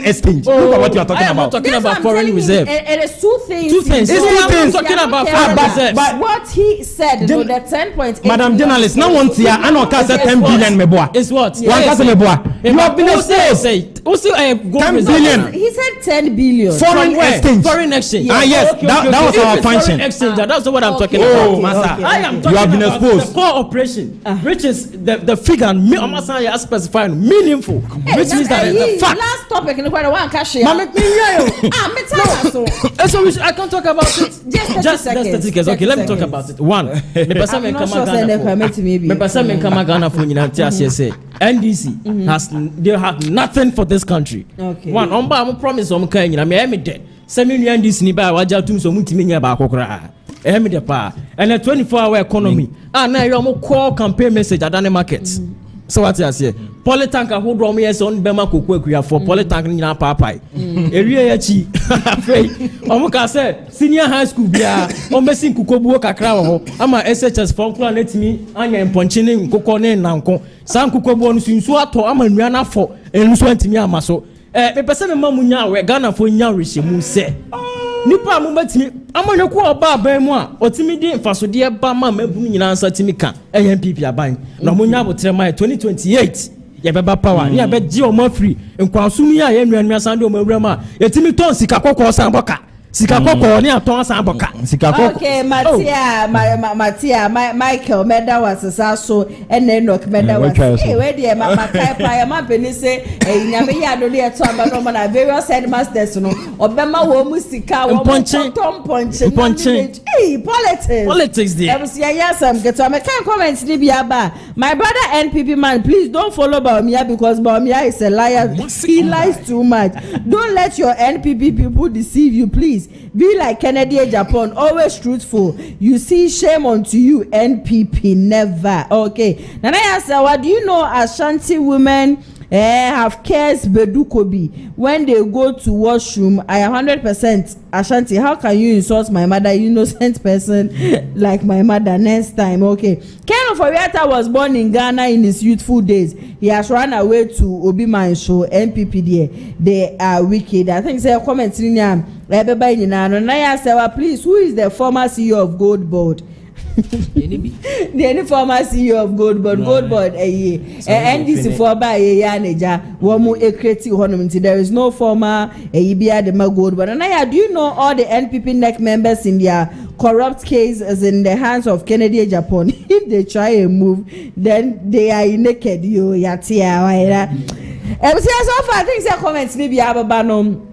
exchange. Look at what you are talking about. I am not talking about foreign reserve. It is two things. It's two things. I'm talking about foreign reserve. But what he said, the 10.8. Madam journalist, now one year, I know 10 billion meboa. It's what? You have been exposed. 10 billion. He said 10 billion. Foreign exchange. Foreign exchange. Yes, that was our function. Foreign exchange. That's what I'm talking about. Oh, master. I am talking about the core operation, which is the figure. I'm not specifying meaningful, which means that the fact. Last topic in the one cash. So I can talk about it. Just 30 seconds. Okay, let me talk about it. One, the person in Ghana for NDC they have nothing for this country. Okay. One, I'm promise I'm kind. I'm dead. Semi NDC ni ba waja tum so mutimi nya ba kokora. De pa. And a 24-hour economy. Now you core campaign message at the market. So what you say? Polytank who draw me as on Bema Kuku for Polytank in our papai. Area chi. Omuka say senior high school bia o messing kukobu kakra ho. Ama SHS phone call let me anya mponchine nkokone nanko. San kukobu no sunsu ato ama nnuana fo enso antimi amaso. Me pese me mamunya we Ghana fo nya rehemu se. Nipa mu betimi amanyoku oba aban mu a otimi di mfasode ba ma mabunu nyina ansa timi ka NPP aban na munya abotre mai 2028 ye beba power ni abeji o ma free nkwansum ya ye nnuanu asande o mawura ma yetimi ton sika kokko san boka sika kokko ni aton san boka sika kokko. Okay, Matia Michael meda wasesa so ene Enoch meda was eh we dey makai pa ma beni say nyame ya do dey to aba no na various headmasters no obema wo mu sika wo ponche politics there. Yes, get to make comments ni bia ba. My brother NPP man, please don't follow Baumia because Baumia is a liar. He lies too much. Don't let your NPP people deceive you, please. Be like Kennedy Agyapongs, always truthful. You see, shame unto you, NPP, never. Okay. Now I ask, what do you know Ashanti women have cares Badu Kobi when they go to washroom? I am 100% Ashanti. How can you insult my mother, innocent person like my mother? Next time, okay. Ken Oforiatta was born in Ghana in his youthful days. He has run away to Obiman show NPP there. They are wicked. I think say comment in here. Everybody please, who is the former CEO of Gold Board? The former CEO of Gold Board. Gold Board NDC for by Yaneja Womu Ekreti Honumti. There is no former Ibia de Gold Board. And do you know all the NPP NEC members in their corrupt case is in the hands of Kennedy Agyapongs? If they try a move, then they are naked. You yatia. So far things are comments maybe Ababanom.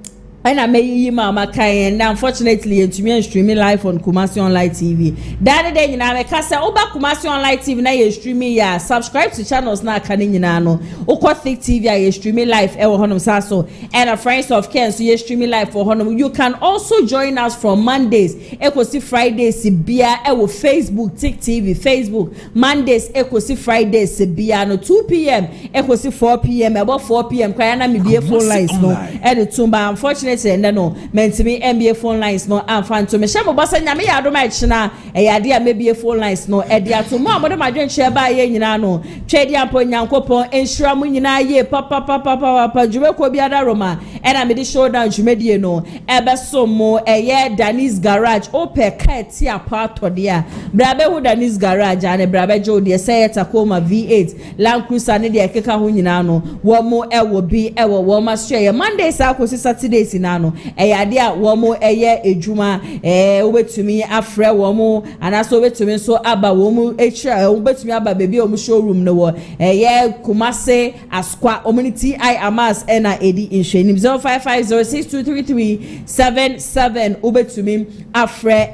And I may mama and unfortunately and streaming live on Kumasi Online TV. That day you know I can say Oba Kumasi Online TV na you streaming ya subscribe to channels na kanin no Oko Thick TV ya streaming live e wo honum saso and a friends of Ken so you streaming live for honum. You can also join us from Mondays ekosi Fridays bia e wo Facebook Thick TV Facebook Mondays ekosi Fridays bia no 2 p.m. ekosi 4 p.m. about 4 p.m. kwaya na me be phone lines no e de tumba unfortunately no mentimi NBA phone lines no amfanto me shemo basa nyame ya do ma china e ya de maybe phone lines no e de ato mo amode madwen hye ba ye nyina no twedi ampo nyankopon enhira mu nyina ye papa jume ko bia da roma e na me di showdown jumedie no e be so mo e ye Danis Garage ope ka ti apato de a brabe hu Danis Garage ane brabe jo de say Tacoma V8 Land Cruiser ne de keka ho nyina no wo mo e wo bi e wo ma share Monday sa ko Saturdays no ade a wo mo eye ejuma obetumi afre wo mo anaso obetumi so aba wo mo ehira obetumi aba bebi o mo showroom no wo Kumase Askwa Community Amas na edi inhwenim 0550623377 obetumi afre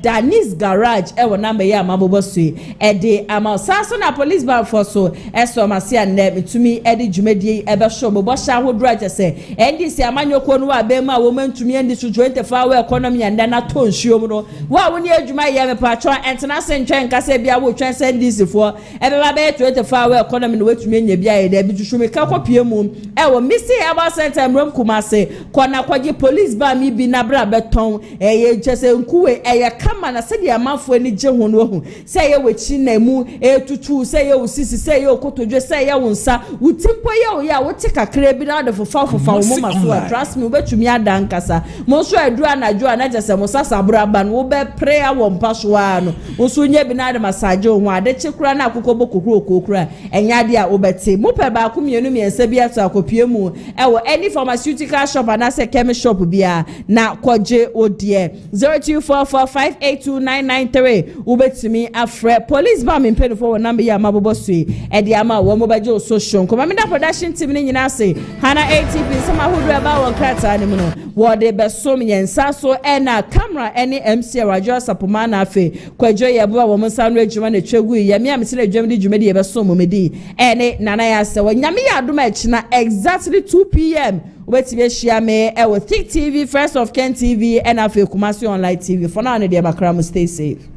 Danis Garage wo number ya mabobosue ede amasaso na police band for so eso masia na betumi ede dwumadie ebe show mo bo sha hodro agese NDC amanyoko no abema wo mantumi ndi 24 hour economy and na to nsuom no wa woni adwuma ye me patro entena se ntwen kase bia wo twen se ndisi fo e be ba be 24 hour economy no wetumi nya bia ye da bi tushumi ka kopie mu e wo misi aba center mrom kumase kona kwaje police ba mi bi na bra beton ye chese nkuwe ye kama na se dia mafo ani je ho no hu se ye wechi na mu tutu se ye osisi se ye okotodwe se ye wonsa wutimpo ye o ya wote kakra bi na de fofa wo mo maso trust me wetumi adankasa mo so aduru anajo anaje se mo sasa braba no wo be prayer wo mpaso ano wo so nya bi na de massage ho ade chekura na akokoboko okokura enya de a wo bete mo pe ba akumienu miensa bi ato akopie mu wo any pharmaceutical shop and as a chemist shop bia na kwaje odie 0244582993 ubetimi afre police ba me mpeni for number ya mabobo sui e de ama wo mo baje social ko mamida production team ni nyina se hana ATP sama hudu aba won krata ni mu no wo de beso myensa so e na camera any MC radio sapoma na afe kwajo ye bo wo mo sanu adwuma na twegu ye me amsire adwuma di dwuma di ye beso mo medi ene nana ya se wo nyame ya adoma ekina exactly 2 p.m. Ubeti share me with Thick TV, First of Ken TV, and Afe Kumasi Online TV. For now, stay safe.